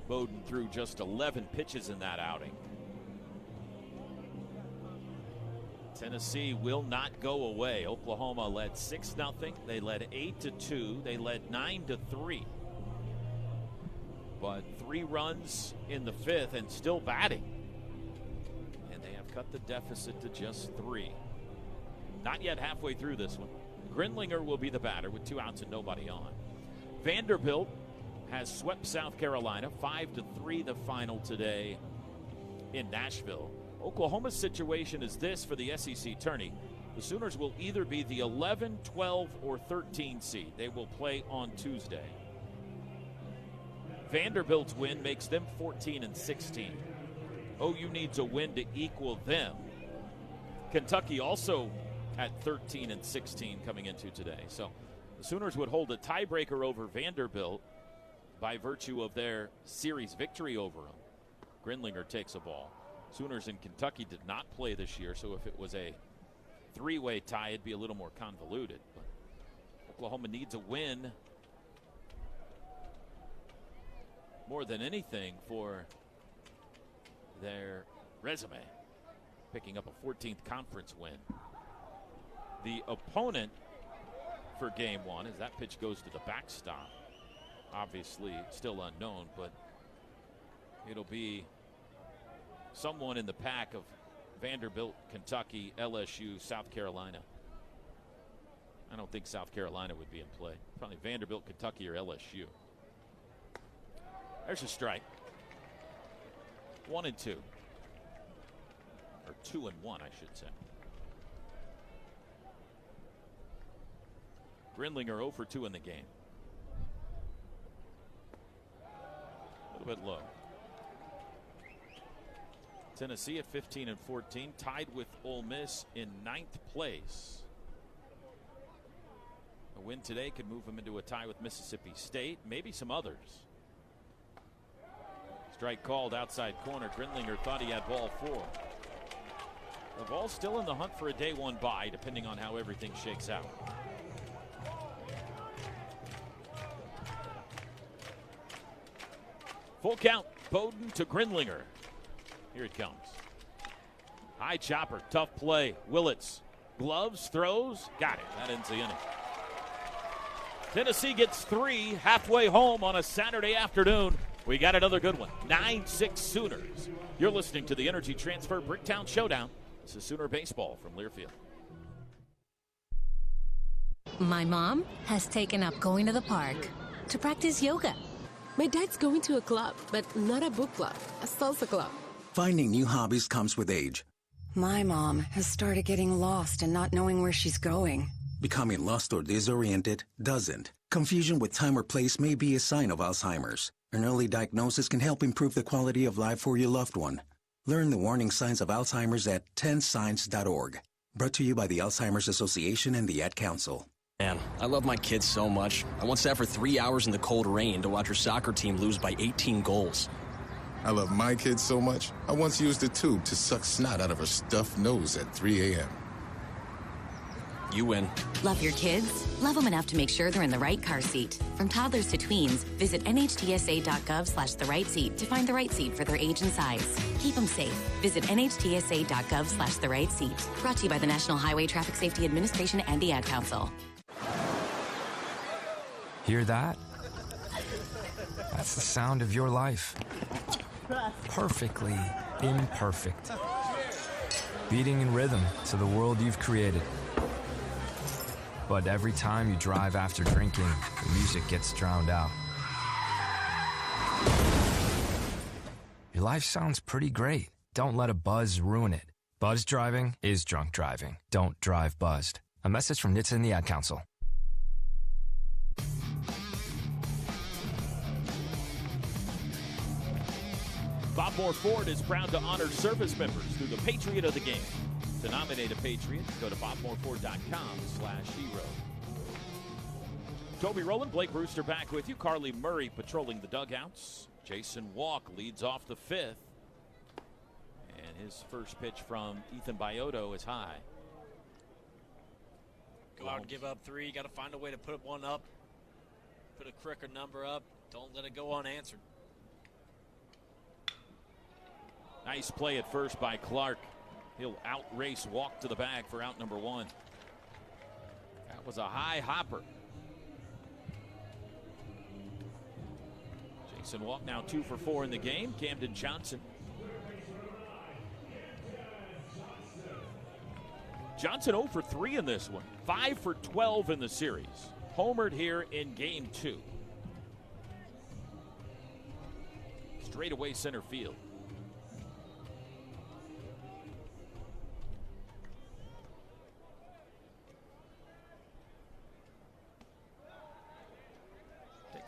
Speaker 1: Bowden threw just 11 pitches in that outing. Tennessee will not go away. Oklahoma led 6-0. They led 8-2. They led 9-3. But 3 runs in the 5th and still batting. And they have cut the deficit to just 3. Not yet halfway through this one. Grindlinger will be the batter with 2 outs and nobody on. Vanderbilt has swept South Carolina 5-3 the final today in Nashville. Oklahoma's situation is this for the SEC tourney. The Sooners will either be the 11, 12, or 13 seed. They will play on Tuesday. Vanderbilt's win makes them 14-16. OU needs a win to equal them. Kentucky also at 13-16 coming into today. So the Sooners would hold a tiebreaker over Vanderbilt by virtue of their series victory over them. Grindlinger takes a ball. Sooners in Kentucky did not play this year, so if it was a 3-way tie, it'd be a little more convoluted. But Oklahoma needs a win more than anything for their resume, picking up a 14th conference win. The opponent for game 1, as that pitch goes to the backstop, obviously still unknown, but it'll be someone in the pack of Vanderbilt, Kentucky, LSU, South Carolina. I don't think South Carolina would be in play. Probably Vanderbilt, Kentucky, or LSU. There's a strike. 1-2. Or 2-1, I should say. Grindlinger 0 for 2 in the game. A little bit low. Tennessee at 15-14, tied with Ole Miss in 9th place. A win today could move them into a tie with Mississippi State, maybe some others. Strike called outside corner. Grindlinger thought he had ball 4. The ball's still in the hunt for a day 1 bye, depending on how everything shakes out. Full count, Bowden to Grindlinger. Here it comes. High chopper, tough play. Willits, gloves, throws, got it. That ends the inning. Tennessee gets 3 halfway home on a Saturday afternoon. We got another good one. 9-6 Sooners. You're listening to the Energy Transfer Bricktown Showdown. This is Sooner Baseball from Learfield.
Speaker 11: My mom has taken up going to the park.
Speaker 21: to practice yoga.
Speaker 4: My dad's going to a club, but not a book club, a salsa club.
Speaker 6: Finding new hobbies comes with age.
Speaker 11: My mom has started getting lost and not knowing where she's going.
Speaker 6: Becoming lost or disoriented doesn't. Confusion with time or place may be a sign of Alzheimer's. An early diagnosis can help improve the quality of life for your loved one. Learn the warning signs of Alzheimer's at 10signs.org. Brought to you by the Alzheimer's Association and the Ad Council.
Speaker 14: Man, I love my kids so much. I once sat for 3 hours in the cold rain to watch her soccer team lose by 18 goals.
Speaker 13: I love my kids so much, I once used a tube to suck snot out of her stuffed nose at 3 a.m.
Speaker 14: You win.
Speaker 23: Love your kids? Love them enough to make sure they're in the right car seat. From toddlers to tweens, visit nhtsa.gov/the-right-seat to find the right seat for their age and size. Keep them safe. Visit nhtsa.gov/the-right-seat. Brought to you by the National Highway Traffic Safety Administration and the Ad Council.
Speaker 24: Hear that? That's the sound of your life. Perfectly imperfect. Beating in rhythm to the world you've created. But every time you drive after drinking, the music gets drowned out. Your life sounds pretty great. Don't let a buzz ruin it. Buzz driving is drunk driving. Don't drive buzzed. A message from NHTSA and the Ad Council.
Speaker 1: Bob Moore Ford is proud to honor service members through the Patriot of the Game. To nominate a Patriot, go to bobmooreford.com/hero. Toby Rowland, Blake Brewster back with you. Carly Murray patrolling the dugouts. Jason Walk leads off the fifth. And his first pitch from Ethan Bioto is high.
Speaker 2: Go out and give up three. Got to find a way to put one up. Put a cricket number up. Don't let it go unanswered.
Speaker 1: Nice play at first by Clark. He'll outrace Walk to the bag for out number one. That was a high hopper. Jason Walk now 2 for 4 in the game. Camden Johnson. Johnson 0 for 3 in this one. 5 for 12 in the series. Homered here in game 2. Straight away center field.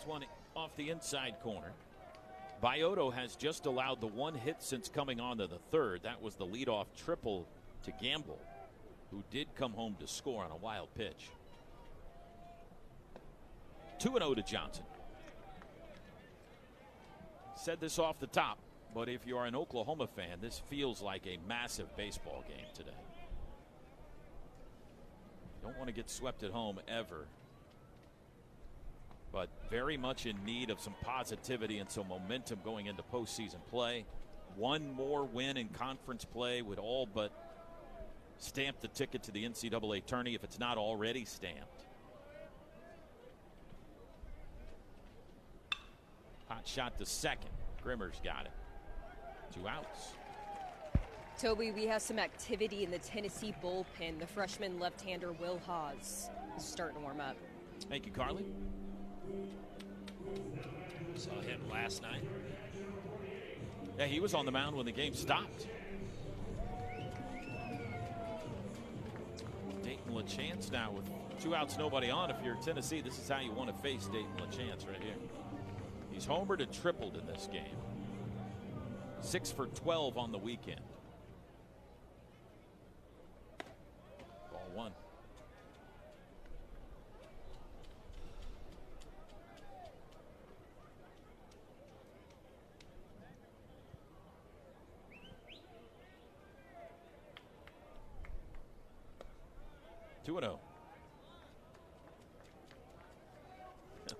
Speaker 1: One off the inside corner. Bioto has just allowed the one hit since coming on to the third. That was the leadoff triple to Gamble, who did come home to score on a wild pitch. 2-0 to Johnson. Said this off the top, but if you are an Oklahoma fan, this feels like a massive baseball game today. Don't want to get swept at home ever, but very much in need of some positivity and some momentum going into postseason play. One more win in conference play would all but stamp the ticket to the NCAA tourney if it's not already stamped. Hot shot to second. Grimmer's got it. 2 outs.
Speaker 26: Toby, we have some activity in the Tennessee bullpen. The freshman left-hander Will Haas is starting to warm up.
Speaker 1: Thank you, Carly.
Speaker 2: Saw him last night.
Speaker 1: Yeah, he was on the mound when the game stopped. Dayton LaChance now with 2 outs, nobody on. If you're Tennessee, this is how you want to face Dayton LaChance right here. He's homered and tripled in this game. 6 for 12 on the weekend. Ball one.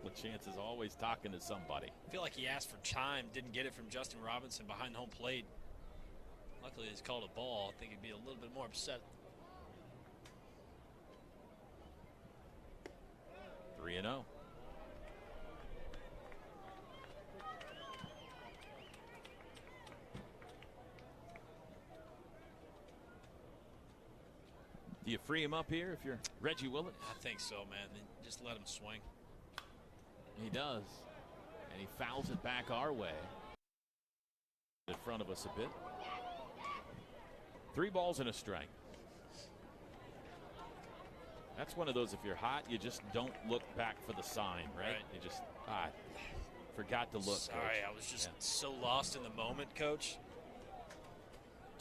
Speaker 1: LaChance is always talking to somebody.
Speaker 2: I feel like he asked for time, didn't get it from Justin Robinson behind home plate. Luckily, he's called a ball. I think he'd be a little bit more upset.
Speaker 1: 3-0. Do you free him up here if you're Reggie Willett?
Speaker 2: I think so, man. Just let him swing.
Speaker 1: He does. And he fouls it back our way. In front of us a bit. 3 balls and a strike. That's one of those, if you're hot, you just don't look back for the sign, right? You just forgot to look.
Speaker 2: Sorry,
Speaker 1: Coach.
Speaker 2: I was just so lost in the moment, Coach.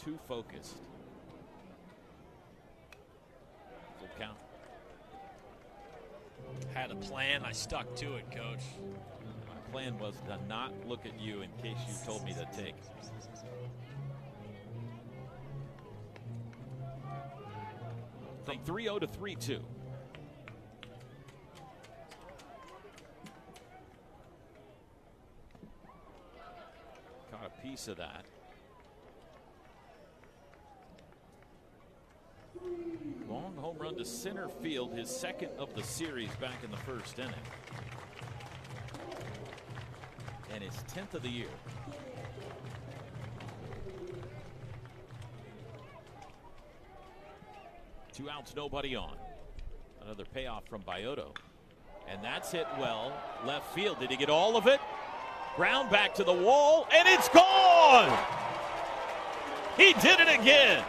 Speaker 1: Too focused. Full count.
Speaker 2: Had a plan, I stuck to it, Coach.
Speaker 1: My plan was to not look at you in case you told me to take. From 3-0 to 3-2. Caught a piece of that. Long home run to center field, his second of the series back in the first inning. And his 10th of the year. Two outs, nobody on. Another payoff from Bioto. And that's hit well. Left field. Did he get all of it? Ground back to the wall, and it's gone! He did it again!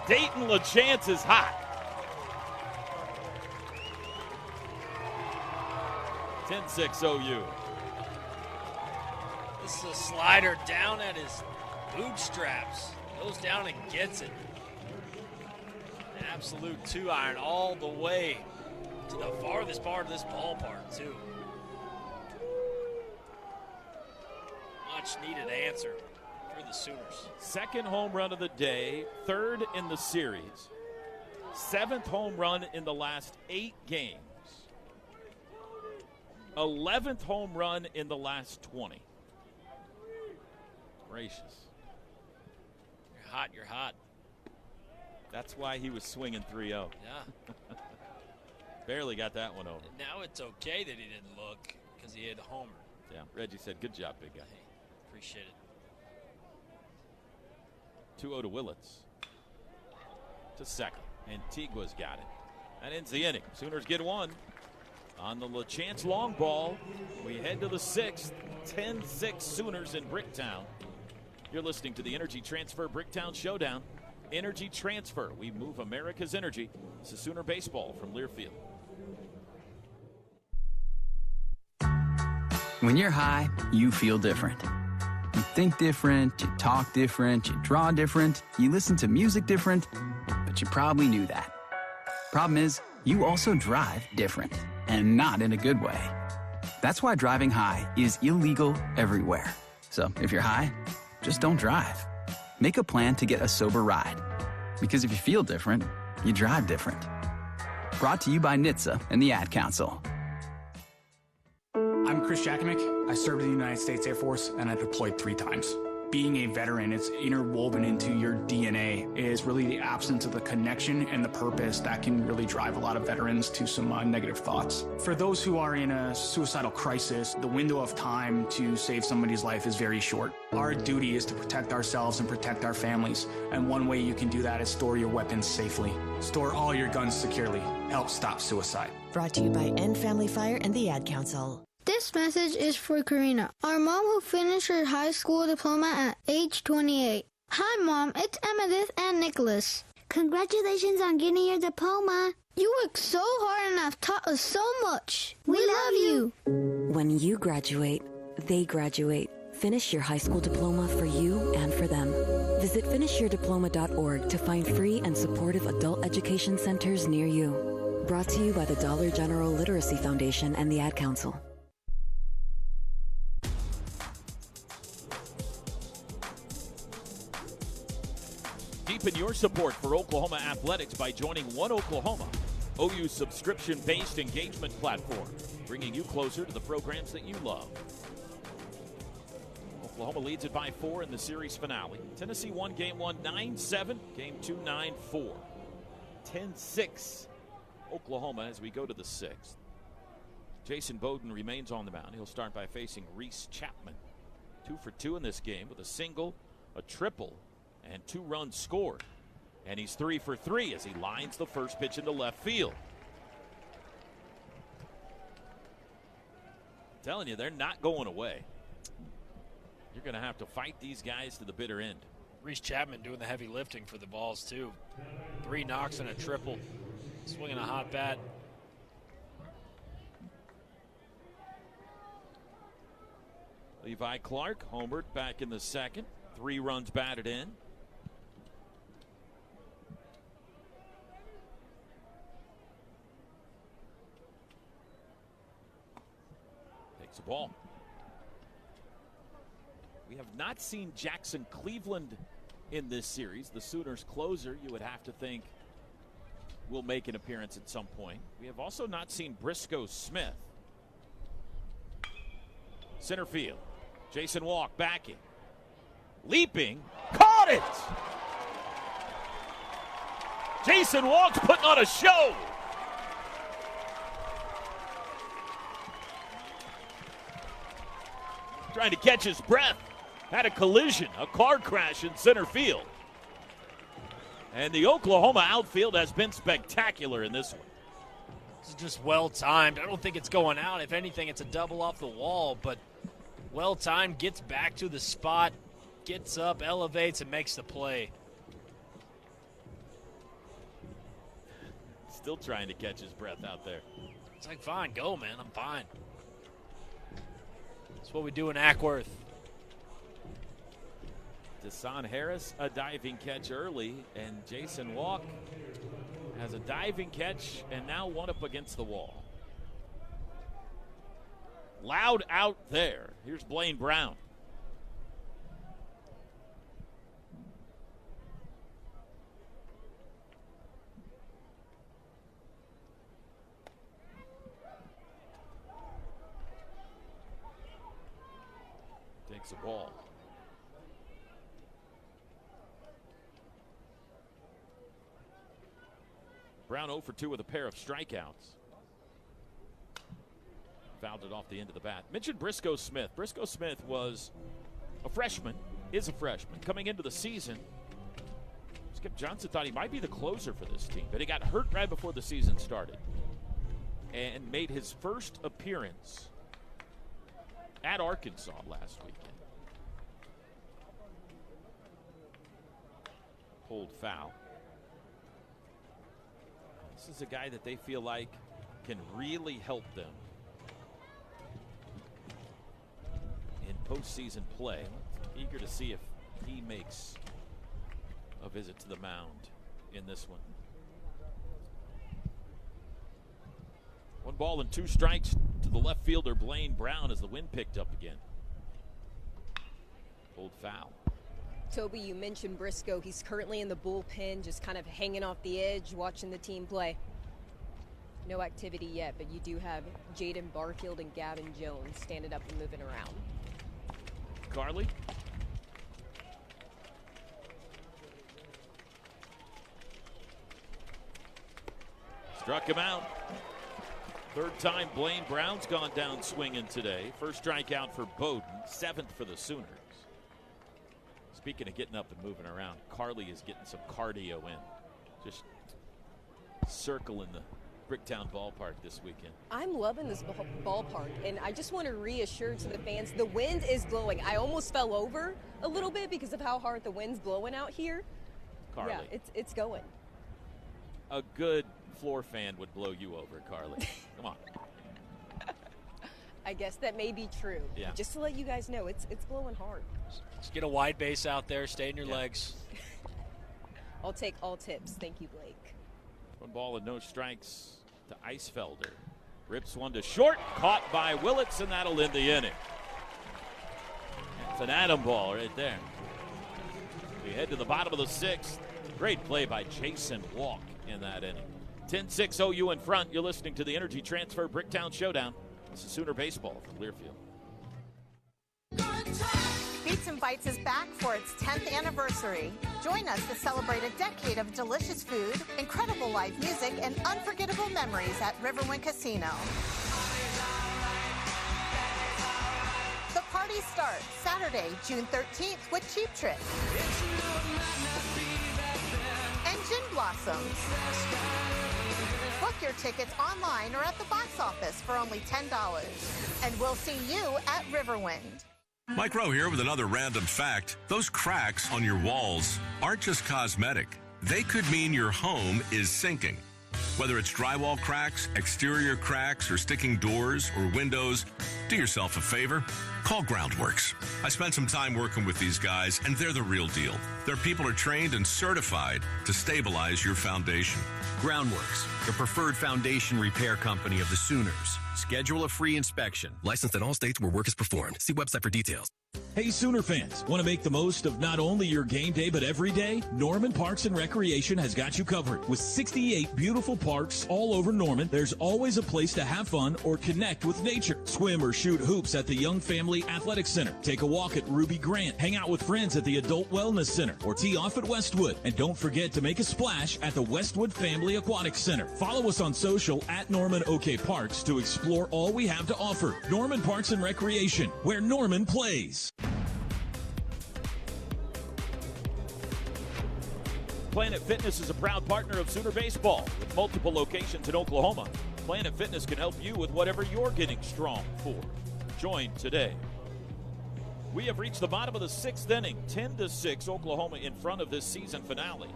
Speaker 1: Dayton LaChance is hot. 10-6 OU.
Speaker 2: This is a slider down at his bootstraps. Goes down and gets it. An absolute 2-iron all the way to the farthest part of this ballpark, too. Much needed answer for the Sooners.
Speaker 1: Second home run of the day, third in the series, 7th home run in the last 8 games, 11th home run in the last 20. Gracious.
Speaker 2: You're hot, you're hot.
Speaker 1: That's why he was swinging 3-0.
Speaker 2: Yeah.
Speaker 1: Barely got that one over.
Speaker 2: And now it's okay that he didn't look because he hit a homer.
Speaker 1: Yeah, Reggie said, good job, big guy.
Speaker 2: Hey, appreciate it.
Speaker 1: 2-0 to Willits. To second. Antigua's got it. That ends the inning. Sooners get one. On the LaChance long ball, we head to the 6th. 10-6 Sooners in Bricktown. You're listening to the Energy Transfer Bricktown Showdown. Energy Transfer. We move America's energy. This is Sooner Baseball from Learfield.
Speaker 7: When you're high, you feel different. You think different, you talk different, you draw different, you listen to music different, but you probably knew that. Problem is, you also drive different, and not in a good way. That's why driving high is illegal everywhere. So if you're high, just don't drive. Make a plan to get a sober ride. Because if you feel different, you drive different. Brought to you by NHTSA and the Ad Council.
Speaker 8: I'm Chris Jakimick. I served in the United States Air Force and I deployed 3 times. Being a veteran, it's interwoven into your DNA, is really the absence of the connection and the purpose that can really drive a lot of veterans to some negative thoughts. For those who are in a suicidal crisis, the window of time to save somebody's life is very short. Our duty is to protect ourselves and protect our families, and one way you can do that is store your weapons safely. Store all your guns securely. Help stop suicide.
Speaker 9: Brought to you by End Family Fire and the Ad Council.
Speaker 10: This message is for Karina, our mom who finished her high school diploma at age 28. Hi, Mom. It's Emmettith and Nicholas.
Speaker 15: Congratulations on getting your diploma.
Speaker 10: You worked so hard and have taught us so much. We love you.
Speaker 11: When you graduate, they graduate. Finish your high school diploma for you and for them. Visit finishyourdiploma.org to find free and supportive adult education centers near you. Brought to you by the Dollar General Literacy Foundation and the Ad Council.
Speaker 1: Deepen your support for Oklahoma athletics by joining One Oklahoma, OU's subscription-based engagement platform, bringing you closer to the programs that you love. Oklahoma leads it by 4 in the series finale. Tennessee won Game 1 9-7, Game 2 9-4. 10-6 Oklahoma as we go to the 6th. Jason Bowden remains on the mound. He'll start by facing Reese Chapman. 2 for 2 in this game with a single, a triple, and 2 runs scored. And he's 3 for 3 as he lines the first pitch into left field. I'm telling you, they're not going away. You're going to have to fight these guys to the bitter end.
Speaker 2: Reese Chapman doing the heavy lifting for the balls, too. 3 knocks and a triple. Swinging a hot bat.
Speaker 1: Levi Clark homered back in the second. 3 runs batted in. Takes the ball. We have not seen Jackson Cleveland in this series. The Sooners closer, you would have to think, will make an appearance at some point. We have also not seen Briscoe Smith. Center field. Jason Walk backing. Leaping. Caught it! Jason Walk's putting on a show. Trying to catch his breath. Had a collision, a car crash in center field. And the Oklahoma outfield has been spectacular in this one.
Speaker 2: This is just well-timed. I don't think it's going out. If anything, it's a double off the wall, but well-timed, gets back to the spot, gets up, elevates, and makes the play.
Speaker 1: Still trying to catch his breath out there.
Speaker 2: It's like, fine, go, man. I'm fine. That's what we do in Ackworth.
Speaker 1: Desan Harris, a diving catch early, and Jason Walk has a diving catch and now one up against the wall. Loud out there. Here's Blaine Brown. Takes the ball. Brown 0 for 2 with a pair of strikeouts. Fouled it off the end of the bat. Mentioned Briscoe Smith. Briscoe Smith was a freshman, is a freshman. Coming into the season, Skip Johnson thought he might be the closer for this team, but he got hurt right before the season started and made his first appearance at Arkansas last weekend. Pulled foul. This is a guy that they feel like can really help them in postseason play. Eager to see if he makes a visit to the mound in this one. 1 ball and 2 strikes to the left fielder Blaine Brown as the wind picked up again. Pulled foul.
Speaker 26: Toby, you mentioned Briscoe. He's currently in the bullpen, just kind of hanging off the edge, watching the team play. No activity yet, but you do have Jaden Barfield and Gavin Jones standing up and moving around.
Speaker 1: Carly. Struck him out. 3rd time Blaine Brown's gone down swinging today. First strikeout for Bowden, 7th for the Sooners. Speaking of getting up and moving around, Carly is getting some cardio in. Just circling the Bricktown ballpark this weekend.
Speaker 26: I'm loving this ballpark, and I just want to reassure to the fans, the wind is blowing. I almost fell over a little bit because of how hard the wind's blowing out here.
Speaker 1: Carly.
Speaker 26: Yeah, it's going.
Speaker 1: A good floor fan would blow you over, Carly. Come on.
Speaker 26: I guess that may be true.
Speaker 1: Yeah.
Speaker 26: Just to let you guys know, it's blowing hard.
Speaker 2: Just get a wide base out there, stay in your legs.
Speaker 26: I'll take all tips. Thank you, Blake.
Speaker 1: 1 ball and no strikes to Eisfelder. Rips one to short, caught by Willits, and that'll end the inning. It's an atom ball right there. We head to the bottom of the 6th. Great play by Jason Walk in that inning. 10-6 OU in front. You're listening to the Energy Transfer Bricktown Showdown. This is Sooner Baseball from Learfield.
Speaker 3: Beats and Bites is back for its 10th anniversary. Join us to celebrate a decade of delicious food, incredible live music, and unforgettable memories at Riverwind Casino. The party starts Saturday, June 13th with Cheap Trick. Blossoms. Book your tickets online or at the box office for only $10. And we'll see you at Riverwind.
Speaker 12: Mike Rowe here with another random fact. Those cracks on your walls aren't just cosmetic. They could mean your home is sinking. Whether it's drywall cracks, exterior cracks, or sticking doors or windows, do yourself a favor. Call Groundworks. I spent some time working with these guys, and they're the real deal. Their people are trained and certified to stabilize your foundation.
Speaker 16: Groundworks, the preferred foundation repair company of the Sooners. Schedule a free inspection.
Speaker 17: Licensed in all states where work is performed. See website for details.
Speaker 1: Hey, Sooner fans, want to make the most of not only your game day, but every day? Norman Parks and Recreation has got you covered. With 68 beautiful parks all over Norman, there's always a place to have fun or connect with nature. Swim or shoot hoops at the Young Family Athletic Center. Take a walk at Ruby Grant. Hang out with friends at the Adult Wellness Center or tee off at Westwood. And don't forget to make a splash at the Westwood Family Aquatic Center. Follow us on social at Norman OK Parks to explore all we have to offer. Norman Parks and Recreation, where Norman plays. Planet Fitness is a proud partner of Sooner Baseball. With multiple locations in Oklahoma, Planet Fitness can help you with whatever you're getting strong for. Join today. We have reached the bottom of the sixth inning. 10-6, Oklahoma in front of this season finale.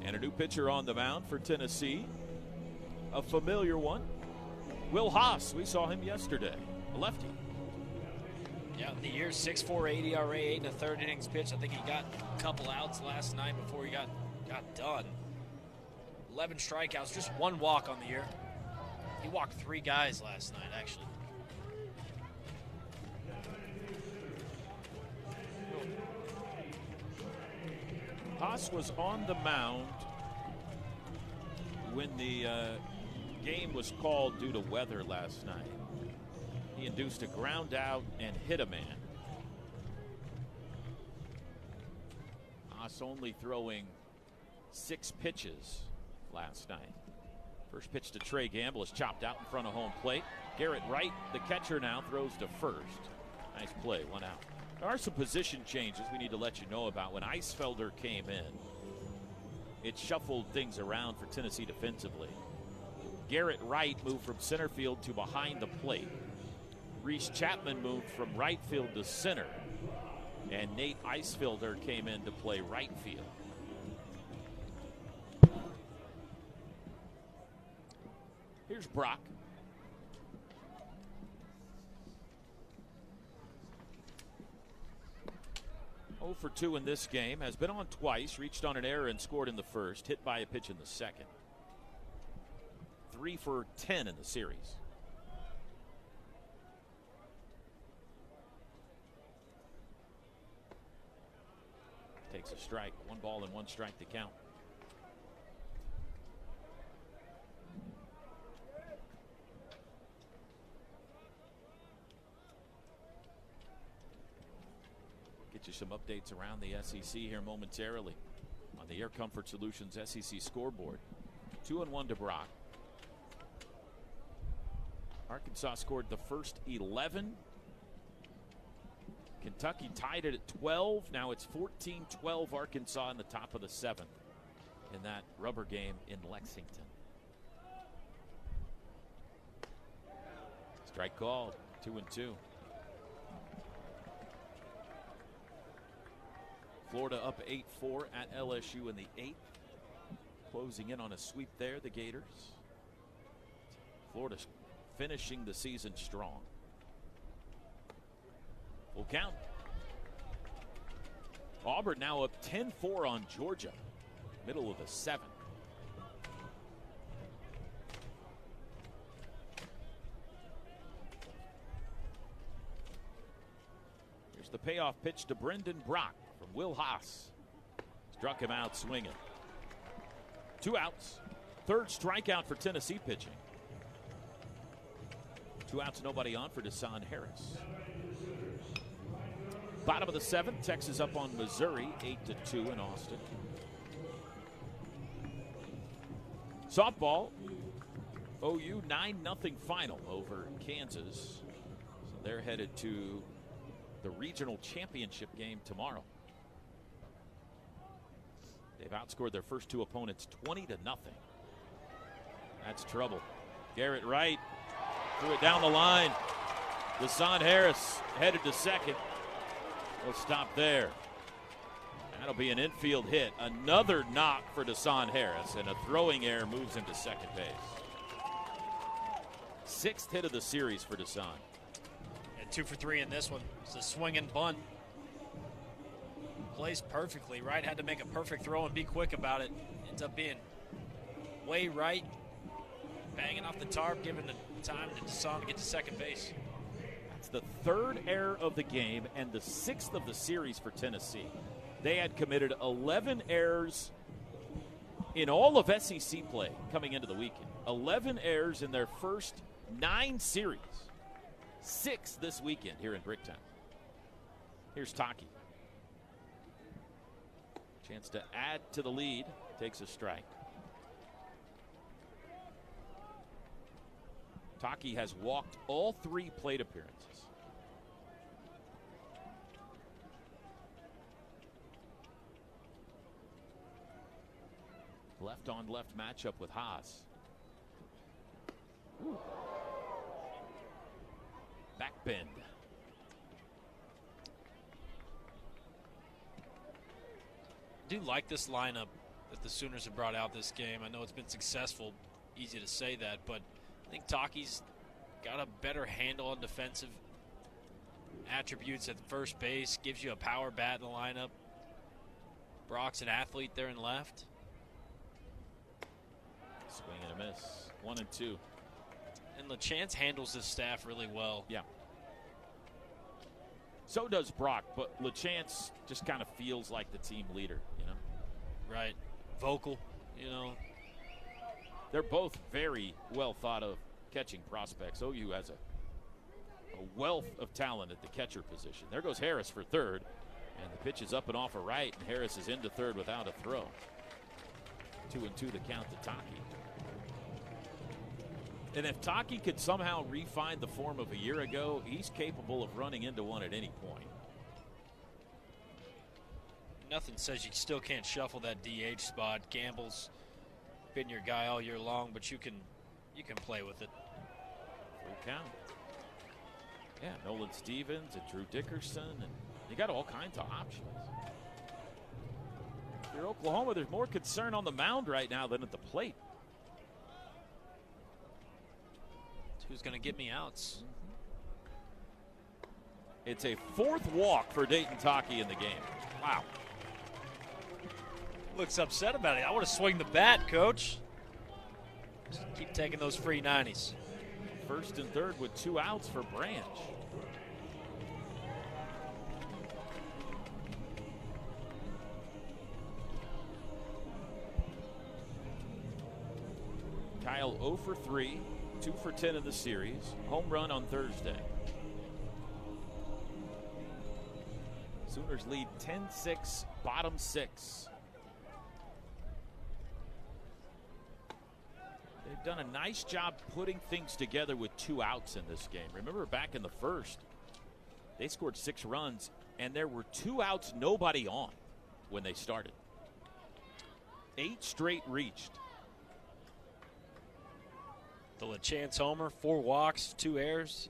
Speaker 1: And a new pitcher on the mound for Tennessee. A familiar one. Will Haas, we saw him yesterday. A lefty.
Speaker 2: Yeah, the year 6.48 ERA, 8 1/3 innings pitched. I think he got a couple outs last night before he got done. 11 strikeouts, just one walk on the year. He walked 3 guys last night, actually.
Speaker 1: Haas was on the mound when the game was called due to weather last night. He induced a ground out and hit a man. Haas only throwing 6 pitches last night. First pitch to Trey Gamble is chopped out in front of home plate. Garrett Wright, the catcher, now throws to first. Nice play, 1 out. There are some position changes we need to let you know about. When Eisfelder came in, it shuffled things around for Tennessee defensively. Garrett Wright moved from center field to behind the plate. Reese Chapman moved from right field to center. And Nate Eisfelder came in to play right field. Here's Brock. Oh for 2 in this game. Has been on twice. Reached on an error and scored in the first. Hit by a pitch in the second. 3 for 10 in the series. Takes a strike. 1 ball and 1 strike to count. Get you some updates around the SEC here momentarily on the Air Comfort Solutions SEC scoreboard. 2-1 to Brock. Arkansas scored the first 11. Kentucky tied it at 12. Now it's 14-12 Arkansas in the top of the 7th in that rubber game in Lexington. Strike called. 2-2. Florida up 8-4 at LSU in the 8th. Closing in on a sweep there, the Gators. Florida finishing the season strong. Full count. Auburn now up 10-4 on Georgia. Middle of the 7th. Here's the payoff pitch to Brendan Brock from Will Haas. Struck him out swinging. 2 outs. 3rd strikeout for Tennessee pitching. 2 outs, nobody on for Deshaun Harris. Bottom of the 7th, Texas up on Missouri, 8-2 in Austin. Softball, OU 9-0 final over Kansas. So they're headed to the regional championship game tomorrow. They've outscored their first two opponents 20-0. That's trouble. Garrett Wright threw it down the line. Deshaun Harris headed to second. We'll stop there. That'll be an infield hit. Another knock for Deshaun Harris, and a throwing error moves him to second base. Sixth hit of the series for Deshaun.
Speaker 2: And 2 for 3 in this one. It's a swing and bunt. Plays perfectly. Wright had to make a perfect throw and be quick about it. Ends up being way right. Banging off the tarp, giving the time to Deshaun to get to second base.
Speaker 1: That's the third error of the game and the sixth of the series for Tennessee. They had committed 11 errors in all of SEC play coming into the weekend. 11 errors in their first 9 series. 6 this weekend here in Bricktown. Here's Taki. Chance to add to the lead. Takes a strike. Taki has walked all 3 plate appearances. Left-on-left matchup with Haas. Ooh. Back bend.
Speaker 2: I do like this lineup that the Sooners have brought out this game. I know it's been successful. Easy to say that, but I think Taki's got a better handle on defensive attributes at first base. Gives you a power bat in the lineup. Brock's an athlete there in left.
Speaker 1: Swing and a miss. 1 and 2.
Speaker 2: And LeChance handles his staff really well.
Speaker 1: Yeah. So does Brock, but LeChance just kind of feels like the team leader, you know?
Speaker 2: Right. Vocal, you know.
Speaker 1: They're both very well thought of catching prospects. OU has a wealth of talent at the catcher position. There goes Harris for third, and the pitch is up and off a right, and Harris is into third without a throw. 2 and 2 to count to Taki. And if Taki could somehow refine the form of a year ago, he's capable of running into one at any point.
Speaker 2: Nothing says you still can't shuffle that DH spot. Gamble's been your guy all year long, but you can play with it.
Speaker 1: Full count. Yeah, Nolan Stevens and Drew Dickerson, and you got all kinds of options. If you're Oklahoma, there's more concern on the mound right now than at the plate.
Speaker 2: Who's going to get me outs?
Speaker 1: It's a 4th walk for Dayton Taki in the game. Wow.
Speaker 2: Looks upset about it. I want to swing the bat, Coach. Just keep taking those free 90s.
Speaker 1: First and third with 2 outs for Branch. Kyle 0 for 3. 2 for 10 in the series. Home run on Thursday. Sooners lead 10-6, bottom 6. They've done a nice job putting things together with 2 outs in this game. Remember back in the first, they scored 6 runs, and there were 2 outs, nobody on when they started. 8 straight reached.
Speaker 2: The LeChance homer, 4 walks, 2 errors,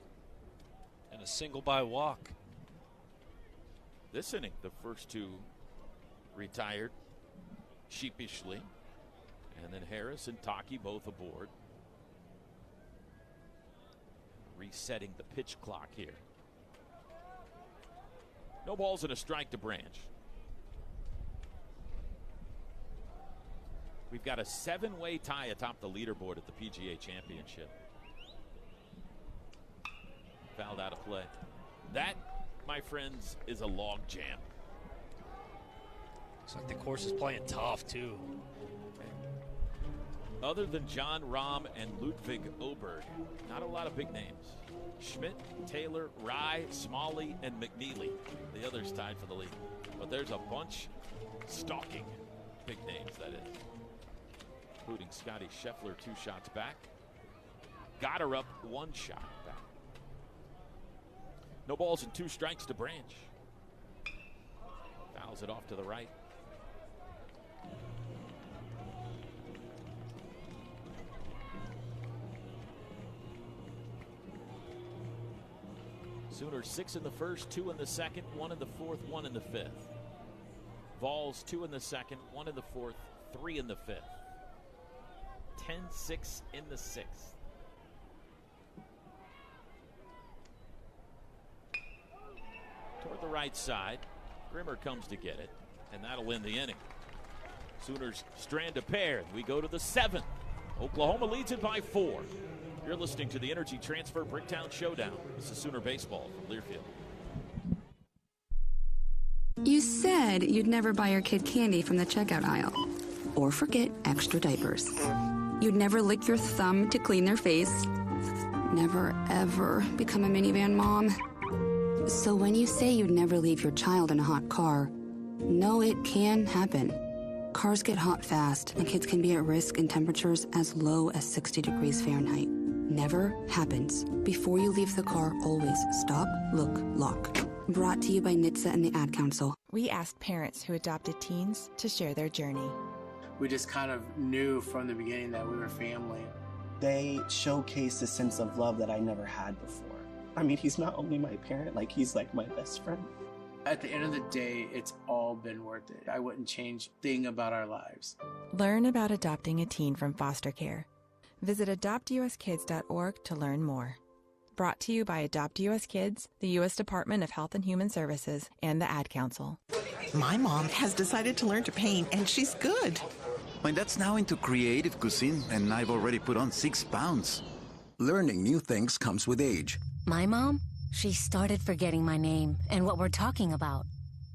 Speaker 2: and a single by walk.
Speaker 1: This inning, the first 2 retired sheepishly. And then Harris and Taki both aboard. Resetting the pitch clock here. No balls and a strike to Branch. We've got a 7-way tie atop the leaderboard at the PGA Championship. Fouled out of play. That, my friends, is a log jam.
Speaker 2: Looks like the course is playing tough, too.
Speaker 1: Other than John Rahm and Ludwig Oberg, not a lot of big names. Schmidt, Taylor, Rye, Smalley, and McNeely. The others tied for the lead. But there's a bunch stalking big names, that is. Including Scotty Scheffler, 2 shots back. Goddard up 1 shot back. No balls and 2 strikes to Branch. Fouls it off to the right. Sooners 6 in the first, 2 in the second, 1 in the fourth, 1 in the fifth. Vols 2 in the second, 1 in the fourth, 3 in the fifth. 10-6 in the sixth. Toward the right side, Grimmer comes to get it, and that'll end the inning. Sooners strand a pair. We go to the seventh. Oklahoma leads it by 4. You're listening to the Energy Transfer Bricktown Showdown. This is Sooner Baseball from Learfield.
Speaker 5: You said you'd never buy your kid candy from the checkout aisle. Or forget extra diapers. You'd never lick your thumb to clean their face. Never, ever become a minivan mom. So when you say you'd never leave your child in a hot car, know it can happen. Cars get hot fast, and kids can be at risk in temperatures as low as 60 degrees Fahrenheit. Never happens. Before you leave the car, always stop, look, lock. Brought to you by NHTSA and the Ad Council.
Speaker 18: We asked parents who adopted teens to share their journey.
Speaker 19: We just kind of knew from the beginning that we were family.
Speaker 20: They showcased a sense of love that I never had before. I mean, he's not only my parent, like he's like my best friend.
Speaker 19: At the end of the day, it's all been worth it. I wouldn't change a thing about our lives.
Speaker 18: Learn about adopting a teen from foster care. Visit adoptuskids.org to learn more. Brought to you by Adopt US Kids, the U.S. Department of Health and Human Services, and the Ad Council.
Speaker 22: My mom has decided to learn to paint, and she's good.
Speaker 25: My dad's now into creative cuisine, and I've already put on 6 pounds.
Speaker 6: Learning new things comes with age.
Speaker 27: My mom? She started forgetting my name and what we're talking about.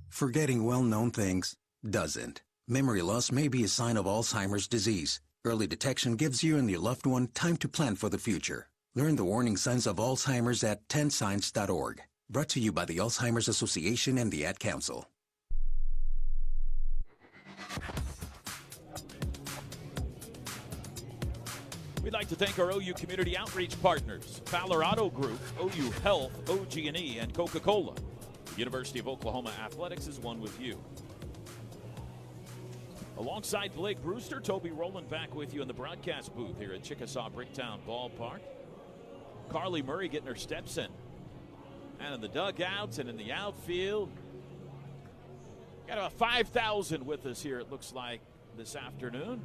Speaker 6: Forgetting well-known things doesn't. Memory loss may be a sign of Alzheimer's disease. Early detection gives you and your loved one time to plan for the future. Learn the warning signs of Alzheimer's at 10signs.org. Brought to you by the Alzheimer's Association and the Ad Council.
Speaker 1: We'd like to thank our OU Community Outreach partners, Fowler Auto Group, OU Health, OG&E, and Coca-Cola. The University of Oklahoma Athletics is one with you. Alongside Blake Brewster, Toby Rowland back with you in the broadcast booth here at Chickasaw Bricktown Ballpark. Carly Murray getting her steps in. And in the dugouts and in the outfield. Got about 5,000 with us here, it looks like, this afternoon.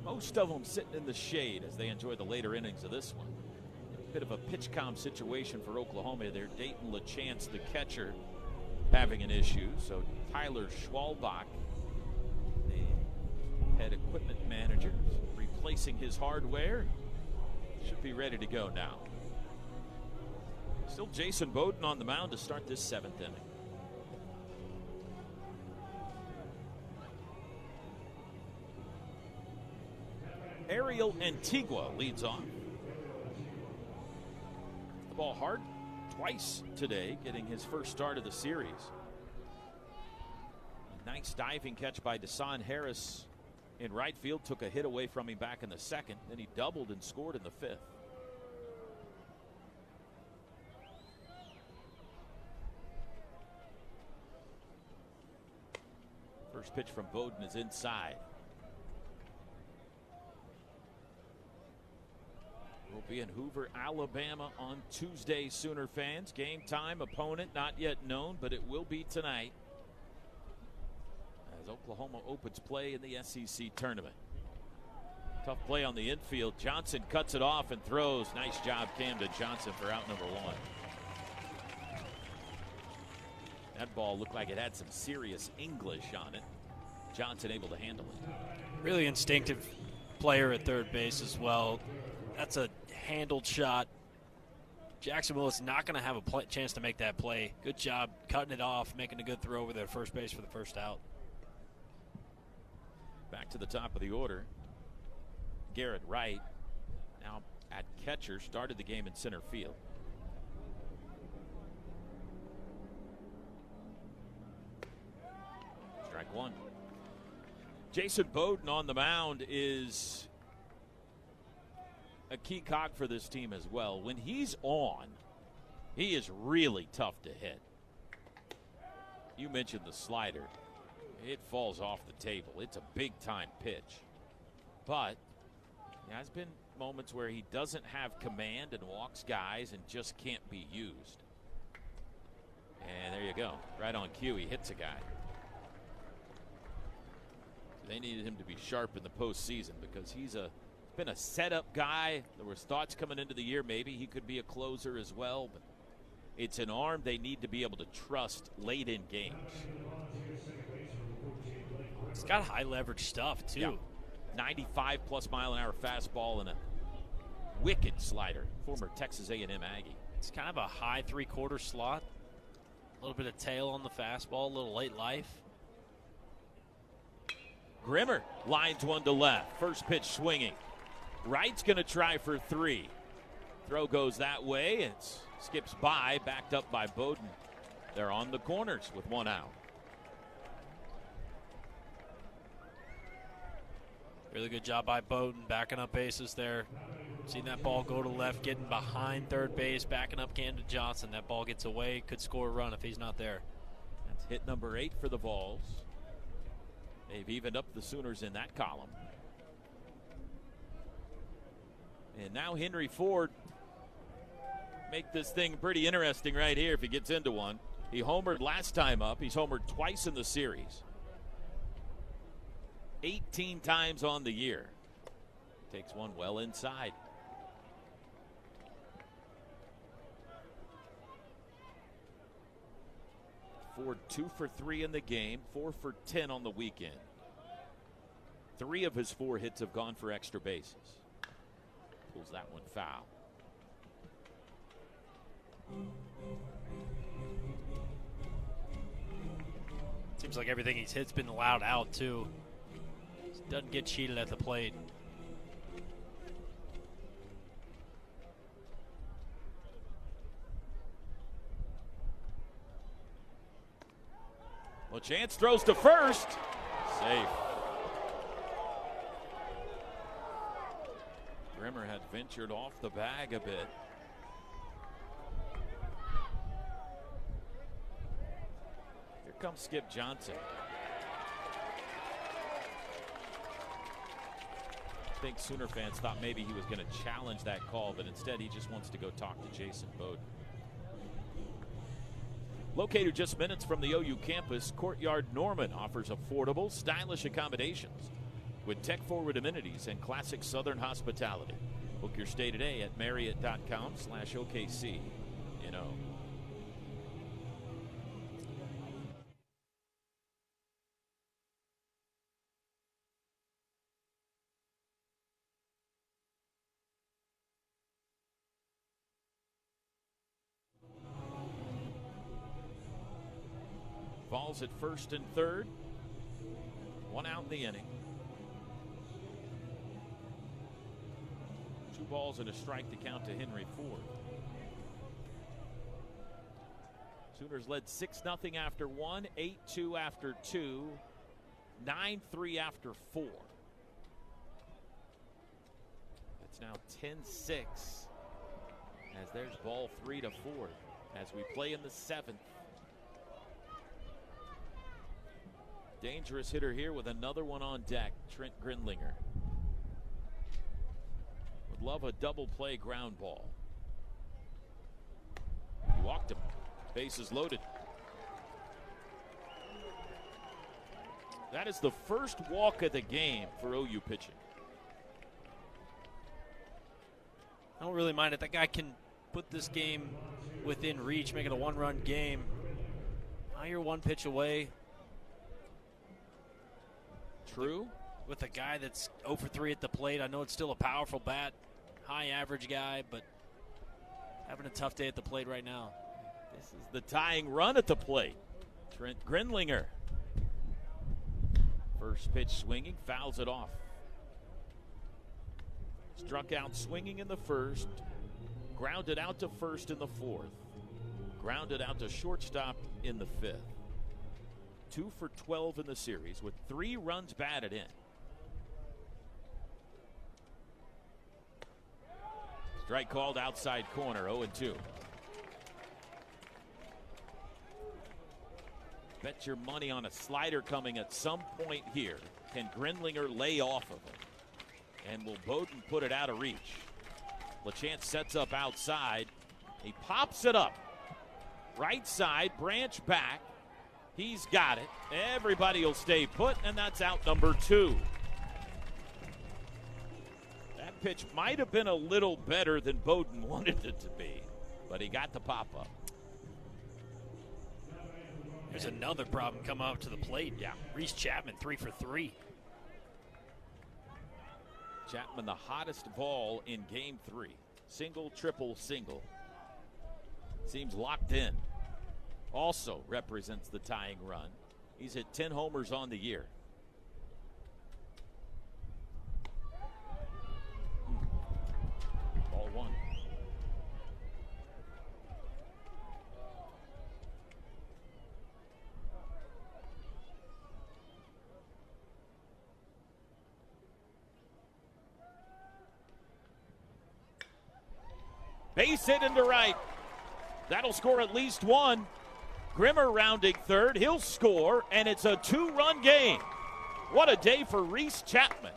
Speaker 1: Most of them sitting in the shade as they enjoy the later innings of this one. Bit of a pitch-com situation for Oklahoma there. Dayton LaChance, the catcher, having an issue. So Tyler Schwalbach, the head equipment manager, replacing his hardware. Should be ready to go now. Still Jason Bowden on the mound to start this 7th inning. Ariel Antigua leads off. The ball hard twice today, getting his first start of the series. Nice diving catch by Desan Harris in right field. Took a hit away from him back in the second. Then he doubled and scored in the 5th. First pitch from Bowden is inside. We'll be in Hoover, Alabama on Tuesday, Sooner fans. Game time, opponent not yet known, but it will be tonight as Oklahoma opens play in the SEC tournament. Tough play on the infield. Johnson cuts it off and throws. Nice job, Camden Johnson, for out number 1. That ball looked like it had some serious English on it. Johnson able to handle it.
Speaker 2: Really instinctive player at third base as well. That's a handled shot. Jackson Willis not going to have a chance to make that play. Good job cutting it off, making a good throw over there first base for the first out.
Speaker 1: Back to the top of the order. Garrett Wright, now at catcher, started the game in center field. Strike 1. Jason Bowden on the mound is a key cog for this team as well. When he's on, he is really tough to hit. You mentioned the slider. It falls off the table. It's a big-time pitch. But there has been moments where he doesn't have command and walks guys and just can't be used. And there you go. Right on cue, he hits a guy. They needed him to be sharp in the postseason because he's been a setup guy. There was thoughts coming into the year maybe he could be a closer as well, but it's an arm they need to be able to trust late in games.
Speaker 2: It's got high leverage stuff too.
Speaker 1: Yeah. 95 plus mile an hour fastball and a wicked slider. Former Texas A&M Aggie.
Speaker 2: It's kind of a high 3/4 slot. A little bit of tail on the fastball, a little late life.
Speaker 1: Grimmer lines one to left. First pitch swinging. Wright's going to try for 3. Throw goes that way. It skips by, backed up by Bowden. They're on the corners with 1 out.
Speaker 2: Really good job by Bowden, backing up bases there. Seen that ball go to left, getting behind third base, backing up Camden Johnson. That ball gets away, could score a run if he's not there.
Speaker 1: That's hit number 8 for the Vols. They've evened up the Sooners in that column. And now Henry Ford make this thing pretty interesting right here if he gets into one. He homered last time up. He's homered twice in the series. 18 times on the year. Takes one well inside. Ford 2 for 3 in the game, 4 for 10 on the weekend. 3 of his 4 hits have gone for extra bases. Pulls that one foul.
Speaker 2: Seems like everything he's hit's been allowed out too. Doesn't get cheated at the plate.
Speaker 1: Well, Chance throws to first. Safe. Grimmer had ventured off the bag a bit. Here comes Skip Johnson. I think Sooner fans thought maybe he was going to challenge that call, but instead he just wants to go talk to Jason Bowden. Located just minutes from the OU campus, Courtyard Norman offers affordable, stylish accommodations with tech-forward amenities and classic Southern hospitality. Book your stay today at Marriott.com/OKC. Balls at first and third. 1 out in the inning. 2 balls and a strike to count to Henry Ford. Sooners led 6-0 after 1, 8-2 after 2, 9-3 after 4. It's now 10-6 as there's ball 3 to Ford as we play in the 7th. Dangerous hitter here with another one on deck, Trent Grindlinger. Would love a double play ground ball. He walked him. Bases loaded. That is the first walk of the game for OU pitching.
Speaker 2: I don't really mind it. That guy can put this game within reach, make it a 1-run game. Now you're 1 pitch away.
Speaker 1: True.
Speaker 2: With a guy that's 0 for 3 at the plate. I know it's still a powerful bat, high average guy, but having a tough day at the plate right now.
Speaker 1: This is the tying run at the plate. Trent Grindlinger. First pitch swinging, fouls it off. Struck out swinging in the first, grounded out to first in the 4th, grounded out to shortstop in the 5th. 2 for 12 in the series with 3 runs batted in. Strike called outside corner, 0-2. Bet your money on a slider coming at some point here. Can Grindlinger lay off of it? And will Bowden put it out of reach? LaChance sets up outside. He pops it up. Right side, Branch back. He's got it. Everybody will stay put, and that's out number 2. That pitch might have been a little better than Bowden wanted it to be, but he got the pop-up.
Speaker 2: There's another problem coming up to the plate. Yeah, Reese Chapman 3 for 3.
Speaker 1: Chapman, the hottest ball in game 3. Single, triple, single. Seems locked in. Also represents the tying run. He's hit 10 homers on the year. Ball 1. Base hit into right. That'll score at least 1. Grimmer rounding third. He'll score, and it's a 2-run game. What a day for Reese Chapman.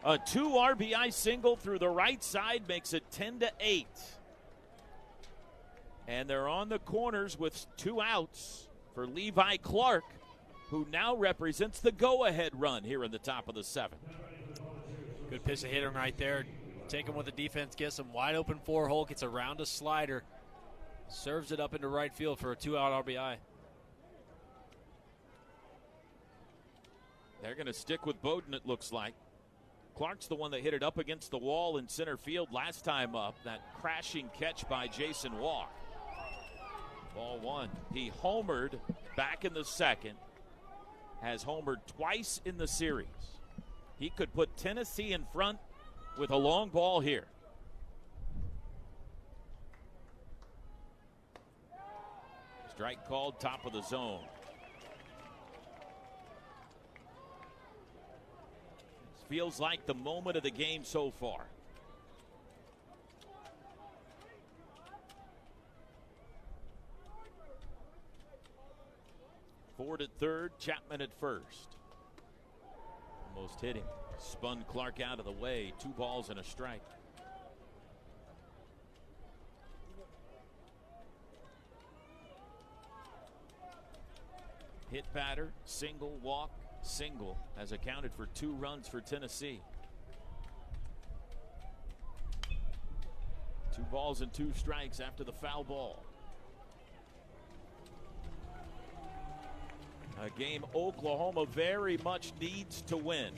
Speaker 1: A 2 RBI single through the right side makes it 10-8. And they're on the corners with 2 outs for Levi Clark, who now represents the go-ahead run here in the top of the 7th.
Speaker 2: Good pitch to hit him right there. Take him with the defense, gets him wide open 4-hole, gets around a slider, serves it up into right field for a 2-out RBI.
Speaker 1: They're going to stick with Bowden, it looks like. Clark's the one that hit it up against the wall in center field last time up. That crashing catch by Jason Walk. Ball 1. He homered back in the 2nd. Has homered twice in the series. He could put Tennessee in front with a long ball here. Strike called, top of the zone. This feels like the moment of the game so far. Ford at third, Chapman at first. Almost hit him. Spun Clark out of the way. 2 balls and a strike. Hit batter, single, walk, single has accounted for 2 runs for Tennessee. 2 balls and 2 strikes after the foul ball. A game Oklahoma very much needs to win.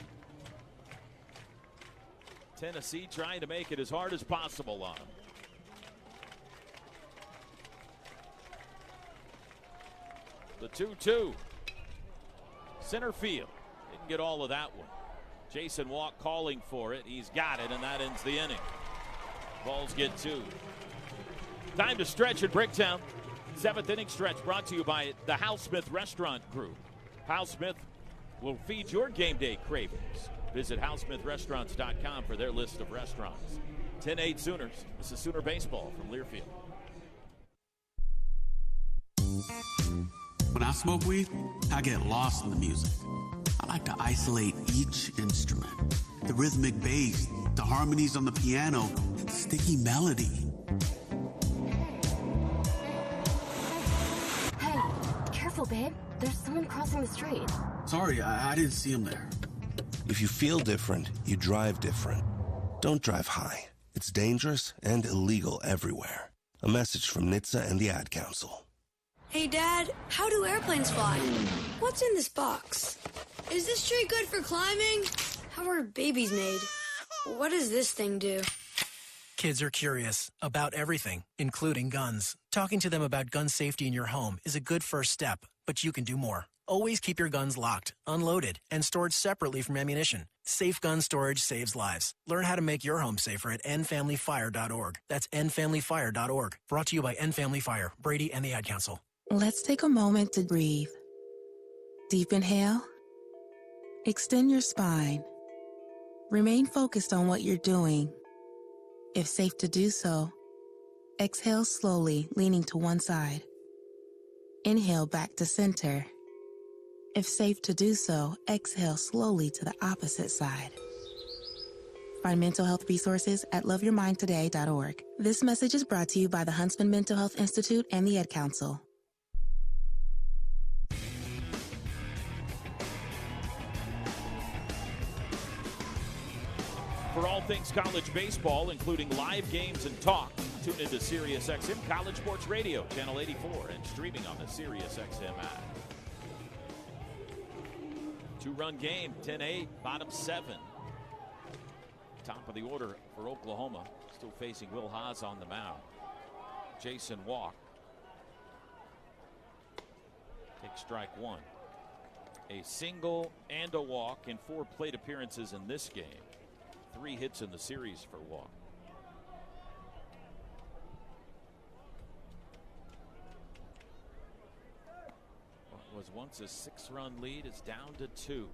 Speaker 1: Tennessee trying to make it as hard as possible on them. The 2-2. Center field. Didn't get all of that one. Jason Walk calling for it. He's got it, and that ends the inning. Balls get 2. Time to stretch at Bricktown. 7th inning stretch brought to you by the Hal Smith Restaurant Group. Hal Smith will feed your game day cravings. Visit HalSmithRestaurants.com for their list of restaurants. 10-8 Sooners. This is Sooner Baseball from Learfield.
Speaker 4: When I smoke weed, I get lost in the music. I like to isolate each instrument. The rhythmic bass, the harmonies on the piano, the sticky melody.
Speaker 7: Hey, careful, babe. There's someone crossing the street.
Speaker 4: Sorry, I didn't see him there.
Speaker 13: If you feel different, you drive different. Don't drive high. It's dangerous and illegal everywhere. A message from NHTSA and the Ad Council.
Speaker 14: Hey, Dad, how do airplanes fly? What's in this box? Is this tree good for climbing? How are babies made? What does this thing do?
Speaker 17: Kids are curious about everything, including guns. Talking to them about gun safety in your home is a good first step, but you can do more. Always keep your guns locked, unloaded, and stored separately from ammunition. Safe gun storage saves lives. Learn how to make your home safer at endfamilyfire.org. That's endfamilyfire.org. Brought to you by End Family Fire, Brady, and the Ad Council.
Speaker 21: Let's take a moment to breathe. Deep inhale. Extend your spine. Remain focused on what you're doing. If safe to do so, exhale slowly, leaning to one side. Inhale back to center. If safe to do so, exhale slowly to the opposite side. Find mental health resources at loveyourmindtoday.org. This message is brought to you by the Huntsman Mental Health Institute and the Ed Council.
Speaker 1: For all things college baseball, including live games and talk, tune into SiriusXM College Sports Radio, Channel 84, and streaming on the SiriusXM app. 2-run game, 10-8, bottom 7. Top of the order for Oklahoma, still facing Will Haas on the mound. Jason Walk takes strike one. A single and a walk in 4 plate appearances in this game. 3 hits in the series for Walk. What was once a 6-run lead is down to 2.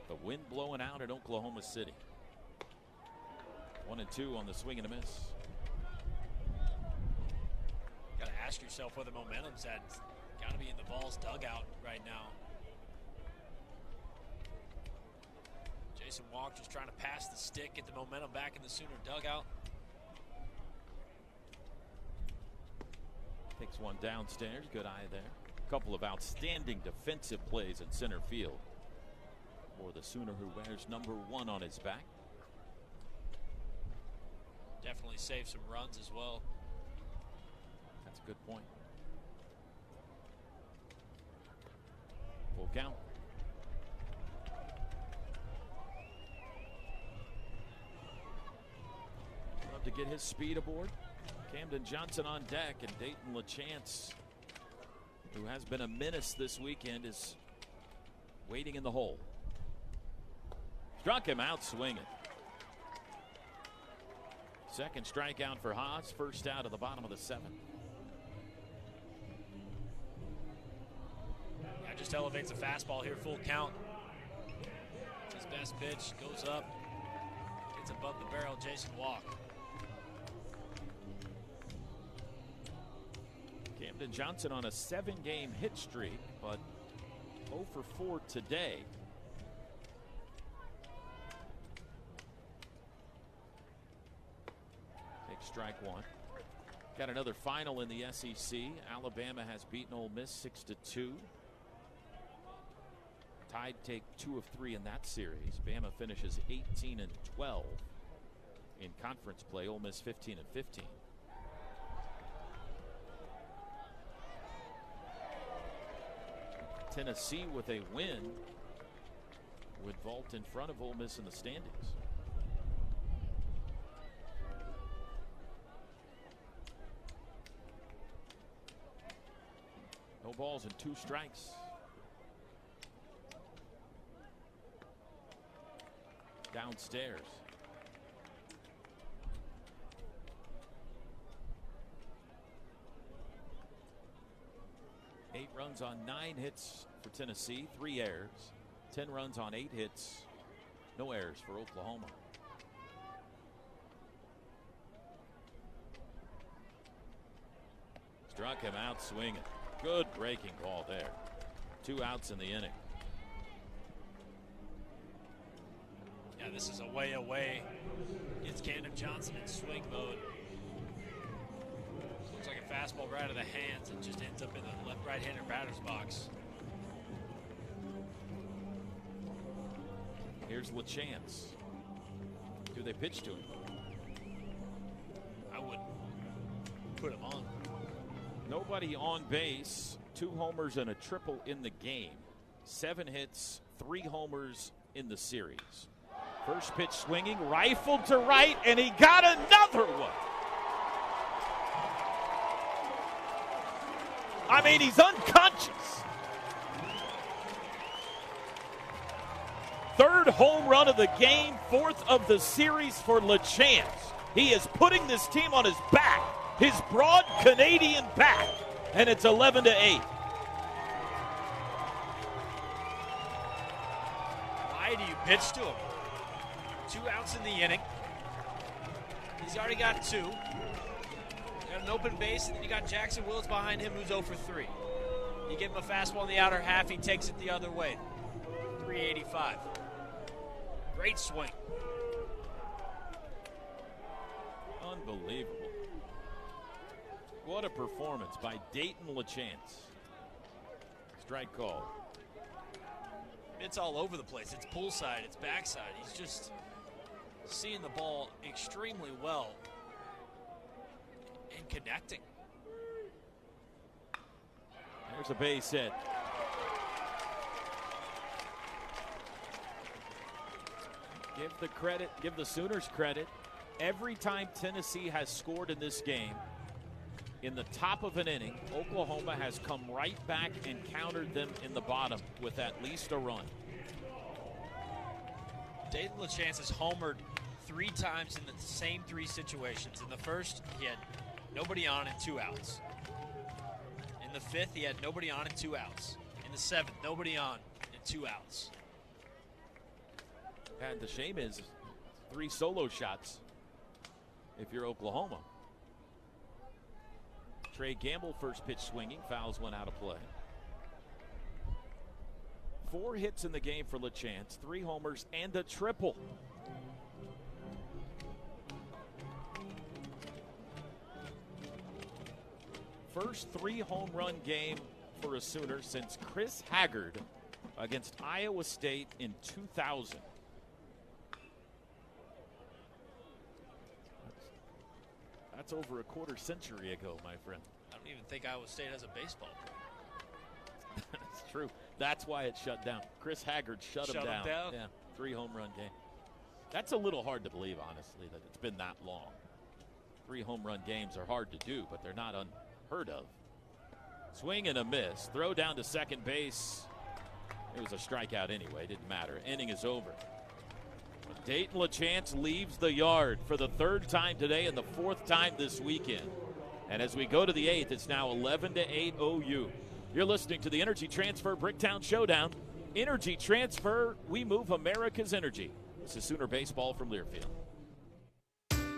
Speaker 1: The wind blowing out at Oklahoma City. 1-2 on the swing and a miss.
Speaker 2: Got to ask yourself where the momentum's at. Got to be in the Vols dugout right now. Jason Walk just trying to pass the stick, get the momentum back in the Sooner dugout.
Speaker 1: Takes one downstairs. Good eye there. A couple of outstanding defensive plays in center field for the Sooner, who wears number 1 on his back.
Speaker 2: Definitely saved some runs as well.
Speaker 1: That's a good point. Full count. Love to get his speed aboard. Camden Johnson on deck, and Dayton LaChance, who has been a menace this weekend, is waiting in the hole. Struck him out swinging. Second strikeout for Haas, first out of the bottom of the 7th.
Speaker 2: Yeah, just elevates a fastball here, full count. His best pitch goes up, gets above the barrel. Jason Walk.
Speaker 1: Camden Johnson on a 7-game hit streak, but 0 for 4 today. Take strike one. Got another final in the SEC. Alabama has beaten Ole Miss 6-2. Tide take 2 of 3 in that series. Bama finishes 18-12 in conference play. Ole Miss 15-15. Tennessee with a win would vault in front of Ole Miss in the standings. No balls and 2 strikes. Downstairs. Eight runs on 9 hits for Tennessee, 3 errors. 10 runs on 8 hits, no errors for Oklahoma. Struck him out swinging. Good breaking ball there. 2 outs in the inning.
Speaker 2: Yeah, this is a way away. Gets Camden Johnson in swing mode. Looks like a fastball right out of the hands and just ends up in the right-hander batter's box.
Speaker 1: Here's LaChance. Do they pitch to him?
Speaker 2: I would put him on.
Speaker 1: Nobody on base. 2 homers and a triple in the game. 7 hits, 3 homers in the series. First pitch swinging, rifled to right, and he got another one. I mean, he's unconscious. 3rd home run of the game, 4th of the series for LaChance. He is putting this team on his back, his broad Canadian back, and it's 11-8.
Speaker 2: Why do you pitch to him? 2 outs in the inning. He's already got 2. Got an open base, and then you got Jackson Wills behind him, who's 0 for 3. You give him a fastball in the outer half, he takes it the other way. 385. Great swing.
Speaker 1: Unbelievable. What a performance by Dayton LaChance. Strike call.
Speaker 2: It's all over the place. It's poolside, it's backside. He's just seeing the ball extremely well and connecting.
Speaker 1: There's a base hit. Give the Sooners credit. Every time Tennessee has scored in this game, in the top of an inning, Oklahoma has come right back and countered them in the bottom with at least a run.
Speaker 2: Dayton LaChance has homered 3 times in the same 3 situations. In the first, he had nobody on and 2 outs. In the 5th, he had nobody on and 2 outs. In the 7th, nobody on and 2 outs.
Speaker 1: And the shame is 3 solo shots if you're Oklahoma. Trey Gamble, first pitch swinging, fouls one out of play. 4 hits in the game for LaChance, 3 homers and a triple. First 3-home run game for a Sooner since Chris Haggard against Iowa State in 2000. That's over a quarter century ago, my friend.
Speaker 2: I don't even think Iowa State has a baseball.
Speaker 1: That's true. That's why it shut down. Chris Haggard shut him down. Yeah, 3-home run game. That's a little hard to believe, honestly, that it's been that long. 3-home run games are hard to do, but they're not unheard of. Swing and a miss. Throw down to second base. It was a strikeout anyway. Didn't matter. Inning is over. Dayton LaChance leaves the yard for the 3rd time today and the 4th time this weekend. And as we go to the 8th, it's now 11-8 OU. You're listening to the Energy Transfer Bricktown Showdown. Energy Transfer, we move America's energy. This is Sooner Baseball from Learfield.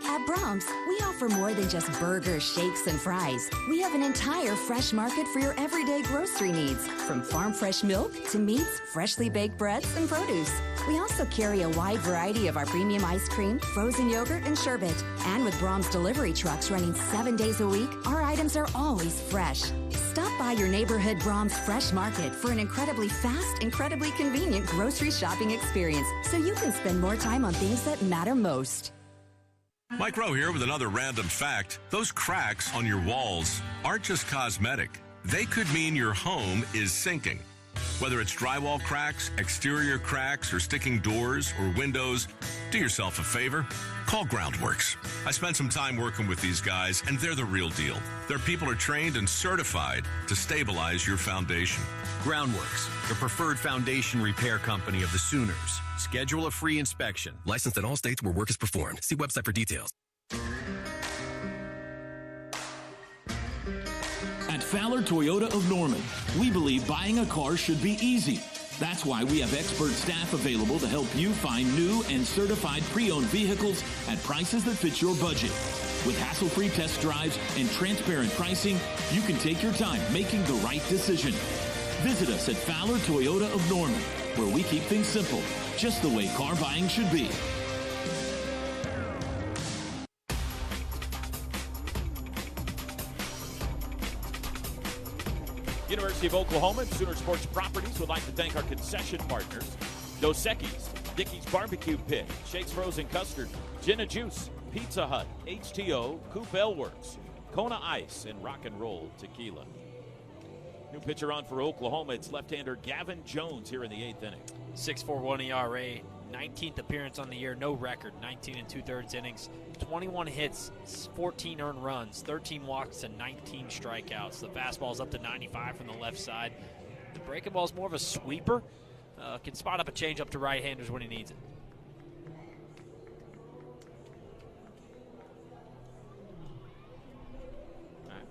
Speaker 8: At Brahms, we offer more than just burgers, shakes, and fries. We have an entire fresh market for your everyday grocery needs, from farm fresh milk to meats, freshly baked breads, and produce. We also carry a wide variety of our premium ice cream, frozen yogurt, and sherbet. And with Brahms delivery trucks running 7 days a week, our items are always fresh. Stop by your neighborhood Brahms Fresh Market for an incredibly fast, incredibly convenient grocery shopping experience so you can spend more time on things that matter most.
Speaker 12: Mike Rowe here with another random fact. Those cracks on your walls aren't just cosmetic. They could mean your home is sinking. Whether it's drywall cracks, exterior cracks, or sticking doors or windows, do yourself a favor. Call Groundworks. I spent some time working with these guys, and they're the real deal. Their people are trained and certified to stabilize your foundation.
Speaker 16: Groundworks, the preferred foundation repair company of the Sooners. Schedule a free inspection.
Speaker 9: Licensed in all states where work is performed. See website for details.
Speaker 10: At Fowler Toyota of Norman, we believe buying a car should be easy. That's why we have expert staff available to help you find new and certified pre-owned vehicles at prices that fit your budget. With hassle-free test drives and transparent pricing, you can take your time making the right decision. Visit us at Fowler Toyota of Norman, where we keep things simple, just the way car buying should be.
Speaker 1: University of Oklahoma and Sooner Sports Properties would like to thank our concession partners, Dos Equis, Dickey's Barbecue Pit, Shakes Frozen Custard, Gin and Juice, Pizza Hut, HTO, Coop L Works, Kona Ice, and Rock and Roll Tequila. New pitcher on for Oklahoma. It's left-hander Gavin Jones here in the 8th inning.
Speaker 2: 6.41 ERA, 19th appearance on the year, no record, 19 2/3 innings, 21 hits, 14 earned runs, 13 walks, and 19 strikeouts. The fastball's up to 95 from the left side. The breaking ball's more of a sweeper. Can spot up a changeup to right-handers when he needs it.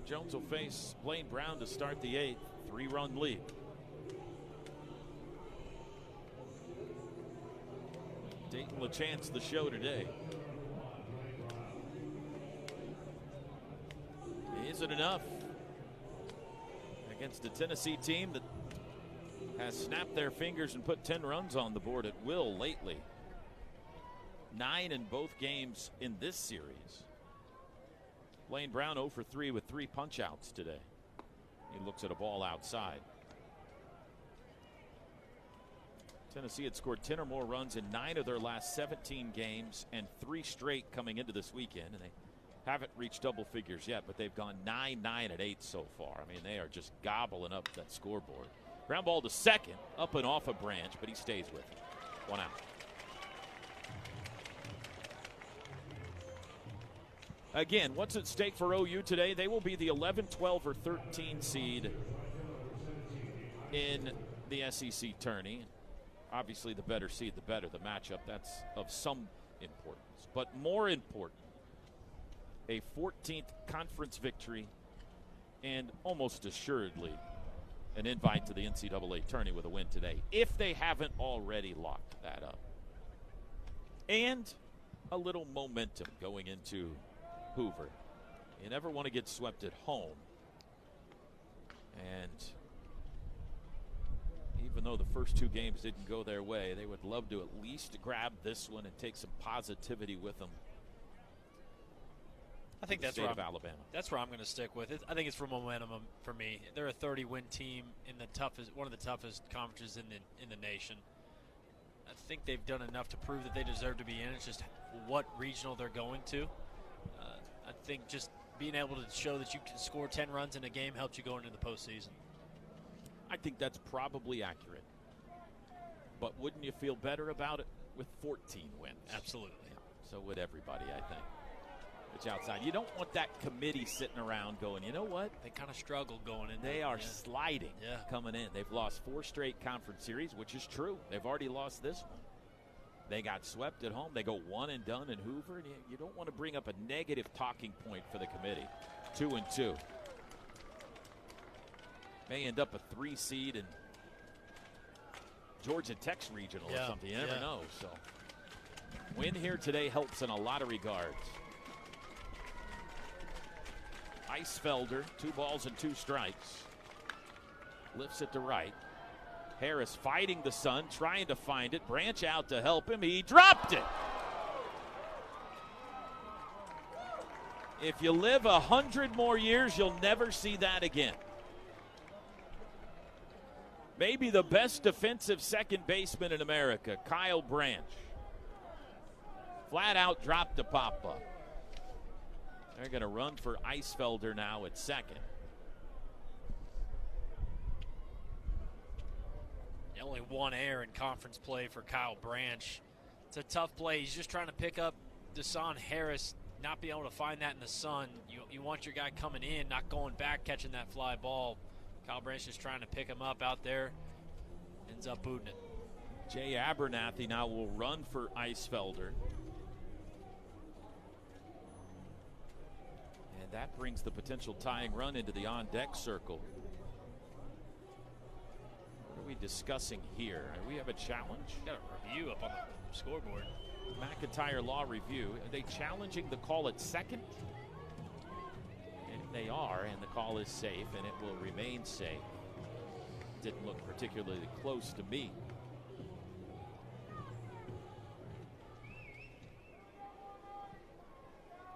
Speaker 1: Jones will face Blaine Brown to start the 8th. 3-run lead. Dayton LaChance the show today. wasn't enough against a Tennessee team that has snapped their fingers and put 10 runs on the board at will lately. 9 in both games in this series. Blaine Brown 0 for 3 with 3 punch-outs today. He looks at a ball outside. Tennessee had scored 10 or more runs in 9 of their last 17 games and 3 straight coming into this weekend, and they haven't reached double figures yet, but they've gone 9, 9, and 8 so far. I mean, they are just gobbling up that scoreboard. Ground ball to second, up and off a Branch, but he stays with it. 1 out. Again, what's at stake for OU today? They will be the 11, 12, or 13 seed in the SEC tourney. Obviously, the better seed, the better the matchup. That's of some importance. But more important, a 14th conference victory and almost assuredly an invite to the NCAA tourney with a win today, if they haven't already locked that up. And a little momentum going into Hoover. You never want to get swept at home. And even though the first 2 games didn't go their way, they would love to at least grab this one and take some positivity with them.
Speaker 2: I think that's
Speaker 1: where Alabama.
Speaker 2: That's where I'm going to stick with it. I think it's for momentum for me. They're a 30-win team in the toughest, one of the toughest conferences in the nation. I think they've done enough to prove that they deserve to be in. It's just what regional they're going to. I think just being able to show that you can score 10 runs in a game helps you go into the postseason.
Speaker 1: I think that's probably accurate. But wouldn't you feel better about it with 14 wins?
Speaker 2: Absolutely.
Speaker 1: Yeah, so would everybody, I think. It's outside. You don't want that committee sitting around going, you know what?
Speaker 2: They kind of struggle going in.
Speaker 1: They are sliding coming in. They've lost 4 straight conference series, which is true. They've already lost this one. They got swept at home. They go 1 and done in Hoover. And you don't want to bring up a negative talking point for the committee. 2-2. May end up a 3 seed in Georgia Tech's regional or something. You never know. So win here today helps in a lot of regards. Eisfelder, 2 balls and 2 strikes. Lifts it to right. Harris fighting the sun, trying to find it. Branch out to help him. He dropped it. If you live 100 more years, you'll never see that again. Maybe the best defensive second baseman in America, Kyle Branch. Flat out dropped the pop-up. They're going to run for Eisfelder now at second.
Speaker 2: Only 1 error in conference play for Kyle Branch. It's a tough play. He's just trying to pick up Desan Harris, not being able to find that in the sun. You want your guy coming in, not going back, catching that fly ball. Kyle Branch is trying to pick him up out there. Ends up booting it.
Speaker 1: Jay Abernathy now will run for Eisfelder. And that brings the potential tying run into the on-deck circle. What are we discussing here? We have a challenge.
Speaker 2: Got a review up on the scoreboard.
Speaker 1: McIntyre Law Review. Are they challenging the call at second? And they are, and the call is safe, and it will remain safe. Didn't look particularly close to me.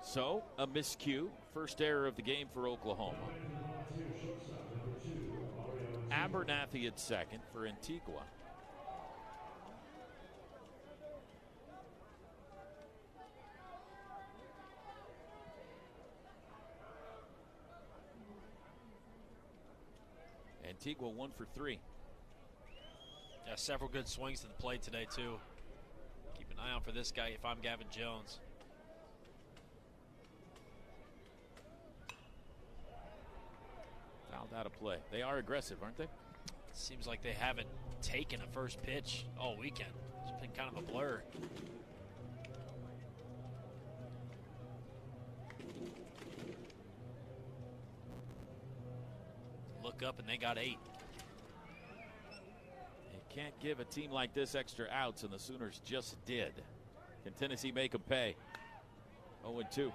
Speaker 1: So, a miscue. First error of the game for Oklahoma. Abernathy at second for Antigua. Antigua 1 for 3.
Speaker 2: Yeah, several good swings to the plate today, too. Keep an eye out for this guy if I'm Gavin Jones.
Speaker 1: Fouled out of play. They are aggressive, aren't they?
Speaker 2: Seems like they haven't taken a first pitch all weekend. It's been kind of a blur. Look up and they got 8.
Speaker 1: You can't give a team like this extra outs, and the Sooners just did. Can Tennessee make them pay? 0-2.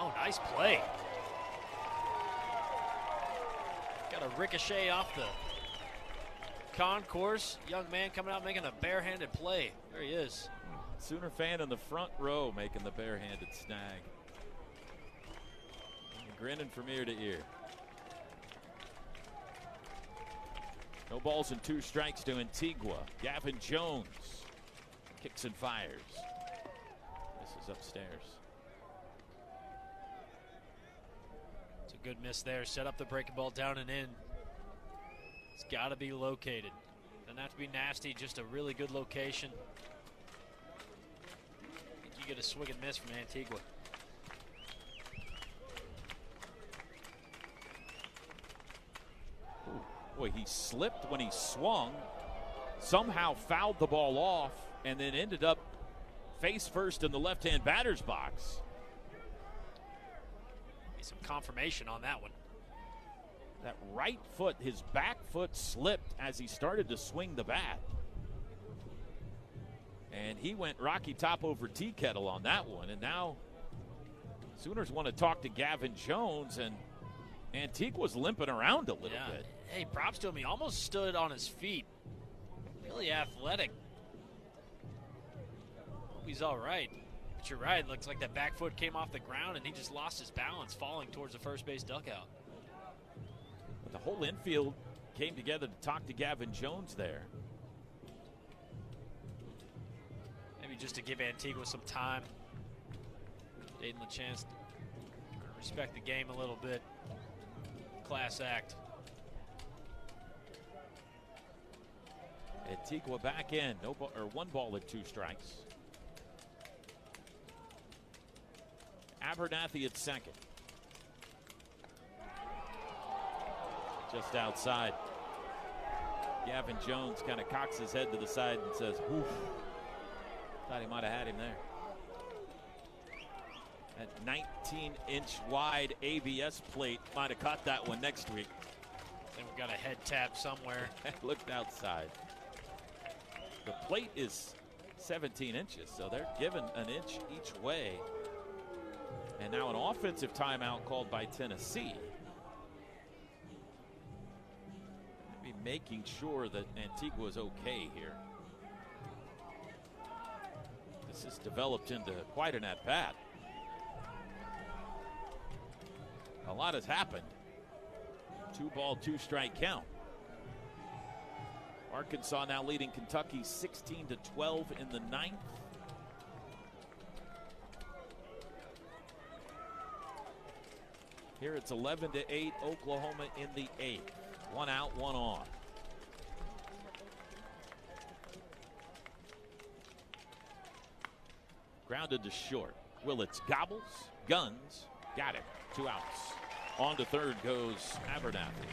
Speaker 2: Oh, nice play. Got a ricochet off the concourse. Young man coming out making a barehanded play. There he is.
Speaker 1: Sooner fan in the front row making the barehanded snag. Grinning from ear to ear. No balls and 2 strikes to Antigua. Gavin Jones kicks and fires. This is upstairs.
Speaker 2: It's a good miss there. Set up the breaking ball down and in. It's got to be located. Doesn't have to be nasty, just a really good location. I think you get a swing and miss from Antigua.
Speaker 1: Boy, he slipped when he swung, somehow fouled the ball off, and then ended up face first in the left-hand batter's box.
Speaker 2: Some confirmation on that one.
Speaker 1: That right foot, his back foot slipped as he started to swing the bat. And he went Rocky Top over tea kettle on that one. And now Sooners want to talk to Gavin Jones, and Antigua's limping around a little bit.
Speaker 2: Hey, props to him. He almost stood on his feet. Really athletic. Hope he's all right. But you're right. Looks like that back foot came off the ground, and he just lost his balance, falling towards the first base dugout.
Speaker 1: But the whole infield came together to talk to Gavin Jones there.
Speaker 2: Maybe just to give Antigua some time. Dayton the chance to respect the game a little bit. Class act.
Speaker 1: Antigua back in. No ball, or 1 ball and 2 strikes. Abernathy at second. Just outside. Gavin Jones kind of cocks his head to the side and says, "Oof." Thought he might have had him there. That 19-inch wide ABS plate might have caught that one next week.
Speaker 2: And we've got a head tap somewhere.
Speaker 1: Looked outside. The plate is 17 inches, so they're given an inch each way. And now an offensive timeout called by Tennessee. Maybe making sure that Antigua is okay here. This has developed into quite an at-bat. A lot has happened. 2 ball, 2 strike count. Arkansas now leading Kentucky 16-12 in the 9th. Here it's 11-8, Oklahoma in the 8th. 1 out, 1 on. Grounded to short. Willits gobbles, guns, got it. 2 outs. On to third goes Abernathy.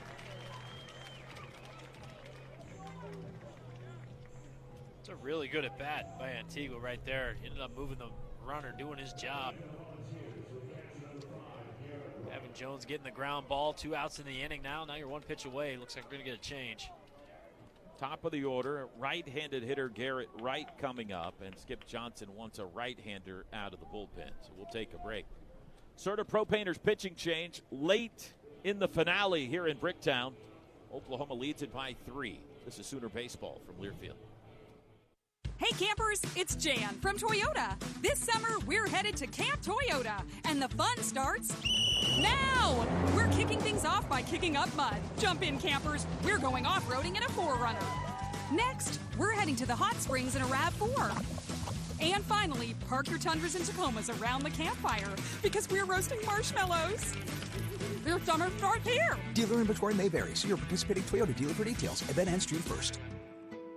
Speaker 2: It's a really good at bat by Antigua right there. He ended up moving the runner, doing his job. Gavin Jones getting the ground ball. 2 outs in the inning now. Now you're 1 pitch away. Looks like we're going to get a change.
Speaker 1: Top of the order, right-handed hitter Garrett Wright coming up, and Skip Johnson wants a right-hander out of the bullpen. So we'll take a break. Serta Pro Painters pitching change late in the finale here in Bricktown. Oklahoma leads it by 3. This is Sooner Baseball from Learfield.
Speaker 3: Hey campers, it's Jan from Toyota. This summer, we're headed to Camp Toyota, and the fun starts now. We're kicking things off by kicking up mud. Jump in, campers. We're going off-roading in a 4Runner. Next, we're heading to the hot springs in a RAV4. And finally, park your Tundras and Tacomas around the campfire because we're roasting marshmallows. Your summer starts here.
Speaker 5: Dealer inventory may vary. See your participating Toyota dealer for details. Event ends June 1st.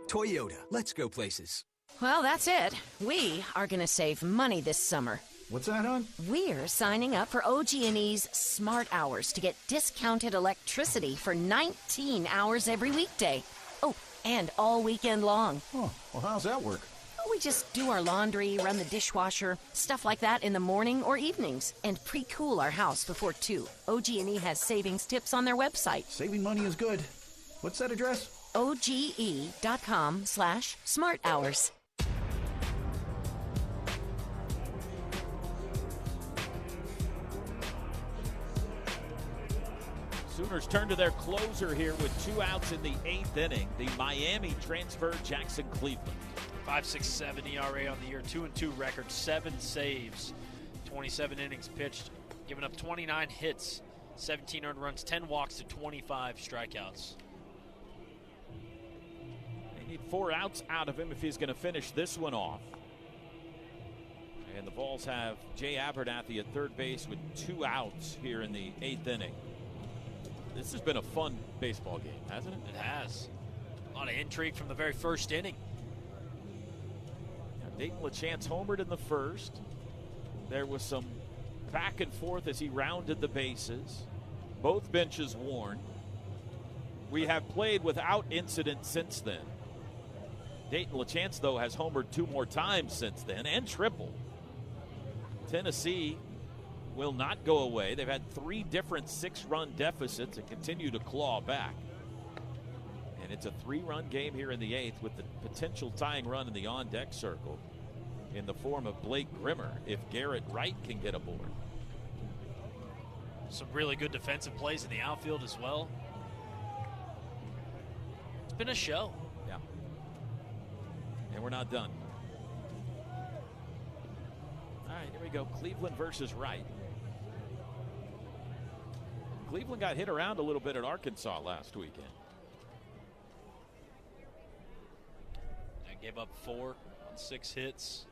Speaker 5: Toyota, let's go places.
Speaker 11: Well, that's it. We are going to save money this summer.
Speaker 5: What's that, hon?
Speaker 11: We're signing up for OG&E's Smart Hours to get discounted electricity for 19 hours every weekday. Oh, and all weekend long.
Speaker 5: Oh, well, how's that work?
Speaker 11: We just do our laundry, run the dishwasher, stuff like that in the morning or evenings, and pre-cool our house before 2. OG&E has savings tips on their website.
Speaker 5: Saving money is good. What's that address?
Speaker 11: OGE.com/smart hours.
Speaker 1: Sooners turn to their closer here with 2 outs in the 8th inning. The Miami transfer, Jackson Cleveland.
Speaker 2: 5.67 ERA on the year, 2-2 record, 7 saves, 27 innings pitched, giving up 29 hits, 17 earned runs, 10 walks to 25 strikeouts.
Speaker 1: They need 4 outs out of him if he's going to finish this one off. And the Vols have Jay Abernathy at third base with 2 outs here in the 8th inning. This has been a fun baseball game, hasn't it?
Speaker 2: It has. A lot of intrigue from the very first inning.
Speaker 1: Dayton LaChance homered in the first. There was some back and forth as he rounded the bases. Both benches worn. We have played without incident since then. Dayton LaChance, though, has homered 2 more times since then and tripled. Tennessee will not go away. They've had 3 different 6-run deficits and continue to claw back. And it's a 3-run game here in the 8th with the potential tying run in the on-deck circle in the form of Blake Grimmer if Garrett Wright can get aboard.
Speaker 2: Some really good defensive plays in the outfield as well. It's been a show.
Speaker 1: Yeah. And we're not done. All right, here we go. Cleveland versus Wright. Cleveland got hit around a little bit at Arkansas last weekend.
Speaker 2: They gave up 4 on 6 hits.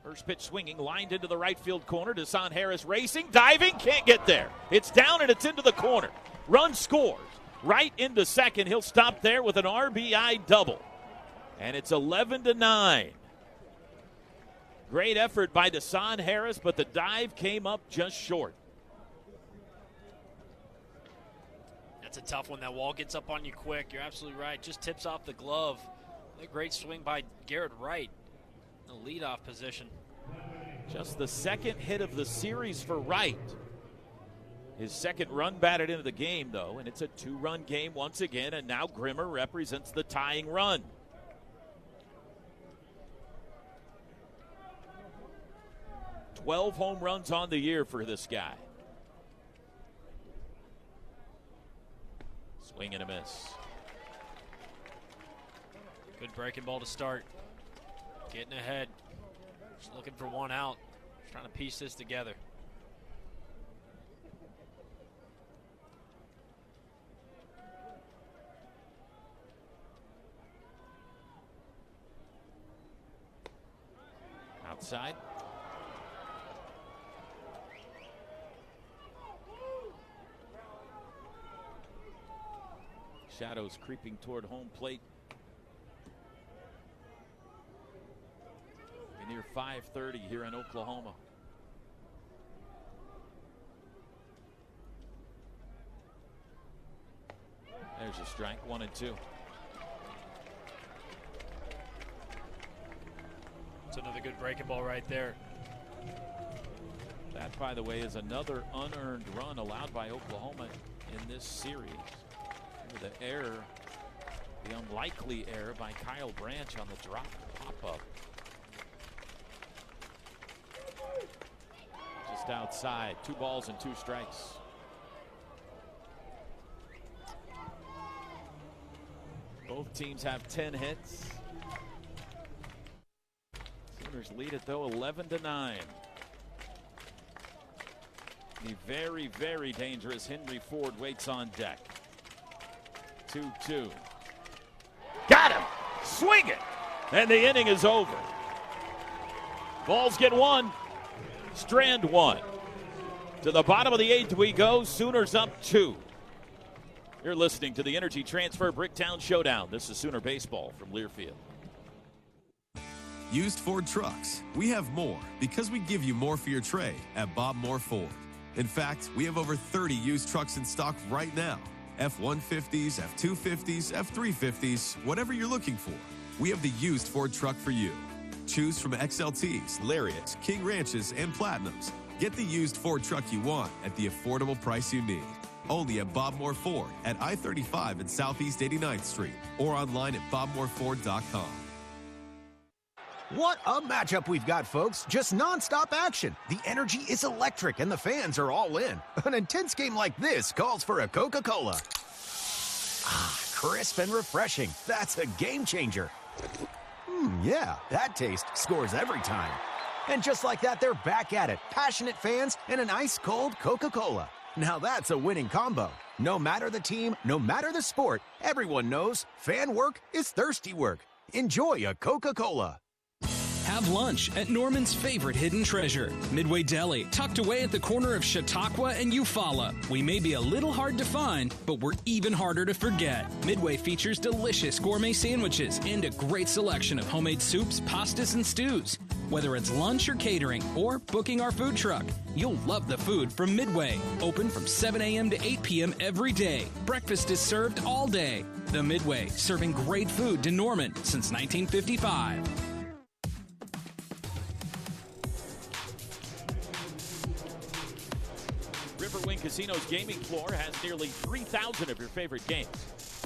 Speaker 1: First pitch swinging, lined into the right field corner. Desan Harris racing, diving, can't get there. It's down and it's into the corner. Run scores. Right into second. He'll stop there with an RBI double. And it's 11-9. Great effort by Desan Harris, but the dive came up just short.
Speaker 2: That's a tough one. That wall gets up on you quick. You're absolutely right. Just tips off the glove. A great swing by Garrett Wright in the leadoff position.
Speaker 1: Just the second hit of the series for Wright. His second run batted into the game, though, and it's a 2-run game once again, and now Grimmer represents the tying run. "12 home runs on the year for this guy. Swing and a miss.
Speaker 2: Good breaking ball to start. Getting ahead. Just looking for 1 out. Just trying to piece this together.
Speaker 1: Outside. Shadows creeping toward home plate. Near 5:30 here in Oklahoma. There's a strike, 1-2.
Speaker 2: It's another good breaking ball right there.
Speaker 1: That, by the way, is another unearned run allowed by Oklahoma in this series. The error, the unlikely error by Kyle Branch on the drop pop-up. Just outside, 2 balls and 2 strikes. Both teams have 10 hits. Sooners lead it, though, 11-9. The very, very dangerous Henry Ford waits on deck. 2-2. Got him! Swing it! And the inning is over. Balls get 1. Strand 1. To the bottom of the 8th we go. Sooners up 2. You're listening to the Energy Transfer Bricktown Showdown. This is Sooner Baseball from Learfield.
Speaker 15: Used Ford trucks. We have more because we give you more for your trade at Bob Moore Ford. In fact, we have over 30 used trucks in stock right now. F-150s, F-250s, F-350s, whatever you're looking for. We have the used Ford truck for you. Choose from XLTs, Lariats, King Ranches, and Platinums. Get the used Ford truck you want at the affordable price you need. Only at Bob Moore Ford at I-35 and Southeast 89th Street or online at bobmooreford.com.
Speaker 18: What a matchup we've got, folks. Just nonstop action. The energy is electric and the fans are all in. An intense game like this calls for a Coca-Cola. Ah, crisp and refreshing. That's a game changer. Yeah, that taste scores every time. And just like that, they're back at it. Passionate fans and an ice-cold Coca-Cola. Now that's a winning combo. No matter the team, no matter the sport, everyone knows fan work is thirsty work. Enjoy a Coca-Cola.
Speaker 19: Have lunch at Norman's favorite hidden treasure, Midway Deli, tucked away at the corner of Chautauqua and Eufaula. We may be a little hard to find, but we're even harder to forget. Midway features delicious gourmet sandwiches and a great selection of homemade soups, pastas, and stews. Whether it's lunch or catering or booking our food truck, you'll love the food from Midway. Open from 7 a.m. to 8 p.m. every day. Breakfast is served all day. The Midway, serving great food to Norman since 1955.
Speaker 1: Riverwind Casino's gaming floor has nearly 3,000 of your favorite games,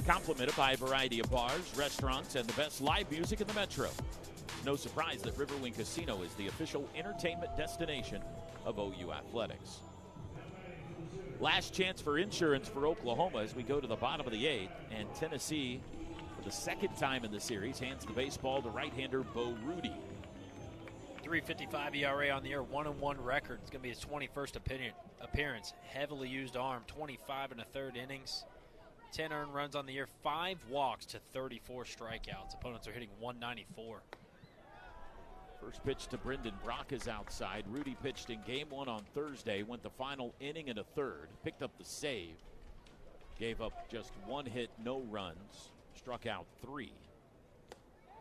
Speaker 1: complemented by a variety of bars, restaurants, and the best live music in the metro. No surprise that Riverwind Casino is the official entertainment destination of OU Athletics. Last chance for insurance for Oklahoma as we go to the bottom of the 8th, and Tennessee, for the second time in the series, hands the baseball to right-hander Bo Rudy.
Speaker 2: 3.55 ERA on the year, 1-1 record. It's going to be his 21st appearance. Heavily used arm, 25 1/3 innings, 10 earned runs on the year, 5 walks to 34 strikeouts. Opponents are hitting 194.
Speaker 1: First pitch to Brendan Brock is outside. Rudy pitched in game 1 on Thursday, went the final inning and a third, picked up the save, gave up just 1 hit, no runs, struck out 3.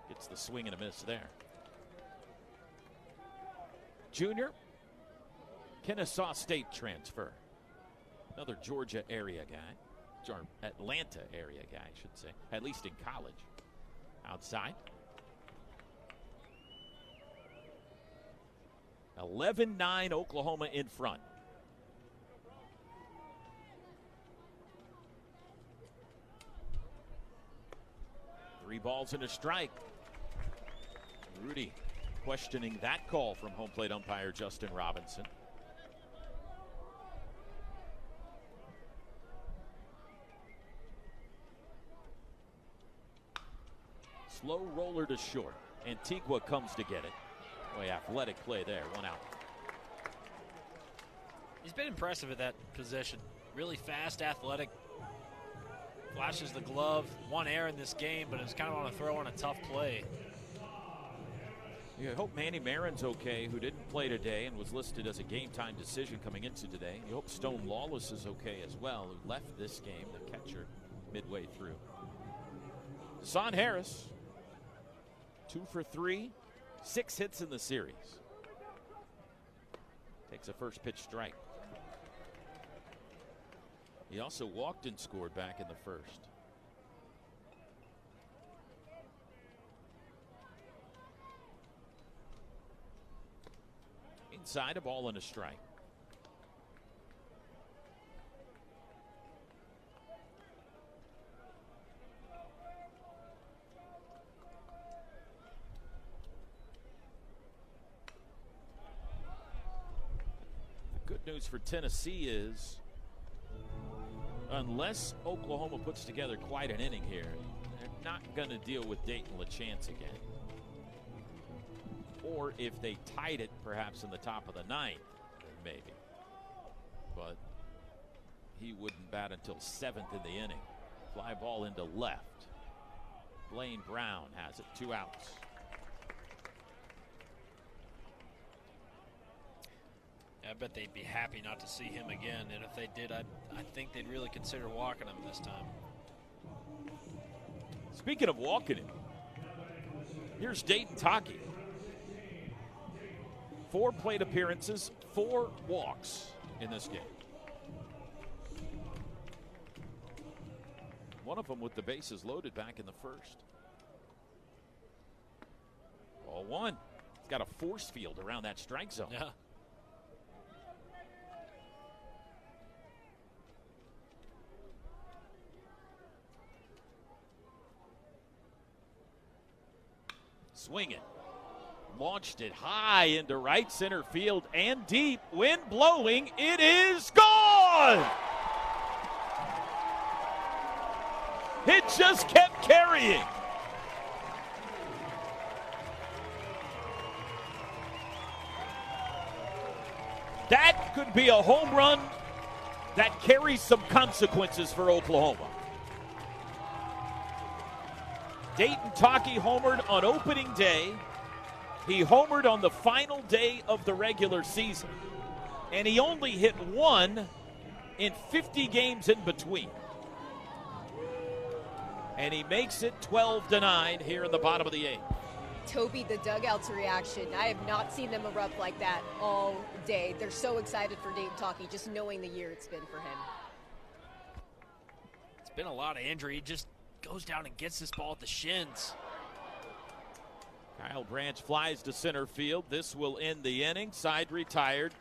Speaker 1: Gets the swing and a miss there. Junior, Kennesaw State transfer. Another Georgia area guy, or Atlanta area guy, I should say, at least in college. Outside. 11-9 Oklahoma in front. Three balls and a strike. Rudy questioning that call from home plate umpire Justin Robinson. Slow roller to short. Antigua comes to get it. Boy, athletic play there. 1 out.
Speaker 2: He's been impressive at that position. Really fast, athletic. Flashes the glove. 1 error in this game, but it was kind of on a throw on a tough play.
Speaker 1: You hope Manny Marin's okay, who didn't play today and was listed as a game-time decision coming into today. You hope Stone Lawless is okay as well, who left this game, the catcher, midway through. Son Harris, 2 for 3, 6 hits in the series. Takes a first pitch strike. He also walked and scored back in the first. Inside, a ball and a strike. The good news for Tennessee is, unless Oklahoma puts together quite an inning here, they're not going to deal with Dayton LaChance again. Or if they tied it perhaps in the top of the 9th, maybe. But he wouldn't bat until 7th in the inning. Fly ball into left. Blaine Brown has it, 2 outs.
Speaker 2: I bet they'd be happy not to see him again, and if they did, I think they'd really consider walking him this time.
Speaker 1: Speaking of walking him, here's Dayton Taki. 4 plate appearances, 4 walks in this game. One of them with the bases loaded back in the first. Ball 1. He's got a force field around that strike zone.
Speaker 2: Yeah.
Speaker 1: Swing it. Launched it high into right center field and deep. Wind blowing. It is gone! It just kept carrying. That could be a home run that carries some consequences for Oklahoma. Dayton Taki homered on opening day. He homered on the final day of the regular season. And he only hit one in 50 games in between. And he makes it 12-9 here in the bottom of the 8th.
Speaker 20: Toby, the dugout's reaction, I have not seen them erupt like that all day. They're so excited for Dayton Taki, just knowing the year it's been for him.
Speaker 2: It's been a lot of injury. He just goes down and gets this ball at the shins.
Speaker 1: Kyle Branch flies to center field. This will end the inning. Side retired.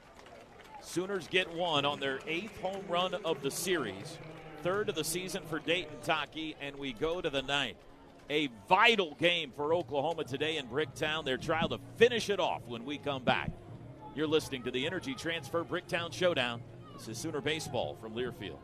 Speaker 1: Sooners get one on their 8th home run of the series. 3rd of the season for Dayton Taki, and we go to the 9th. A vital game for Oklahoma today in Bricktown. They're trying to finish it off when we come back. You're listening to the Energy Transfer Bricktown Showdown. This is Sooner Baseball from Learfield.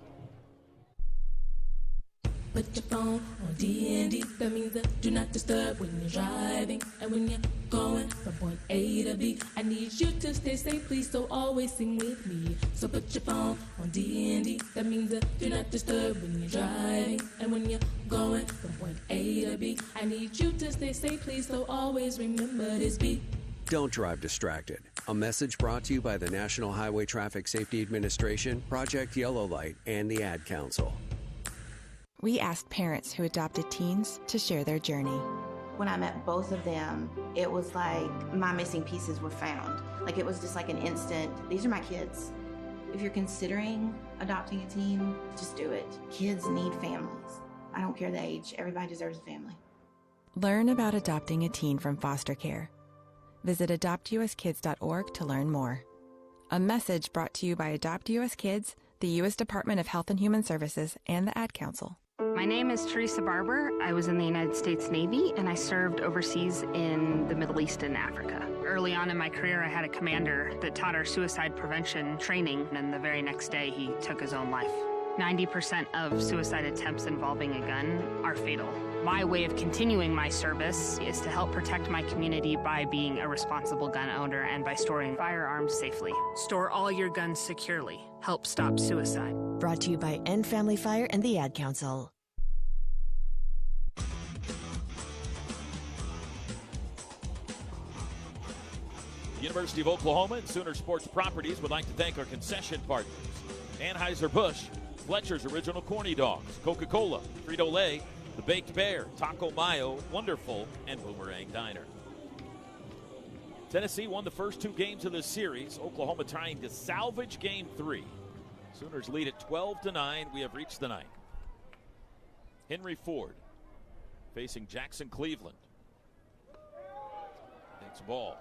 Speaker 22: Put your phone on D&D, that means that do not disturb when you're driving. And when you're going from point A to B, I need you to stay safe, please, so always sing with me. So put your phone on D&D, that means that do not disturb when you're driving. And when you're going from point A to B, I need you to stay safe, please, so always remember this beat.
Speaker 23: Don't drive distracted. A message brought to you by the National Highway Traffic Safety Administration, Project Yellow Light, and the Ad Council.
Speaker 21: We asked parents who adopted teens to share their journey.
Speaker 24: When I met both of them, it was like my missing pieces were found. Like it was just like an instant, these are my kids. If you're considering adopting a teen, just do it. Kids need families. I don't care the age, everybody deserves a family.
Speaker 21: Learn about adopting a teen from foster care. Visit adoptuskids.org to learn more. A message brought to you by Adopt US Kids, the U.S. Department of Health and Human Services, and the Ad Council.
Speaker 25: My name is Teresa Barber. I was in the United States Navy, and I served overseas in the Middle East and Africa. Early on in my career, I had a commander that taught our suicide prevention training, and the very next day, he took his own life. 90% of suicide attempts involving a gun are fatal. My way of continuing my service is to help protect my community by being a responsible gun owner and by storing firearms safely. Store all your guns securely. Help stop suicide.
Speaker 11: Brought to you by End Family Fire and the Ad Council.
Speaker 1: University of Oklahoma and Sooner Sports Properties would like to thank our concession partners: Anheuser-Busch, Fletcher's Original Corny Dogs, Coca-Cola, Frito-Lay, The Baked Bear, Taco Mayo, Wonderful, and Boomerang Diner. Tennessee won the first 2 games of this series. Oklahoma trying to salvage Game 3. Sooners lead at 12-9. We have reached the 9th. Henry Ford facing Jackson Cleveland. Takes a ball.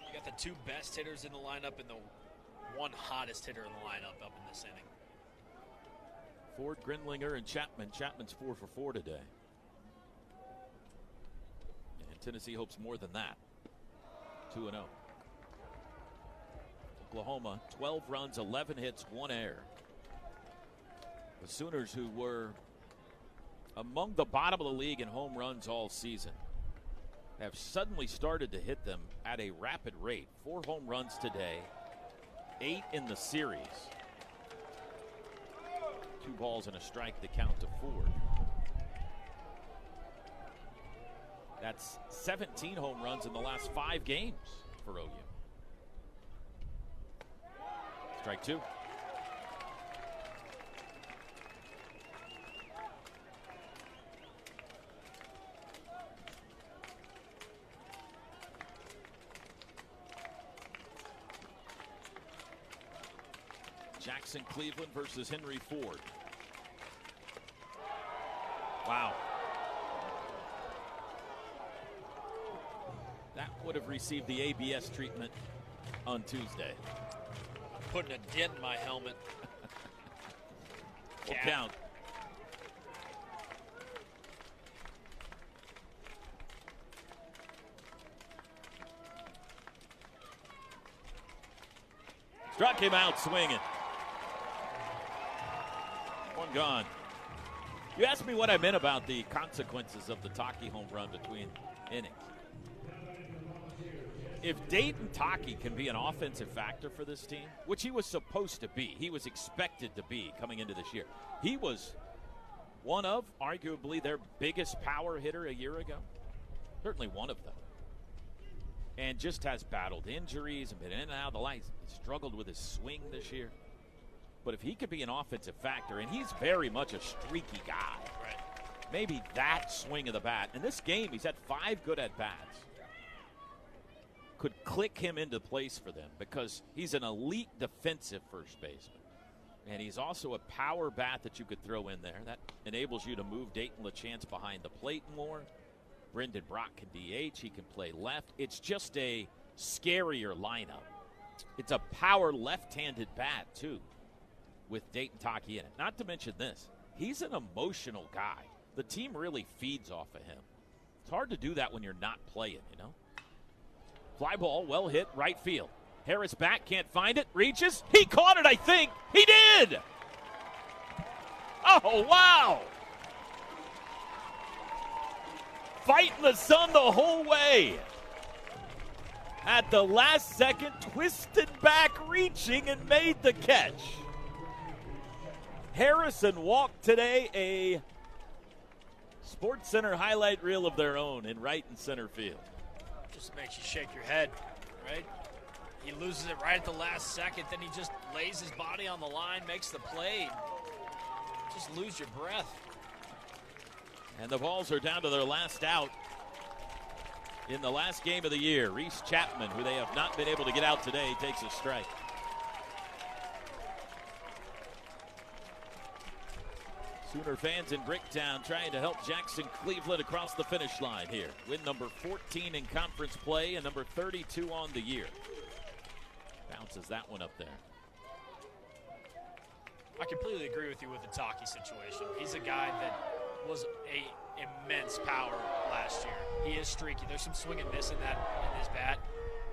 Speaker 2: You got the 2 best hitters in the lineup and the 1 hottest hitter in the lineup up in this inning.
Speaker 1: Ford, Grinlinger, and Chapman. Chapman's 4 for 4 today. And Tennessee hopes more than that. 2-0. Oklahoma, 12 runs, 11 hits, 1 error. The Sooners, who were among the bottom of the league in home runs all season, have suddenly started to hit them at a rapid rate. 4 home runs today, 8 in the series. 2 balls and a strike to count to Ford. That's 17 home runs in the last 5 games for OU. Strike 2. Jackson Cleveland versus Henry Ford. Wow. That would have received the ABS treatment on Tuesday.
Speaker 2: Putting a dent in my helmet.
Speaker 1: Full count. Struck him out swinging. One gone. You asked me what I meant about the consequences of the Taki home run between innings. If Dayton Taki can be an offensive factor for this team, which he was supposed to be, he was expected to be coming into this year. He was one of, arguably, their biggest power hitter a year ago. Certainly one of them. And just has battled injuries and been in and out of the lights. Struggled with his swing this year. But if he could be an offensive factor, and he's very much a streaky guy.
Speaker 2: Right.
Speaker 1: Maybe that swing of the bat. In this game, he's had 5 good at-bats. Could click him into place for them because he's an elite defensive first baseman. And he's also a power bat that you could throw in there. That enables you to move Dayton LeChance behind the plate more. Brendan Brock can DH. He can play left. It's just a scarier lineup. It's a power left-handed bat, too, with Dayton Taki in it. Not to mention this. He's an emotional guy. The team really feeds off of him. It's hard to do that when you're not playing, you know? Fly ball, well hit, right field. Harris back, can't find it, reaches. He caught it, I think. He did! Oh, wow! Fighting the sun the whole way. At the last second, twisted back, reaching, and made the catch. Harrison walked today a SportsCenter highlight reel of their own in right and center field.
Speaker 2: Just makes you shake your head, right? He loses it right at the last second, then he just lays his body on the line, makes the play. Just lose your breath.
Speaker 1: And the Vols are down to their last out in the last game of the year. Reese Chapman, who they have not been able to get out today, takes a strike. Sooner fans in Bricktown trying to help Jackson Cleveland across the finish line here. Win number 14 in conference play and number 32 on the year. Bounces that one up there.
Speaker 2: I completely agree with you with the Taki situation. He's a guy that was a immense power last year. He is streaky. There's some swing and miss in his bat,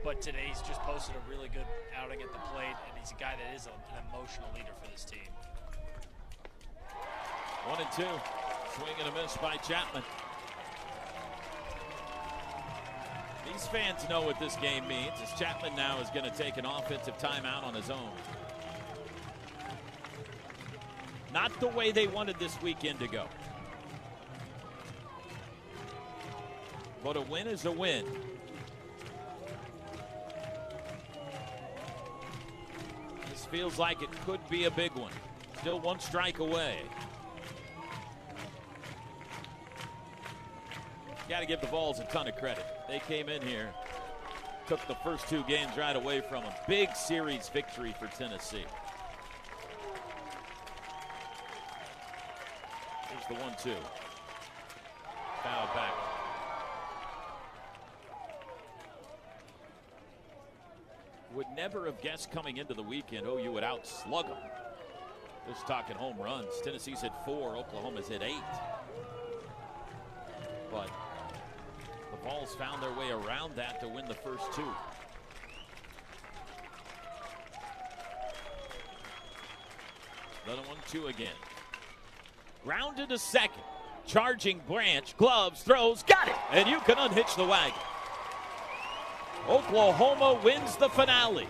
Speaker 2: but today he's just posted a really good outing at the plate, and he's a guy that is an emotional leader for this team.
Speaker 1: 1-2. Swing and a miss by Chapman. These fans know what this game means, as Chapman now is going to take an offensive timeout on his own. Not the way they wanted this weekend to go. But a win is a win. This feels like it could be a big one. Still one strike away. Got to give the Vols a ton of credit. They came in here, took the first 2 games right away from them. Big series victory for Tennessee. Here's the 1-2. Foul back. Would never have guessed coming into the weekend OU would outslug them. Just talking home runs. Tennessee's hit 4, Oklahoma's hit 8. But the Vols found their way around that to win the first 2. Another 1-2 again. Grounded to second. Charging Branch, gloves, throws, got it! And you can unhitch the wagon. Oklahoma wins the finale.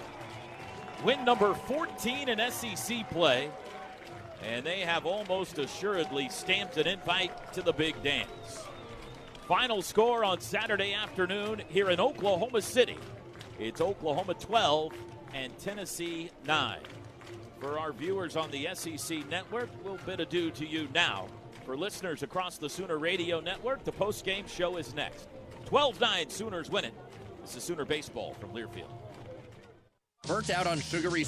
Speaker 1: Win number 14 in SEC play. And they have almost assuredly stamped an invite to the big dance. Final score on Saturday afternoon here in Oklahoma City. It's Oklahoma 12 and Tennessee 9. For our viewers on the SEC network, we'll bid adieu to you now. For listeners across the Sooner Radio Network, the post-game show is next. 12-9, Sooners win it. This is Sooner Baseball from Learfield.
Speaker 4: Burnt out on sugary